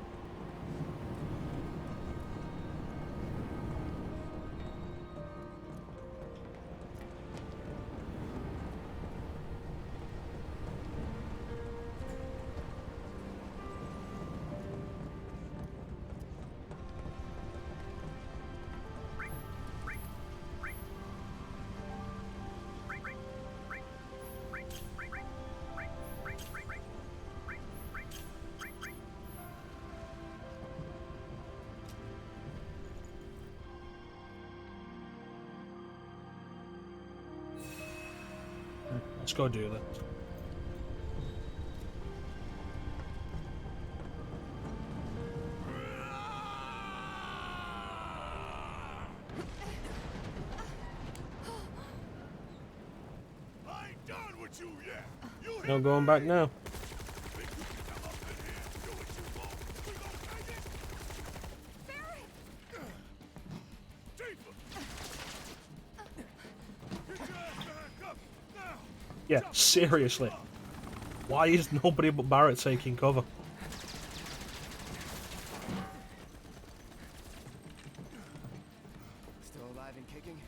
Let's go do that. I ain't done with you yet. You No going back now. Yeah, seriously. Why is nobody but Barrett taking cover? Still alive and kicking?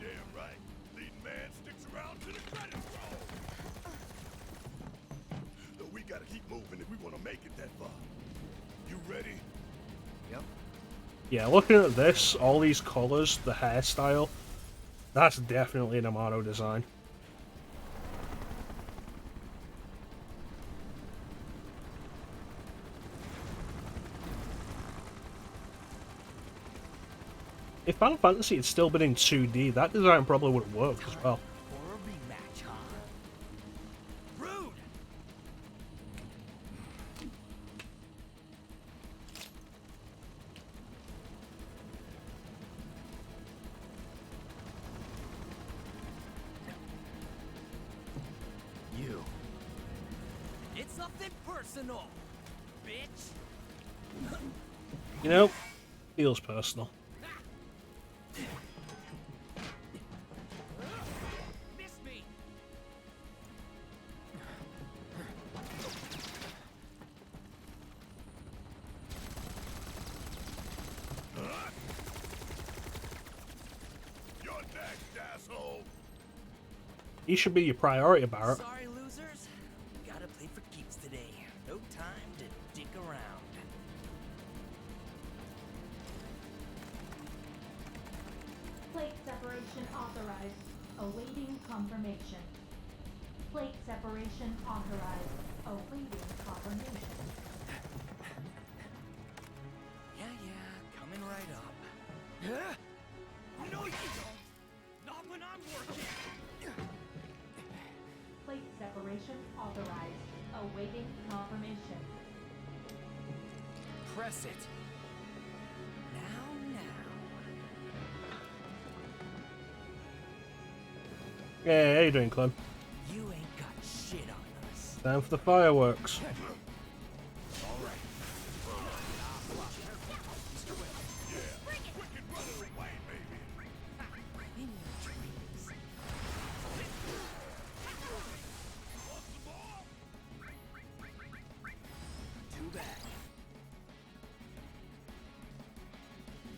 Damn right. Leading man sticks around to the credits roll. Though we gotta keep moving if we want to make it that far. You ready? Yep. Yeah, looking at this, all these colours, the hairstyle, that's definitely an Amato design. If Final Fantasy had still been in 2D, that design probably would have worked as well. For a rematch, huh? Rude! You. It's nothing personal, bitch! You know, feels personal. Miss me! You're next, asshole. He should be your priority, Barrett. Sorry, losers. Gotta play for keeps today. No time to dick around. Plate separation authorized. Awaiting confirmation. Plate separation authorized. Awaiting confirmation. No, you don't. Not when I'm working. Plate separation authorized. Awaiting confirmation. Press it. Now. Yeah, how you doing, Clem? You ain't got shit on us. Time for the fireworks.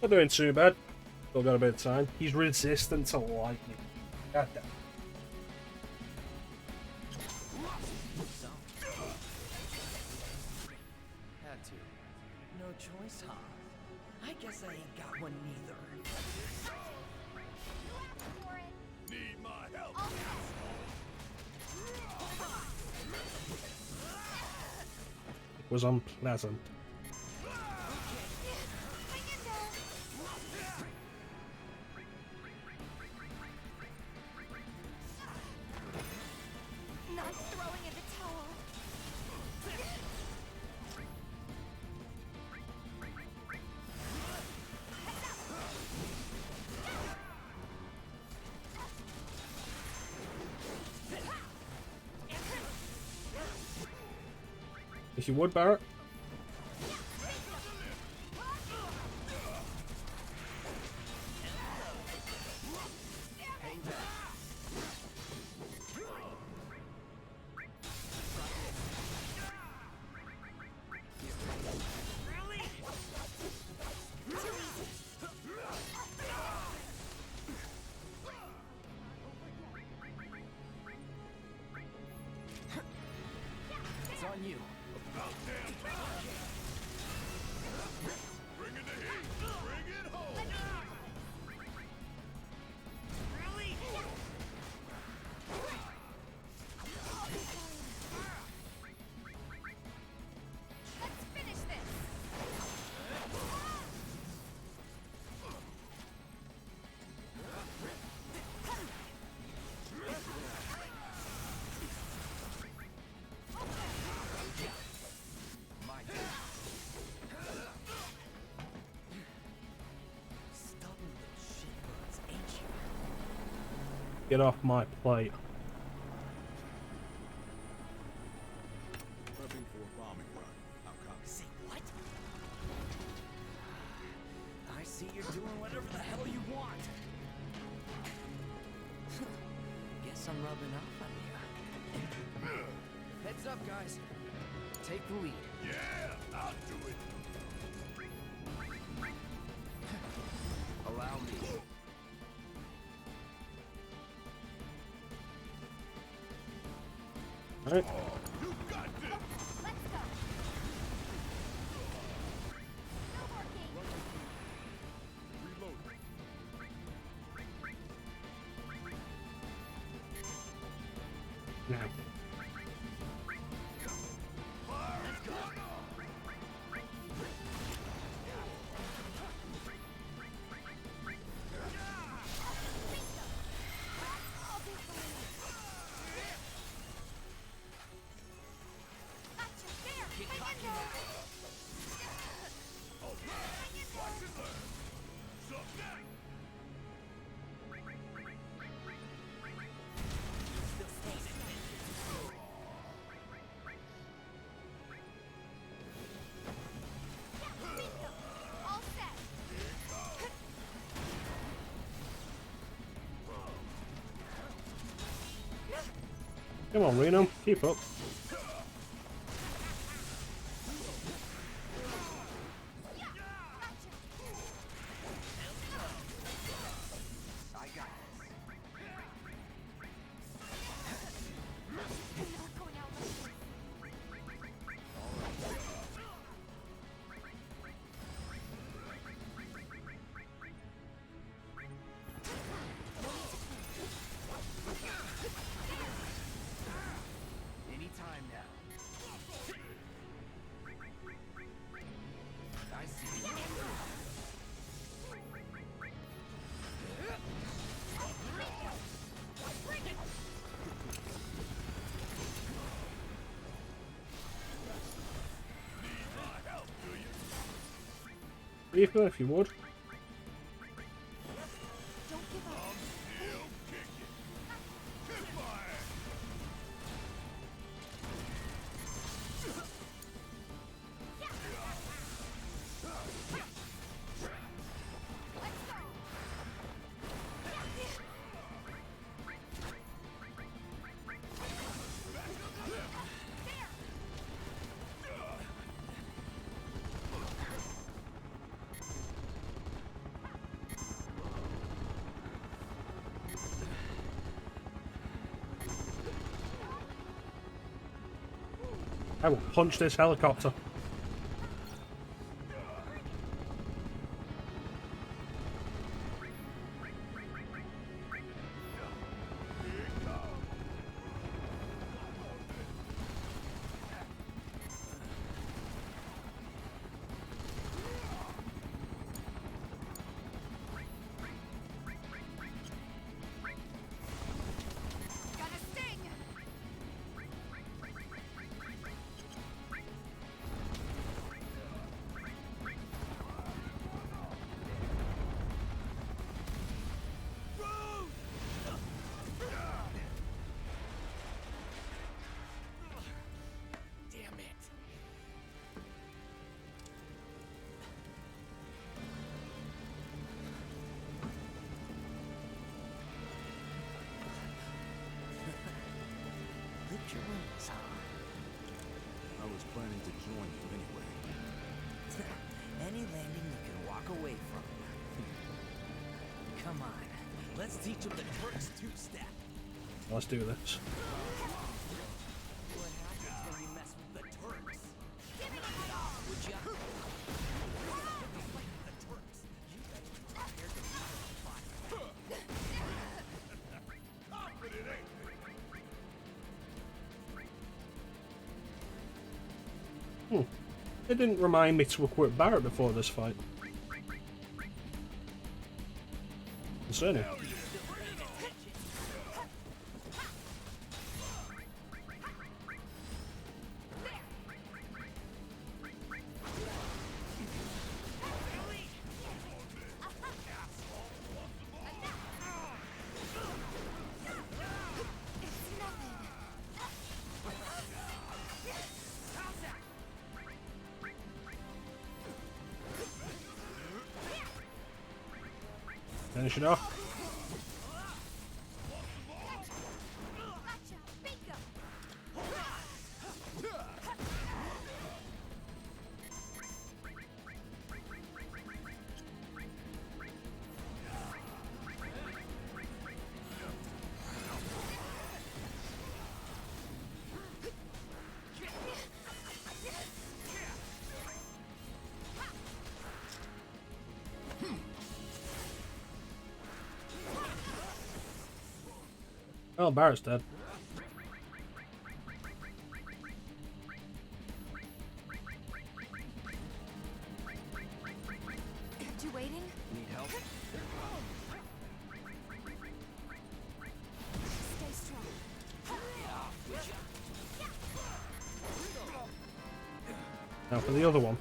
Not doing too bad. Still got a bit of time. He's resistant to lightning. God damn. Had to. No choice, huh? I guess I ain't got one neither. Need my help. It was unpleasant. Not throwing in the towel. If you would, Barrett. It's on you. About damn time. Bring it to heat. Bring it home. Really? Let's finish this. My Stubborn little shitbirds, ain't you? Get off my plate. Prepping for a bombing run. How copy? Say what? I see you're doing whatever the hell you want. Guess I'm rubbing off on you. heads up, guys. Take the lead. Yeah, I'll do it. Allow me. Alright. You got this. Let's go. No more games. Reload. Now. Gotcha. There. Hang in there. Watch and learn. Suck that. All set. Come on, Reno. Keep up. I got this. Not going out like this. Anytime. vehicle if you would. I will punch this helicopter. I was planning to join you anyway. Any landing you can walk away from. Come on, let's teach them the Turks two-step. Let's do this. What happens when you mess with the Turks? Give me it all, would ya? The Turks. You better be prepared to fight. Confident, ain't It didn't remind me to equip Barrett before this fight. Concerning. Finish it off. Oh, Barrett's dead. Kept you waiting? Need help? Stay strong. Now for the other one.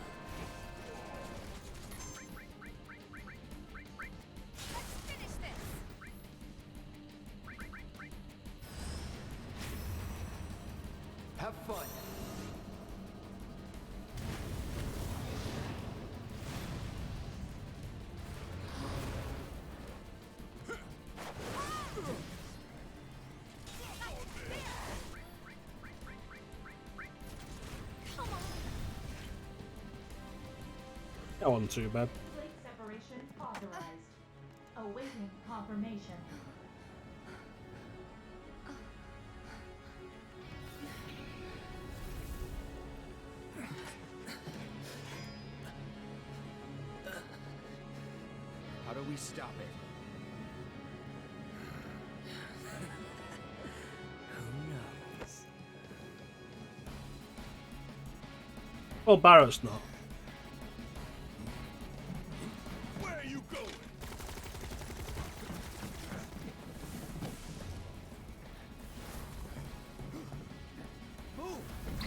Have fun. That wasn't too bad. Blade separation authorized. Awaiting confirmation. How do we stop it? Who knows? Well, Barrett's not. Where are you going?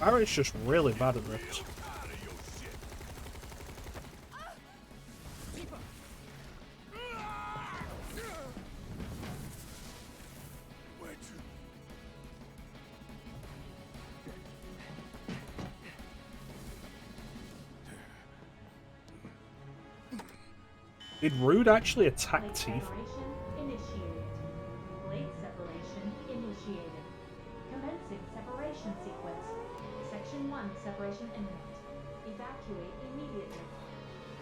Barrett's just really bad at this. Did Rude actually attack Blade Tifa? separation initiated. Blade separation initiated. Commencing separation sequence. Section 1 separation imminent. Evacuate immediately.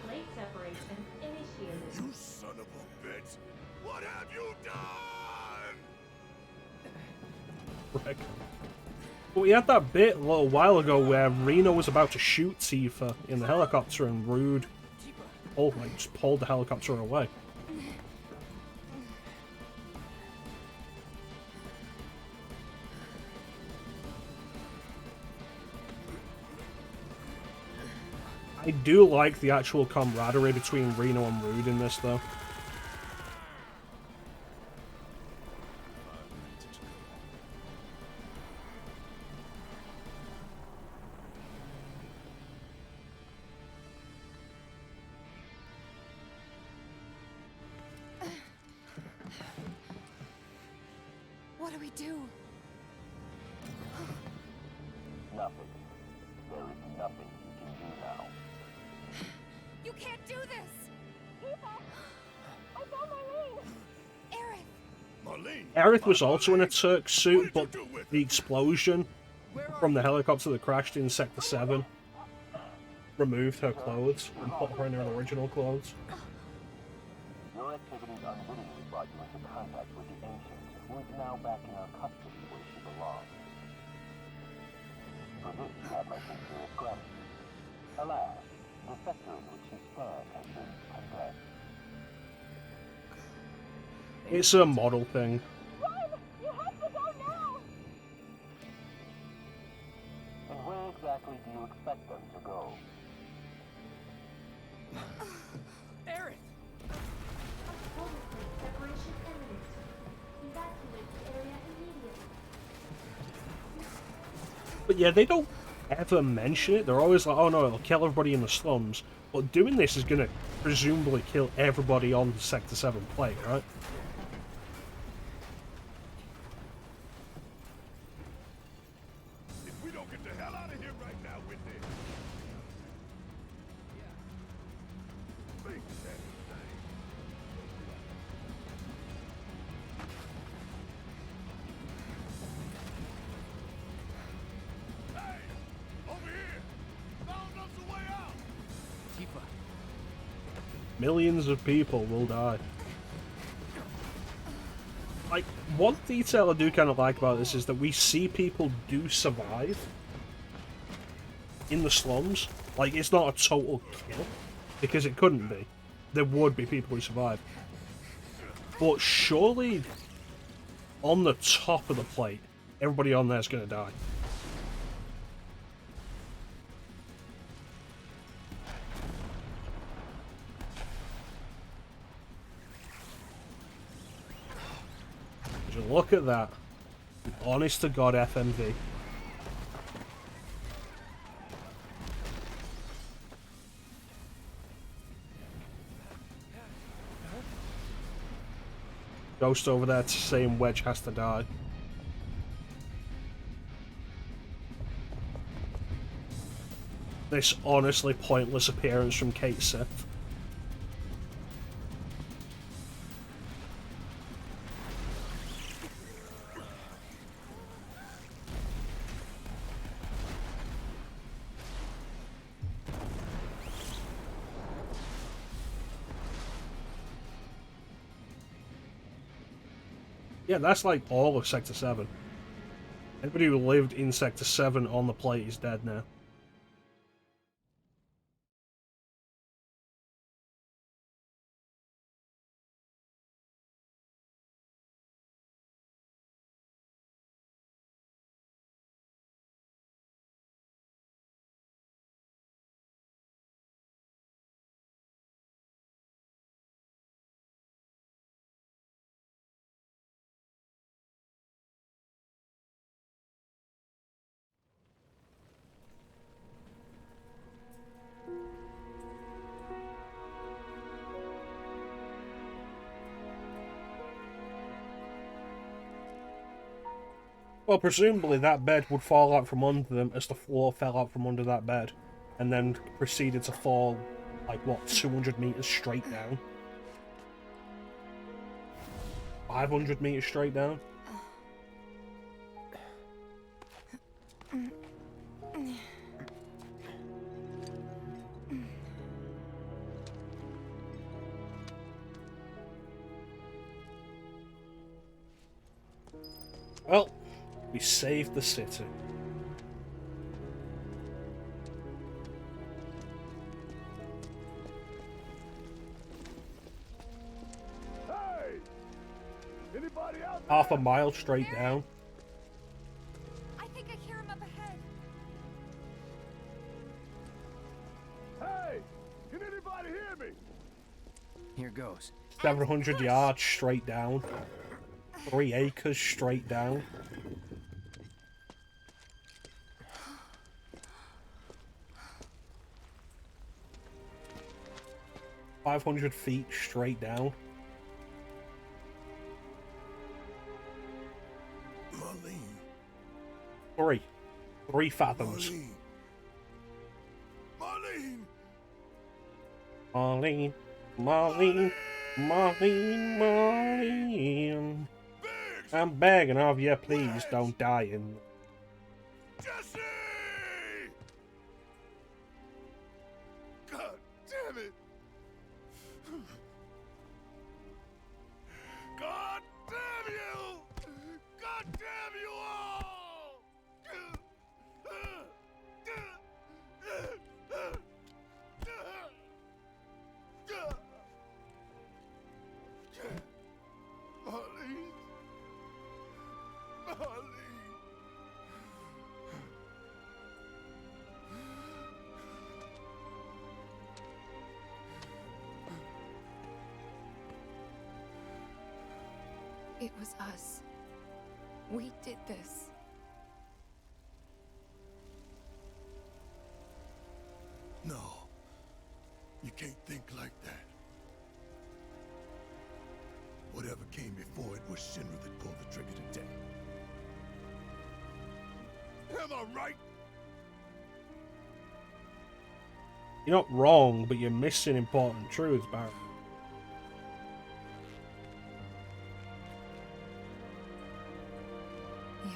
Blade separation initiated. You son of a bitch! What have you done? Right. But we had that bit a little while ago where Reno was about to shoot Tifa in the helicopter and Rude just pulled the helicopter away. I do like the actual camaraderie between Reno and Rude in this, though. What do we do? Nothing. There is nothing you can do now. You can't do this! Tifa! I found Marlene! Aerith! Aerith was also in a Turk suit, but the explosion from the helicopter that crashed in Sector 7 removed her clothes and put her in her original clothes. Your activities unwittingly brought you into contact with the Ancient, who is now back in our custody where she belongs. For this, you have my sincerest gratitude. Alas, the sector in which you stand has been condemned. It's a model thing. Run! You have to go now! And where exactly do you expect them to go? Aerith! Separation imminent. Evacuate the area immediately. But yeah, they don't ever mention it. They're always like, oh no, it'll kill everybody in the slums. But doing this is going to presumably kill everybody on the Sector 7 plate, right? If we don't get the hell out of here right now with this. Think that thing. Hey! Over here! Found us a way out! Tifa. Millions of people will die. Like, one detail I do kind of like about this is that we see people do survive in the slums. Like, it's not a total kill, because it couldn't be. There would be people who survive. But surely, on the top of the plate, everybody on there's going to die. Would you look at that? Honest to God FMV. Ghost over there saying Wedge has to die. This honestly pointless appearance from Kate Sith. Yeah, that's like all of Sector 7. Anybody who lived in Sector 7 on the plate is dead now. Well, presumably that bed would fall out from under them as the floor fell out from under that bed, and then proceeded to fall, like, what, 200 meters straight down? 500 meters straight down. Well, we saved the city. Hey! Anybody out there? Half a mile straight down. I think I hear him up ahead. Hey! Can anybody hear me? Here goes. 700 yards straight down. 3 acres straight down. $500 feet straight down. Marlene. 3 fathoms. Marlene. Marlene. Marlene. Marlene. Marlene. I'm begging of you, please don't die in. Jesse! God damn it! God damn you! God damn you all! Marlene. Marlene. It was us. We did this. No. You can't think like that. Whatever came before it was Shinra that pulled the trigger today. Am I right? You're not wrong, but you're missing important truths, Barrett. Yeah.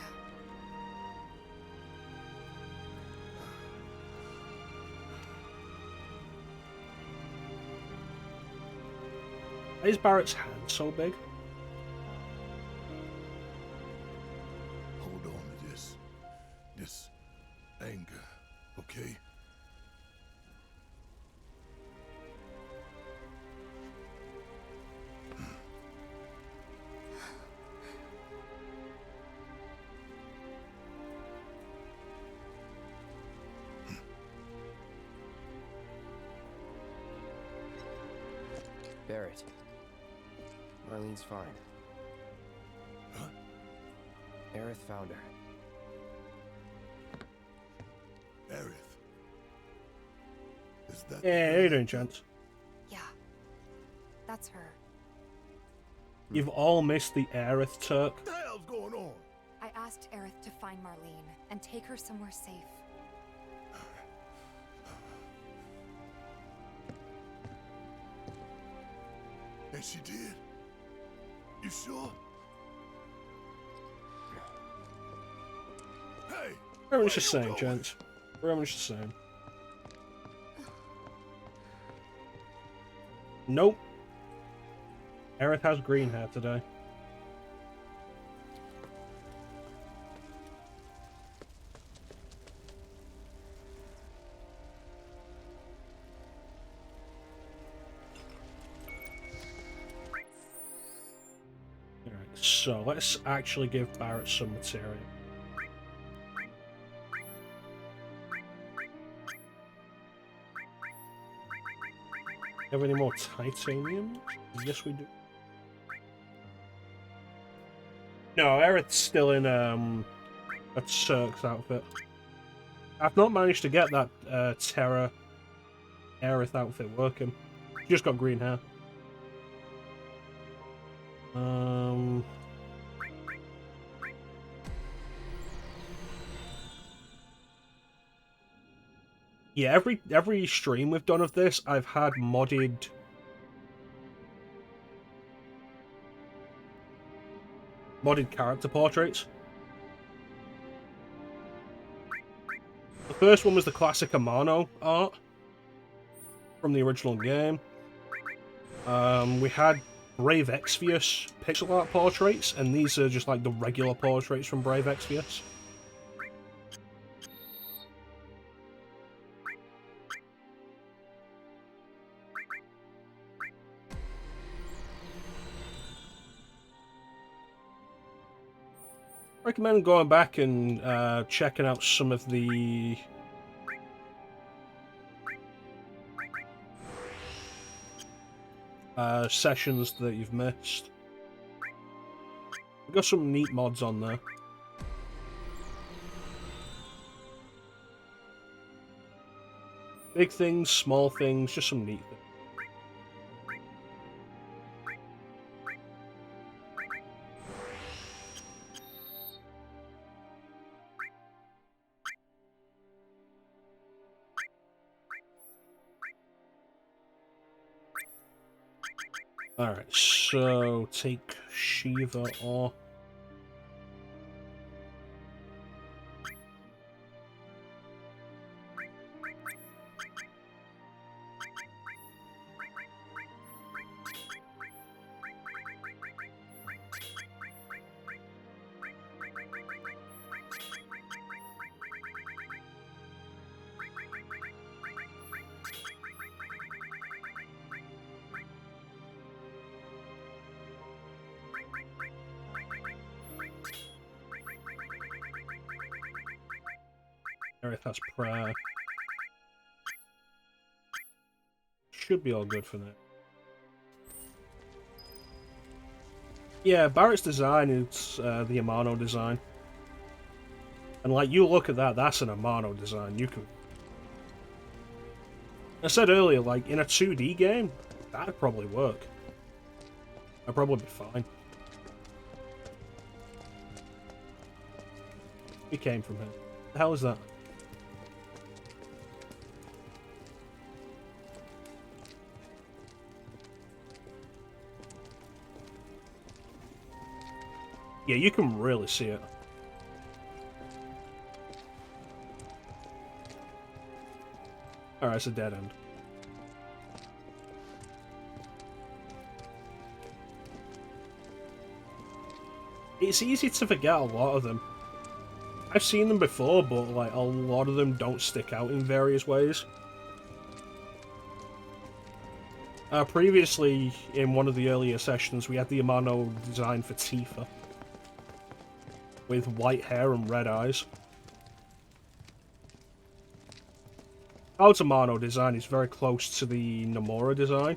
Why is Barrett's hand so big? Hold on to this anger, okay? Barrett. Marlene's fine. Huh? Aerith found her. Aerith. Is that... Yeah, how you doing, Chance? Yeah. That's her. You've all missed the Aerith Turk. What the hell's going on? I asked Aerith to find Marlene and take her somewhere safe. And she did? You sure? Hey! Very much the same, Chance. Very much the same. Nope. Aerith has green hair today. Alright, so let's actually give Barrett some material. Have any more titanium? Yes, we do. No, Aerith's still in a Cirque's outfit. I've not managed to get that Terra Aerith outfit working. She just got green hair. Yeah, every stream we've done of this, I've had modded modded character portraits. The first one was the classic Amano art from the original game. We had Brave Exvius pixel art portraits, and these are just like the regular portraits from Brave Exvius. Recommend going back and checking out some of the sessions that you've missed. We've got some neat mods on there. Big things, small things, just some neat things. Alright, so take Shiva off. That's prayer. Should be all good for now. Yeah, Barrett's design is the Amano design. And like, you look at that, that's an Amano design. You can... I said earlier, like, in a 2D game, that'd probably work. That'd probably be fine. He came from here. What the hell is that? Yeah, you can really see it. Alright, it's a dead end. It's easy to forget a lot of them. I've seen them before, but like a lot of them don't stick out in various ways. Previously, in one of the earlier sessions, we had the Amano design for Tifa, with white hair and red eyes. Cloud's Amano design is very close to the Nomura design,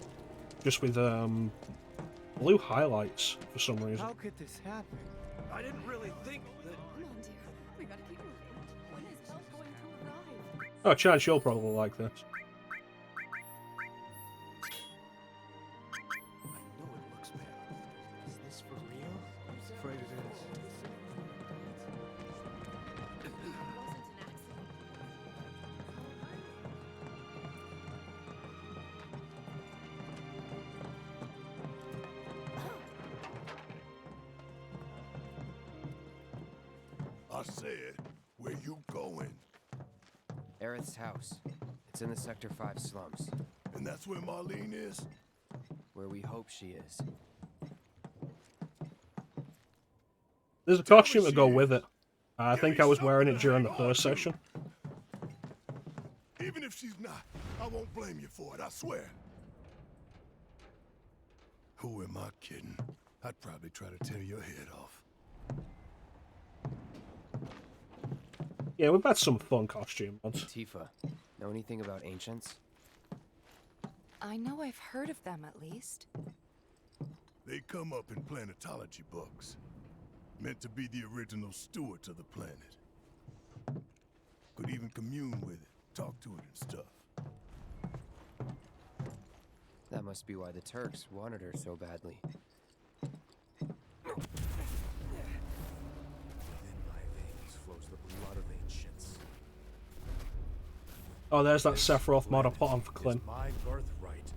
just with blue highlights for some reason. How could this happen? I didn't really think that. Come on, dear. We gotta keep moving. When is Belle going to arrive? Oh, chance you'll probably like this. I know it looks bad. Is this for real? I'm afraid it is. I said, where you going? Aerith's house. It's in the Sector 5 slums. And that's where Marlene is? Where we hope she is. There's a costume to go with it. I think I was wearing it during the first session. Even if she's not, I won't blame you for it, I swear. Who am I kidding? I'd probably try to tear your head off. Yeah, we've had some fun costume mods. Tifa, know anything about ancients? I know I've heard of them, at least. They come up in planetology books. Meant to be the original stewards of the planet. Could even commune with it, talk to it and stuff. That must be why the Turks wanted her so badly. Flows the blood of ancients. Oh, there's that Sephiroth mod I put on for Clint. My birthright.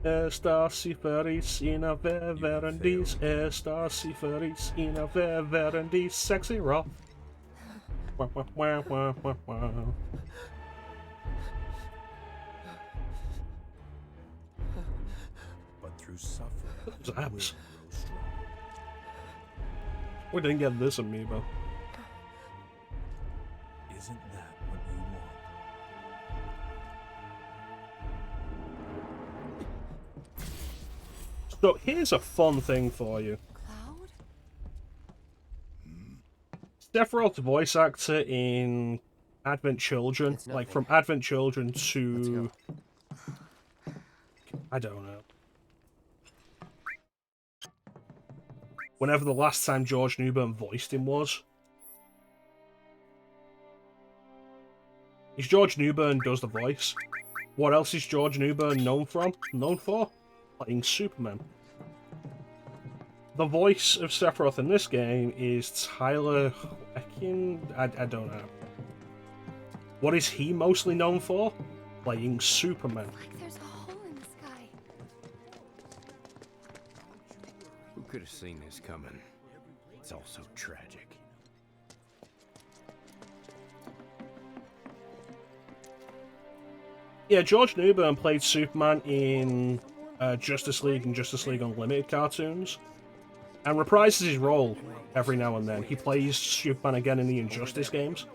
Estas y feliz in verandis. Estas y feliz in verandis. Sexy rock. Wah, wah, wah, wah, wah, wah. But through suffering, Those we will abs. grow strong. We didn't get this amiibo. Isn't that what you want? So here's a fun thing for you. Cloud? Sephiroth's voice actor in Advent Children, like from Advent Children to... I don't know. Whenever the last time George Newbern voiced him was. Is George Newbern does the voice. What else is George Newbern known for? Playing Superman. The voice of Sephiroth in this game is Tyler Hoechlin? I don't know. What is he mostly known for? Playing Superman. Like there's a hole in the sky. Who could have seen this coming? It's all so tragic. Yeah, George Newbern played Superman in Justice League and Justice League Unlimited cartoons, and reprises his role every now and then. He plays Superman again in the Injustice games.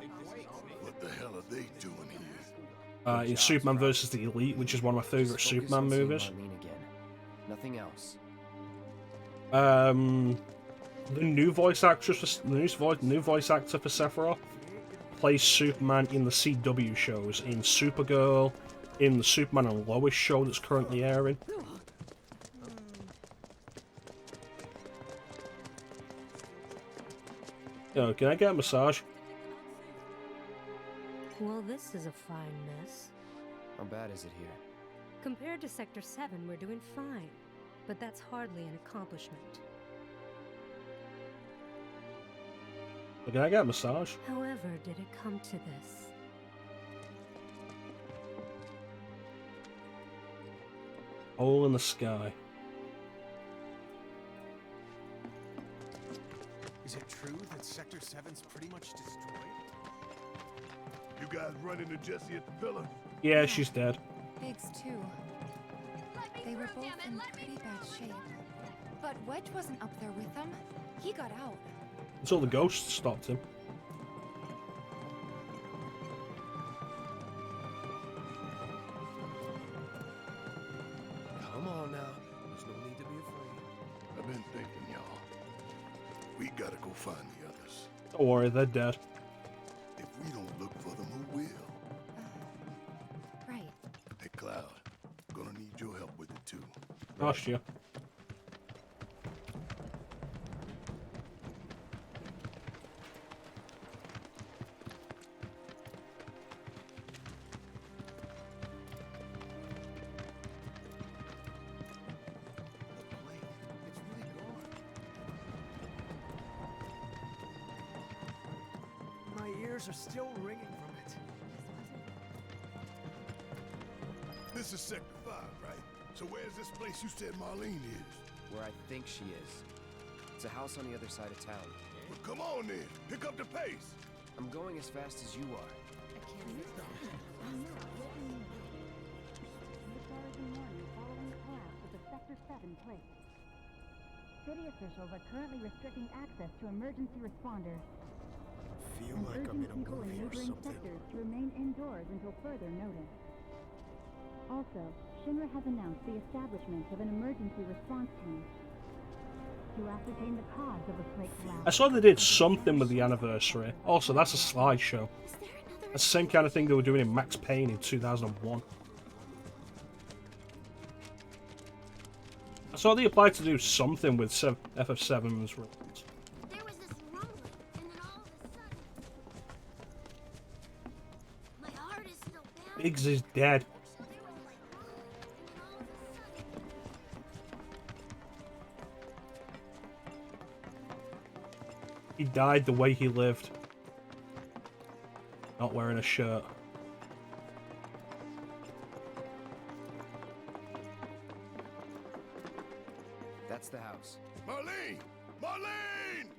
What the hell are they doing here? In Superman vs. the Elite, which is one of my favorite Superman movies. Nothing else. The new voice actor for Sephiroth plays Superman in the CW shows, in Supergirl, in the Superman and Lois show that's currently airing. Yo, can I get a massage? Well, this is a fine mess. How bad is it here? Compared to Sector 7, we're doing fine. But that's hardly an accomplishment. Can I get a massage? However, did it come to this? Hole in the sky. Is it true that Sector 7's pretty much destroyed? You guys run into Jessie at the pillar? Yeah, she's dead. Biggs, too. They were both in pretty bad shape. But Wedge wasn't up there with them. He got out. Until the ghost stopped him. Come on now. There's no need to be afraid. I've been thinking, y'all. We gotta go find the others. Don't worry, they're dead. If we don't look for them, who will? Right. Hey, Cloud. Gonna need your help with it, too. Gosh, yeah. My ears are still ringing from it. This is Sector 5, right? So where's this place you said Marlene is? Where I think she is. It's a house on the other side of town. Well, come on then. Pick up the pace. I'm going as fast as you are. City officials are currently restricting access to emergency responders. Feel And like I'm urging in a people in movie or neighboring something. sectors to remain indoors until further notice. Also, Shinra has announced the establishment of an emergency response team to ascertain the cause of the plate collapse. I saw they did something with the anniversary. Also, that's a slideshow. That's the same kind of thing they were doing in Max Payne in 2001. I saw they applied to do something with FF7's release. There was this rumbling, and then all of a sudden, my heart is still pounding. Biggs is dead. He died the way he lived. Not wearing a shirt. That's the house. Marlene! Marlene!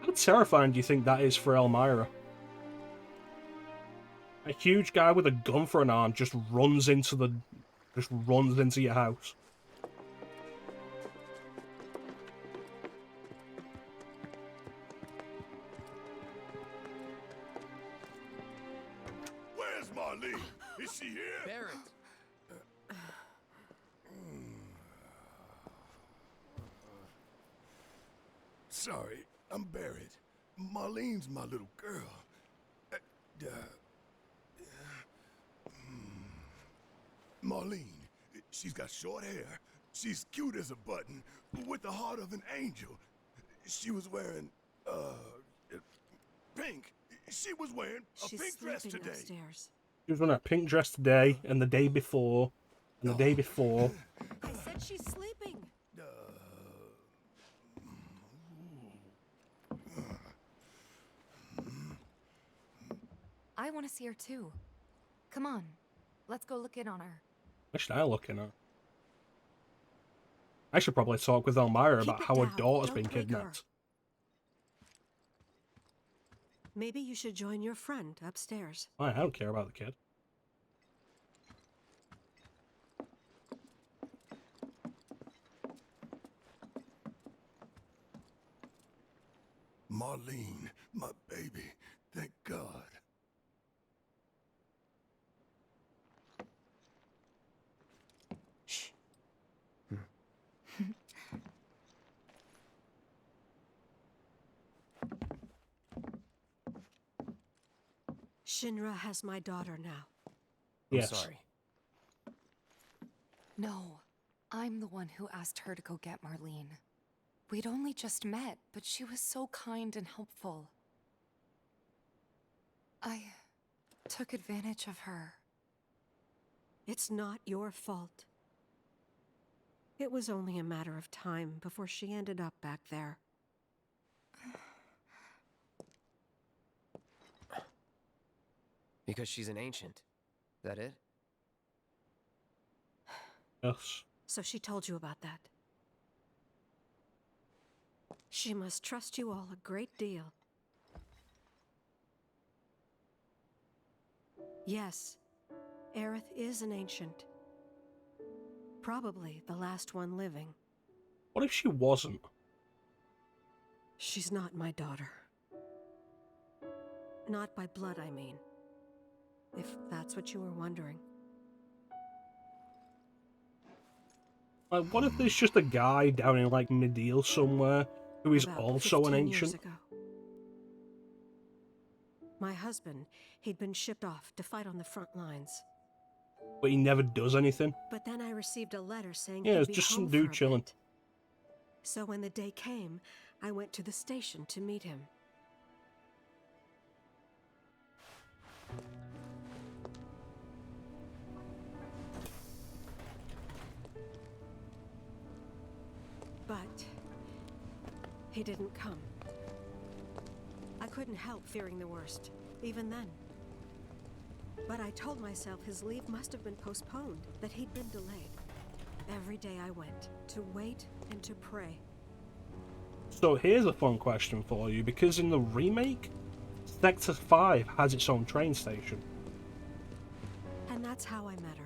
How terrifying do you think that is for Elmira? A huge guy with a gun for an arm just runs into your house. Where's Marlene? Is she here? Barrett! Sorry, I'm Barrett. Marlene's my little girl. Marlene, she's got short hair. She's cute as a button, with the heart of an angel. She was wearing, pink. She was wearing a pink dress today. Upstairs. She was wearing a pink dress today, and the day before, and the day before. I said she's sleeping. I want to see her too. Come on, let's go look in on her. What should I look in at? I should probably talk with Elmira about how her daughter's been kidnapped. Maybe you should join your friend upstairs. I don't care about the kid. Marlene, my baby. Thank God. Shh. Shinra has my daughter now. Yes. I'm sorry. No, I'm the one who asked her to go get Marlene. We'd only just met, but she was so kind and helpful. I took advantage of her. It's not your fault. It was only a matter of time before she ended up back there. Because she's an ancient. Is that it? Yes. So she told you about that. She must trust you all a great deal. Yes, Aerith is an ancient. Probably the last one living. What if she wasn't? She's not my daughter. Not by blood, I mean. If that's what you were wondering. Like, what if there's just a guy down in, like, Mideel somewhere who is About also an 15 years ancient? ago. My husband, he'd been shipped off to fight on the front lines. But he never does anything? But then I received a letter saying Yeah, he'd it's be just home some for a dude chilling. bit. So when the day came, I went to the station to meet him. But he didn't come. I couldn't help fearing the worst, even then. But I told myself his leave must have been postponed, that he'd been delayed. Every day I went, to wait and to pray. So here's a fun question for you, because in the remake, Sector 5 has its own train station. And that's how I met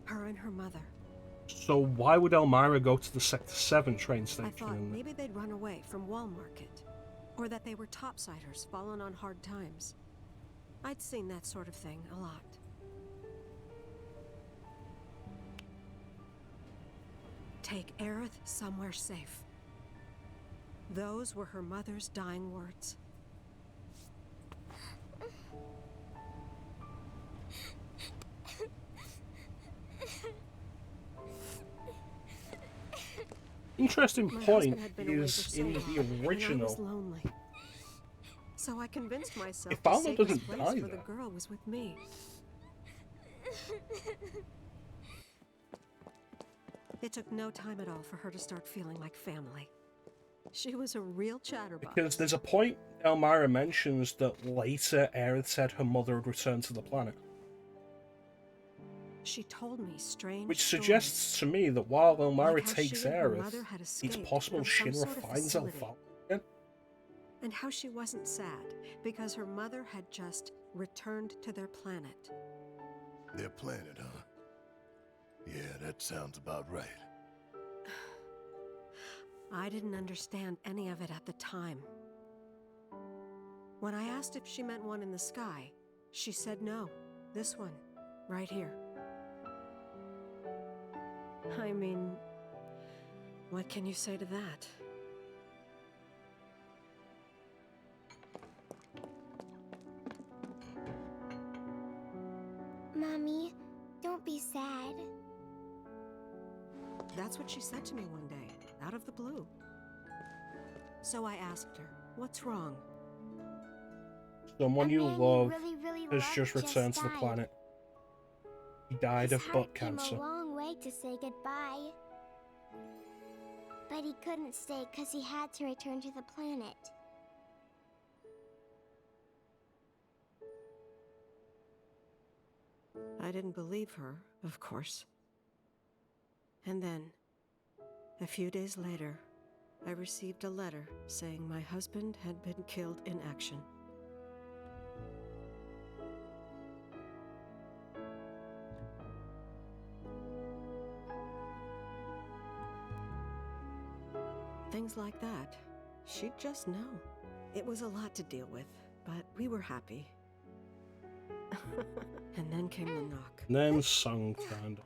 her and her mother. So why would Elmira go to the Sector 7 train station? I thought maybe they'd run away from Wall Market, or that they were topsiders fallen on hard times. I'd seen that sort of thing a lot. Take Aerith somewhere safe. Those were her mother's dying words. Interesting My point husband had been away for is so in long, the and I was original. lonely. So I convinced myself If the Alma safest doesn't place die, for the though. girl was with me. It took no time at all for her to start feeling like family. She was a real chatterbox. Because there's a point Elmira mentions that later Aerith said her mother had returned to the planet. She told me strange Which stories, suggests to me that while Elmira like how takes she and her Aerith, mother had it's escaped possible from some Shinra sort of finds facility. Elfal again. And how she wasn't sad because her mother had just returned to their planet. Their planet, huh? Yeah, that sounds about right. I didn't understand any of it at the time. When I asked if she meant one in the sky, she said no. This one, right here. I mean, what can you say to that? Mommy, don't be sad. That's what she said to me one day, out of the blue. So I asked her, what's wrong? Someone you man love really has loved just returned to the died. planet. He died His of heart butt came cancer. a long way to say goodbye. But he couldn't stay because he had to return to the planet. I didn't believe her, of course. And then, a few days later, I received a letter saying my husband had been killed in action. Things like that. She'd just know. It was a lot to deal with, but we were happy. And then came the knock. Name song kind of.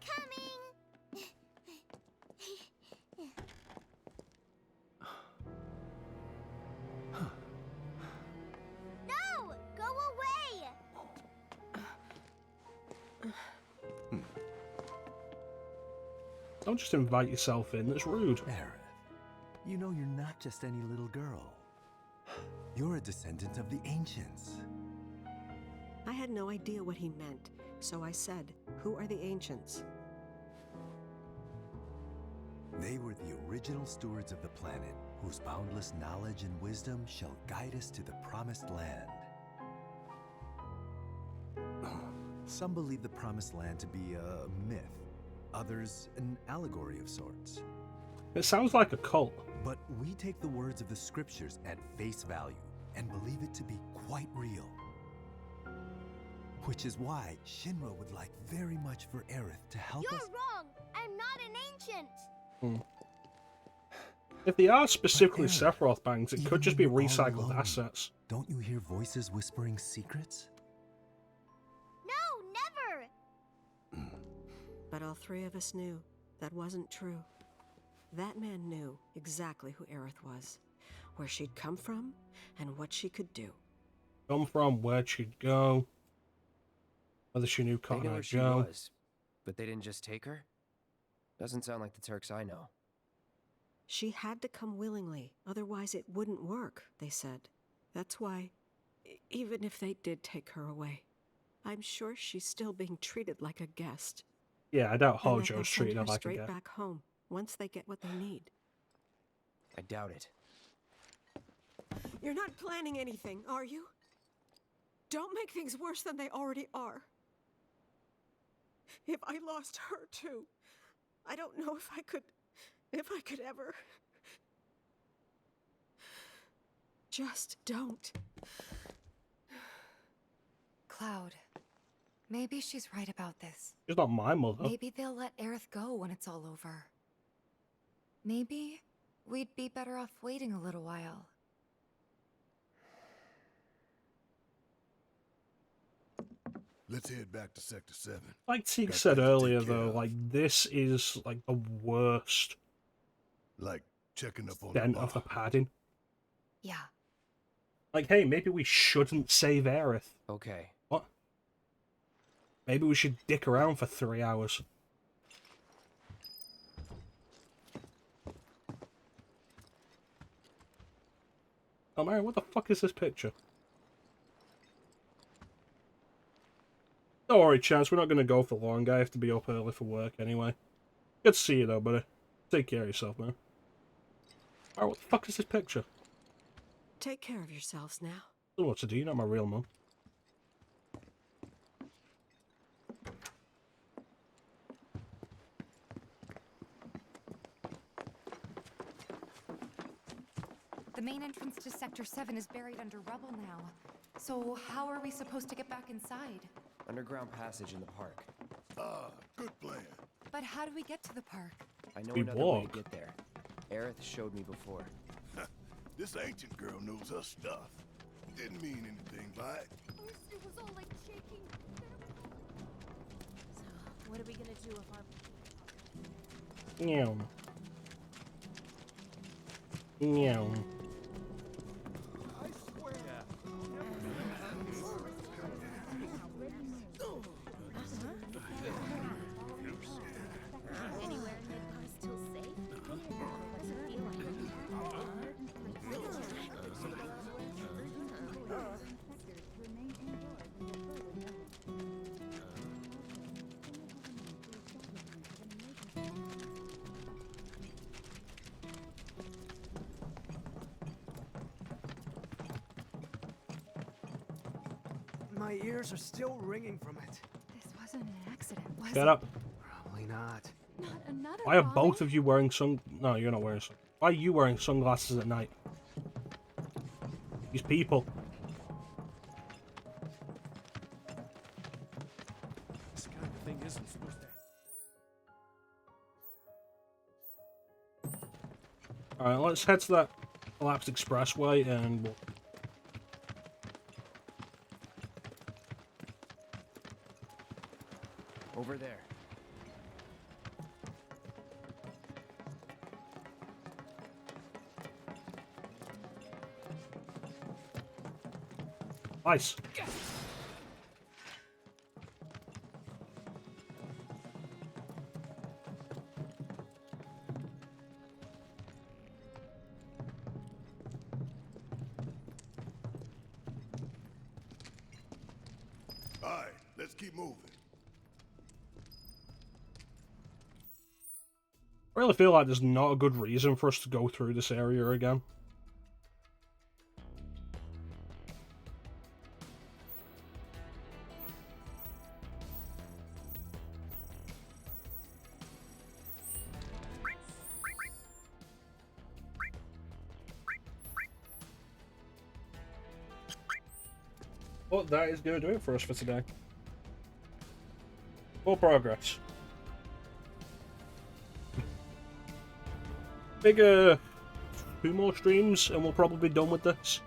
No! Go away! Don't just invite yourself in, that's rude. Aerith, you know you're not just any little girl. You're a descendant of the ancients. I had no idea what he meant, so I said, "Who are the ancients?" They were the original stewards of the planet, whose boundless knowledge and wisdom shall guide us to the promised land. Some believe the promised land to be a myth, others an allegory of sorts. It sounds like a cult. But we take the words of the scriptures at face value and believe it to be quite real. Which is why Shinra would like very much for Aerith to help us. You're wrong! I'm not an ancient! If they are specifically Aerith, Sephiroth bangs, it could just be recycled assets. Don't you hear voices whispering secrets? No, never! But all three of us knew that wasn't true. That man knew exactly who Aerith was, where she'd come from, and what she could do. Come from, where'd she go? Whether she knew They knew Cotton where Eye she Joe. was, but they didn't just take her? Doesn't sound like the Turks I know. She had to come willingly, otherwise it wouldn't work, they said. That's why, even if they did take her away, I'm sure she's still being treated like a guest. Yeah, I doubt And that Hojo's they'll treating send her her like a straight guy. back home once they get what they need. I doubt it. You're not planning anything, are you? Don't make things worse than they already are. If I lost her too, I don't know if I could ever. Just don't. Cloud, maybe she's right about this. She's not my mother. Maybe they'll let Aerith go when it's all over. Maybe we'd be better off waiting a little while. Let's head back to Sector 7. Like Teague Got said things to earlier, take care though, of. like this is like the worst Like checking up on dent the of the bar. padding. Yeah. Like, hey, maybe we shouldn't save Aerith. Okay. What? Maybe we should dick around for 3 hours. Oh, Mary, what the fuck is this picture? Don't worry, Chance, we're not going to go for long. I have to be up early for work anyway. Good to see you, though, buddy. Take care of yourself, man. Alright, what the fuck is this picture? Take care of yourselves now. I don't know what to do, you're not my real mum. The main entrance to Sector 7 is buried under rubble now. So how are we supposed to get back inside? Underground passage in the park. Ah, good plan. But how do we get to the park? I know We another way walk. to get there. Aerith showed me before. This ancient girl knows her stuff. Didn't mean anything by it. It was all like shaking. So, what are we gonna do if our... Meow. Meow. I swear. Anywhere in Midgar still safe? What's it feel like? My ears are still ringing from it. This wasn't an accident, was Shut up. Probably not. Not another Why are bombing? both of you wearing No, you're not wearing Why are you wearing sunglasses at night? These people. This kind of thing isn't supposed to. Alright, let's head to that collapsed expressway and we'll... Over there. Nice. All right, let's keep moving. I really feel like there's not a good reason for us to go through this area again. But that is going to do it for us for today. More progress. Bigger 2 more streams and we'll probably be done with this.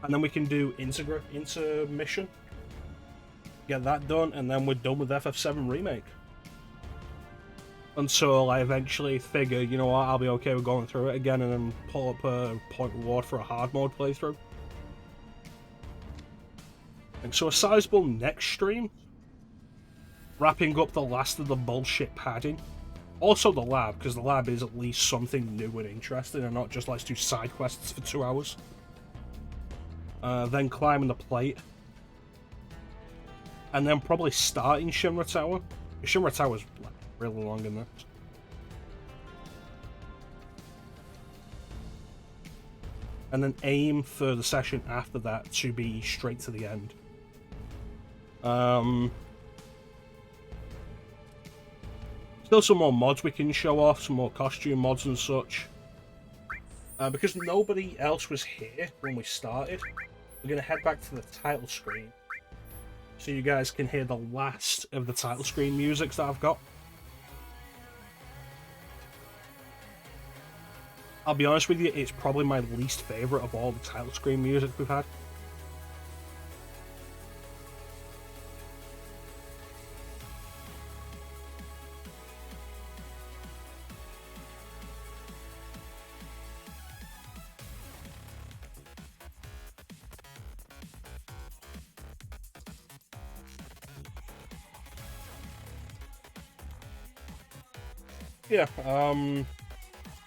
And then we can do intermission. Get that done and then we're done with FF7 Remake. Until I eventually figure, you know what, I'll be okay with going through it again and then pull up a point reward for a hard mode playthrough. And so a sizable next stream. Wrapping up the last of the bullshit padding. Also the lab, because the lab is at least something new and interesting and not just let's do side quests for 2 hours. Then climbing the plate. And then probably starting Shinra Tower. Shinra Tower's like, really long in this. And then aim for the session after that to be straight to the end. Still some more mods we can show off, some more costume mods and such. Because nobody else was here when we started, we're going to head back to the title screen. So you guys can hear the last of the title screen music that I've got. I'll be honest with you, it's probably my least favourite of all the title screen music we've had. Yeah,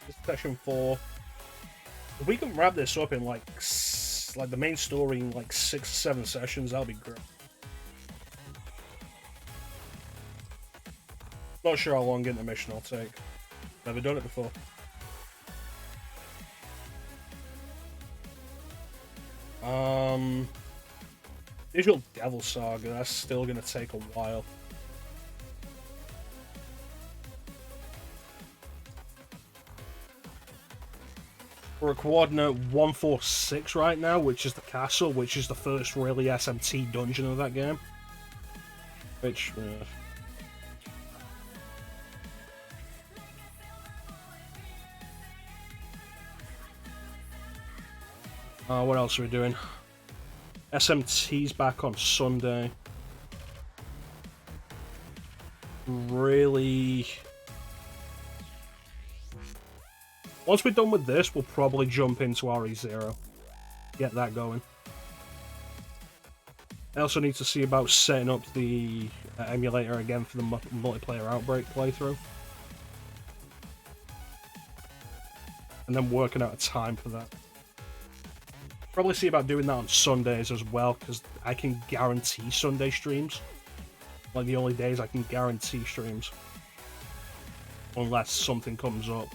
this is session 4. If we can wrap this up in like the main story in like 6 or 7 sessions, that'll be great. Not sure how long intermission will take. Never done it before. Digital Devil Saga, that's still gonna take a while. We're at coordinate 146 right now, which is the castle, which is the first really SMT dungeon of that game. Which, what else are we doing? SMT's back on Sunday. Really... Once we're done with this, we'll probably jump into RE0. Get that going. I also need to see about setting up the emulator again for the multiplayer Outbreak playthrough. And then working out a time for that. Probably see about doing that on Sundays as well, because I can guarantee Sunday streams. Like the only days I can guarantee streams. Unless something comes up.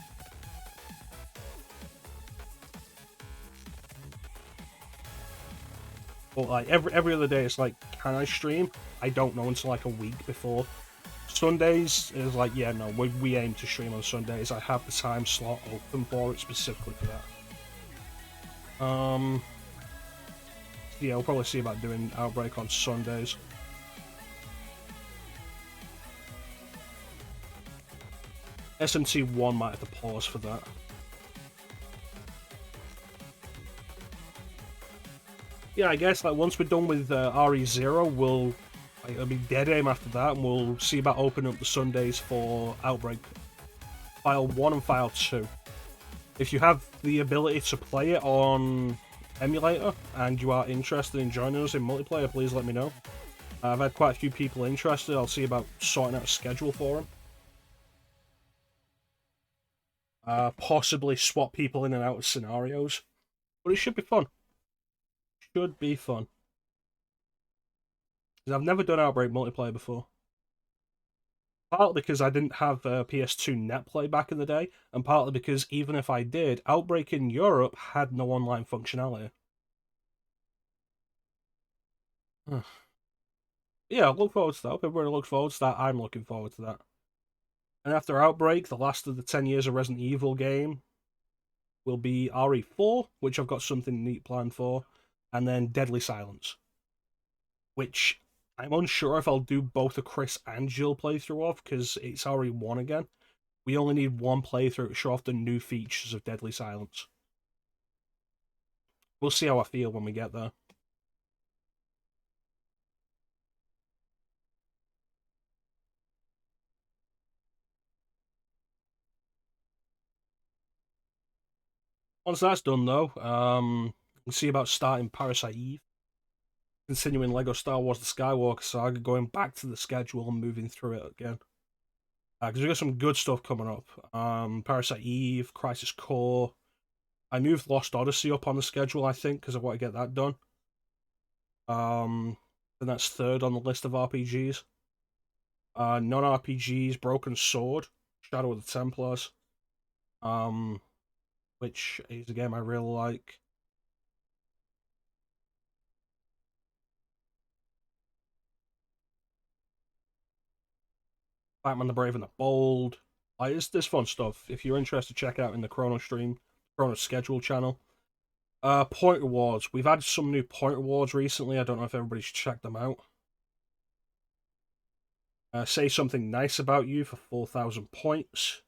But like every other day, it's like, can I stream? I don't know until like a week before. Sundays is like, yeah, no, we aim to stream on Sundays. I have the time slot open for it specifically for that. Yeah, we'll probably see about doing Outbreak on Sundays. SMT1 might have to pause for that. Yeah, I guess like once we're done with RE0, we'll it'll be dead aim after that, and we'll see about opening up the Sundays for Outbreak File 1 and File 2. If you have the ability to play it on emulator and you are interested in joining us in multiplayer, please let me know. I've had quite a few people interested. I'll see about sorting out a schedule for them. Possibly swap people in and out of scenarios, but it should be fun. Should be fun. Because I've never done Outbreak multiplayer before. Partly because I didn't have PS2 netplay back in the day, and partly because even if I did, Outbreak in Europe had no online functionality. Yeah, look forward to that. Hope everybody looks forward to that. I'm looking forward to that. And after Outbreak, the last of the 10 years of Resident Evil game will be RE4, which I've got something neat planned for, and then Deadly Silence, which I'm unsure if I'll do both a Chris and Jill playthrough of, because it's RE1 again. We only need one playthrough to show off the new features of Deadly Silence. We'll see how I feel when we get there. Once that's done, though, we'll see about starting Parasite Eve, continuing Lego Star Wars The Skywalker Saga, going back to the schedule and moving through it again. Because we've got some good stuff coming up. Parasite Eve, Crisis Core. I moved Lost Odyssey up on the schedule, I think, because I want to get that done. And that's third on the list of RPGs. Non-RPGs, Broken Sword, Shadow of the Templars. Which is a game I really like. Batman the Brave and the Bold. It's fun stuff. If you're interested, check it out in the Chrono stream, Chrono schedule channel. Point Awards. We've had some new Point Awards recently. I don't know if everybody's checked them out. Say Something Nice About You for 4,000 points.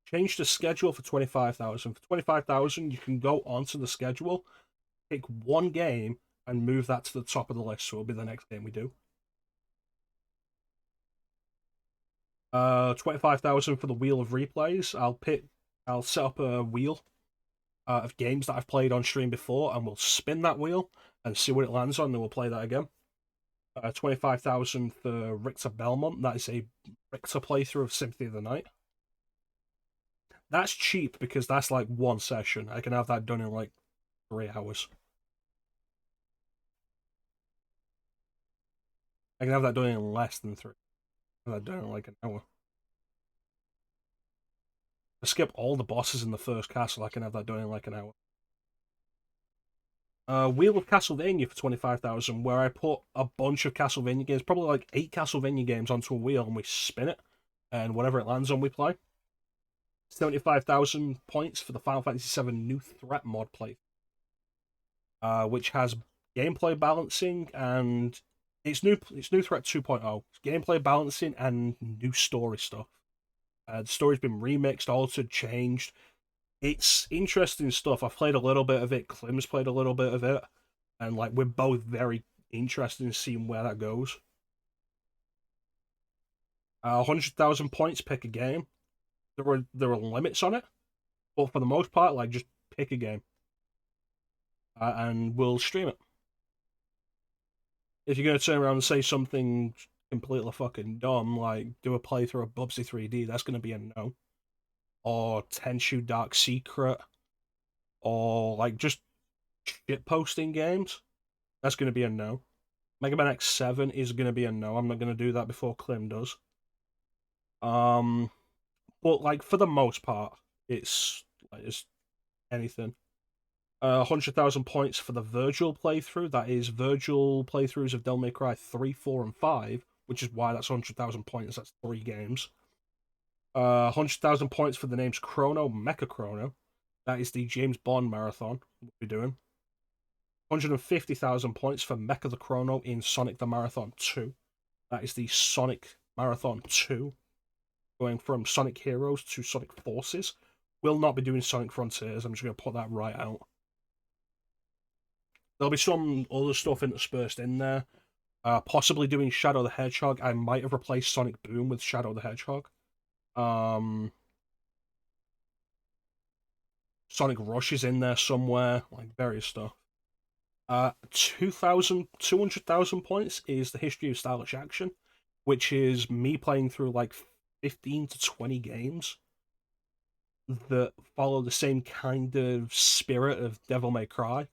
Change the schedule for 25,000. For 25,000, you can go onto the schedule, pick one game, and move that to the top of the list, so it'll be the next game we do. 25,000 for the Wheel of Replays. I'll set up a wheel of games that I've played on stream before, and we'll spin that wheel and see what it lands on, and then we'll play that again. 25,000 for Richter Belmont. That is a Richter playthrough of Symphony of the Night. That's cheap because that's like one session. I can have that done in like 3 hours. I can have that done in less than 3. I can have that done in like an hour. I skip all the bosses in the first castle. I can have that done in like an hour. Wheel of Castlevania for 25,000, where I put a bunch of Castlevania games, probably like 8 Castlevania games onto a wheel, and we spin it, and whatever it lands on, we play. 75,000 points for the Final Fantasy VII New Threat mod play, which has gameplay balancing and it's new Threat 2.0. It's gameplay balancing and new story stuff. The story's been remixed, altered, changed. It's interesting stuff. I've played a little bit of it. Klim's played a little bit of it, and like we're both very interested in seeing where that goes. 100,000 points, pick a game. There are limits on it, but for the most part, like just pick a game, and we'll stream it. If you're gonna turn around and say something completely fucking dumb, like do a playthrough of Bubsy 3D, that's gonna be a no. Or Tenshu Dark Secret, or like just shit posting games, that's gonna be a no. Mega Man X7 is gonna be a no. I'm not gonna do that before Klim does. But like for the most part, it's anything. 100,000 points for the Virgil playthrough. That is Virgil playthroughs of Devil May Cry 3, 4, and 5, which is why that's 100,000 points. That's 3 games. 100,000 points for the names Chrono, mecha-chrono. That is the James Bond marathon we'll be doing. 150,000 points for Mecha the Chrono in Sonic the Marathon 2. That is the Sonic Marathon 2. Going from Sonic Heroes to Sonic Forces. Will not be doing Sonic Frontiers. I'm just going to put that right out. There'll be some other stuff interspersed in there. Possibly doing Shadow the Hedgehog. I might have replaced Sonic Boom with Shadow the Hedgehog. Sonic Rush is in there somewhere. Like various stuff. 200,000 points is the History of Stylish Action, which is me playing through like 15 to 20 games that follow the same kind of spirit of Devil May Cry.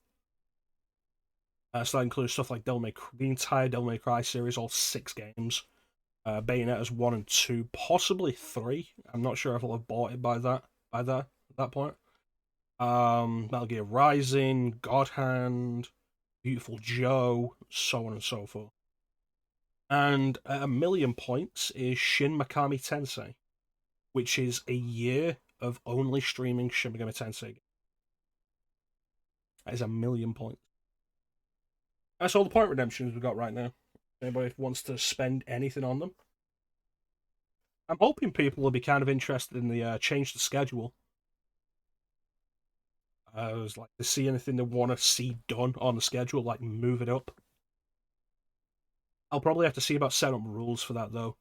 So that includes stuff like the entire Devil May Cry series, all 6 games. Bayonetta's 1 and 2, possibly 3. I'm not sure if I'll have bought it by that point. Metal Gear Rising, God Hand, Beautiful Joe, so on and so forth. And at 1,000,000 points is Shin Megami Tensei, which is a year of only streaming Shin Megami Tensei. That is 1,000,000 points. That's all the point redemptions we've got right now. Anybody wants to spend anything on them? I'm hoping people will be kind of interested in the change the schedule. I was like to see anything they want to see done on the schedule, like move it up. I'll probably have to see about setting up rules for that though,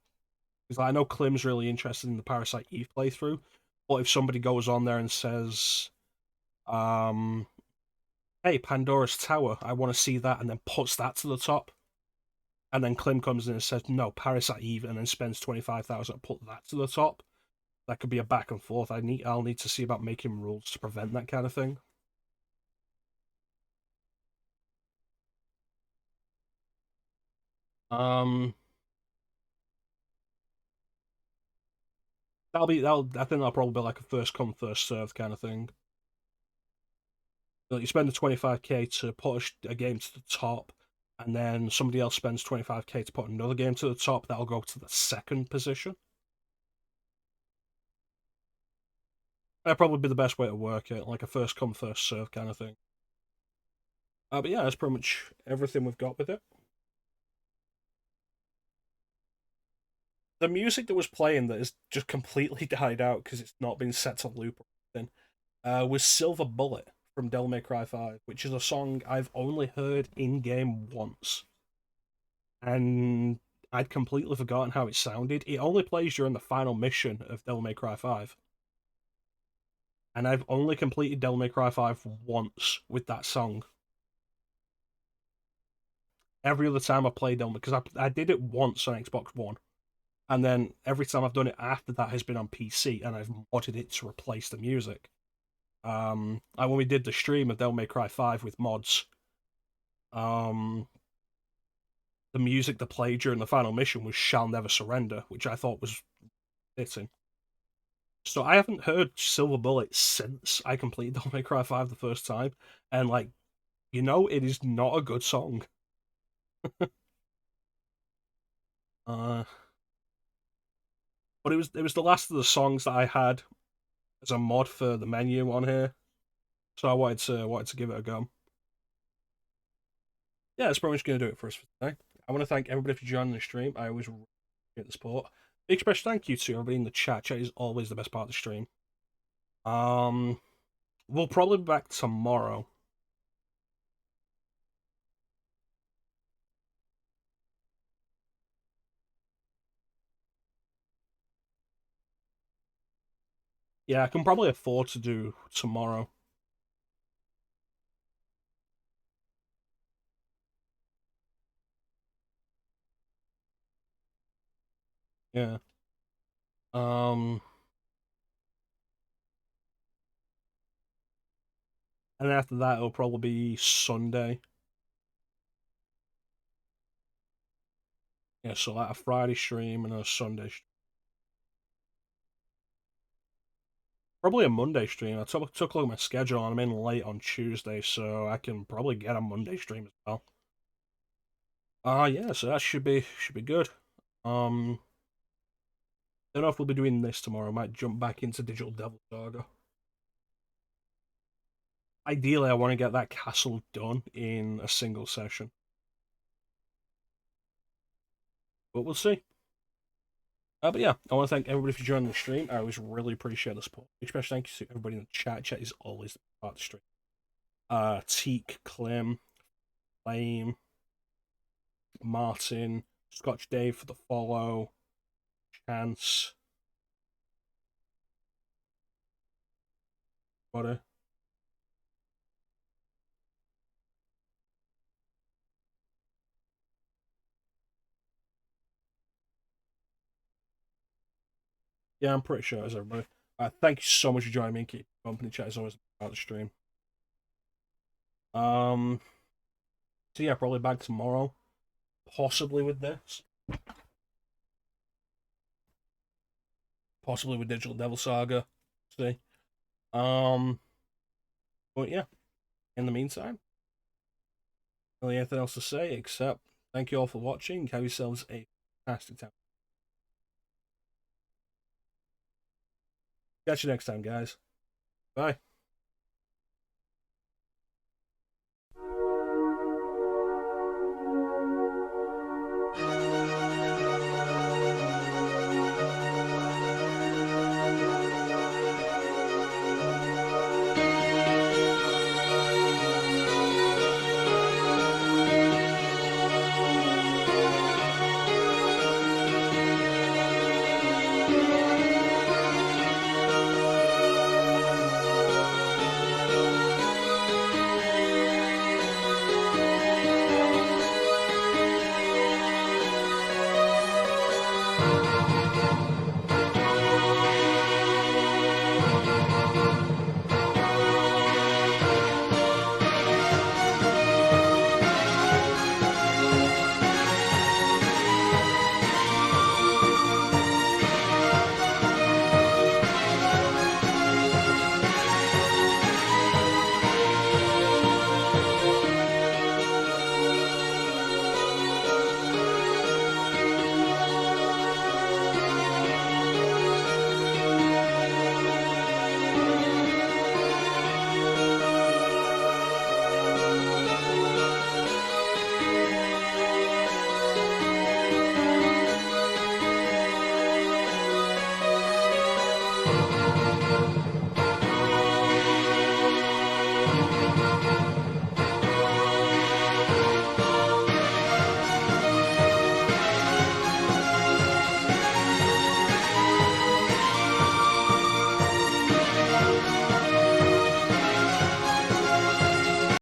because I know Klim's really interested in the Parasite Eve playthrough. But if somebody goes on there and says, "Hey, Pandora's Tower, I want to see that," and then puts that to the top, and then Klim comes in and says, "No, Parasite Eve," and then spends 25,000 to put that to the top, that could be a back and forth. I'll need to see about making rules to prevent that kind of thing. I think that'll probably be like a first come first served kind of thing. You spend the 25k to put a game to the top, and then somebody else spends 25k to put another game to the top. That'll go to the second position. That'd probably be the best way to work it, like a first come first serve kind of thing. But yeah, that's pretty much everything we've got with it. The music that was playing that has just completely died out because it's not been set to loop or anything, was Silver Bullet from Devil May Cry 5, which is a song I've only heard in-game once. And I'd completely forgotten how it sounded. It only plays during the final mission of Devil May Cry 5. And I've only completed Devil May Cry 5 once with that song. Every other time I played Devil May, because I did it once on Xbox One. And then every time I've done it after that has been on PC, and I've modded it to replace the music. When we did the stream of Devil May Cry 5 with mods, the music that played during the final mission was Shall Never Surrender, which I thought was fitting. So I haven't heard Silver Bullet since I completed Devil May Cry 5 the first time, and like, it is not a good song. But it was the last of the songs that I had as a mod for the menu on here, so I wanted to give it a go. Yeah, that's pretty much going to do it for us for today. I want to thank everybody for joining the stream. I always appreciate the support. Big special thank you to everybody in the chat. Chat is always the best part of the stream. We'll probably be back tomorrow. Yeah, I can probably afford to do tomorrow. Yeah. And after that, it'll probably be Sunday. Yeah, so like a Friday stream and a Sunday stream. Probably a Monday stream. I took a look at my schedule and I'm in late on Tuesday, so I can probably get a Monday stream as well. Yeah, so that should be good. Don't know if we'll be doing this tomorrow. I might jump back into Digital Devil Saga. Ideally, I want to get that castle done in a single session. But we'll see. But yeah, I want to thank everybody for joining the stream. I always really appreciate the support. Especially thank you to everybody in the chat. Chat is always part of the stream. Teak, Clem, Flame, Martin, Scotch Dave for the follow, Chance, what Yeah, I'm pretty sure it's everybody. Thank you so much for joining me and keep company. Chat is always part of the stream. So yeah, probably back tomorrow, possibly with this, possibly with Digital Devil Saga. See, but yeah. In the meantime, really anything else to say except thank you all for watching. Have yourselves a fantastic time. Catch you next time, guys. Bye.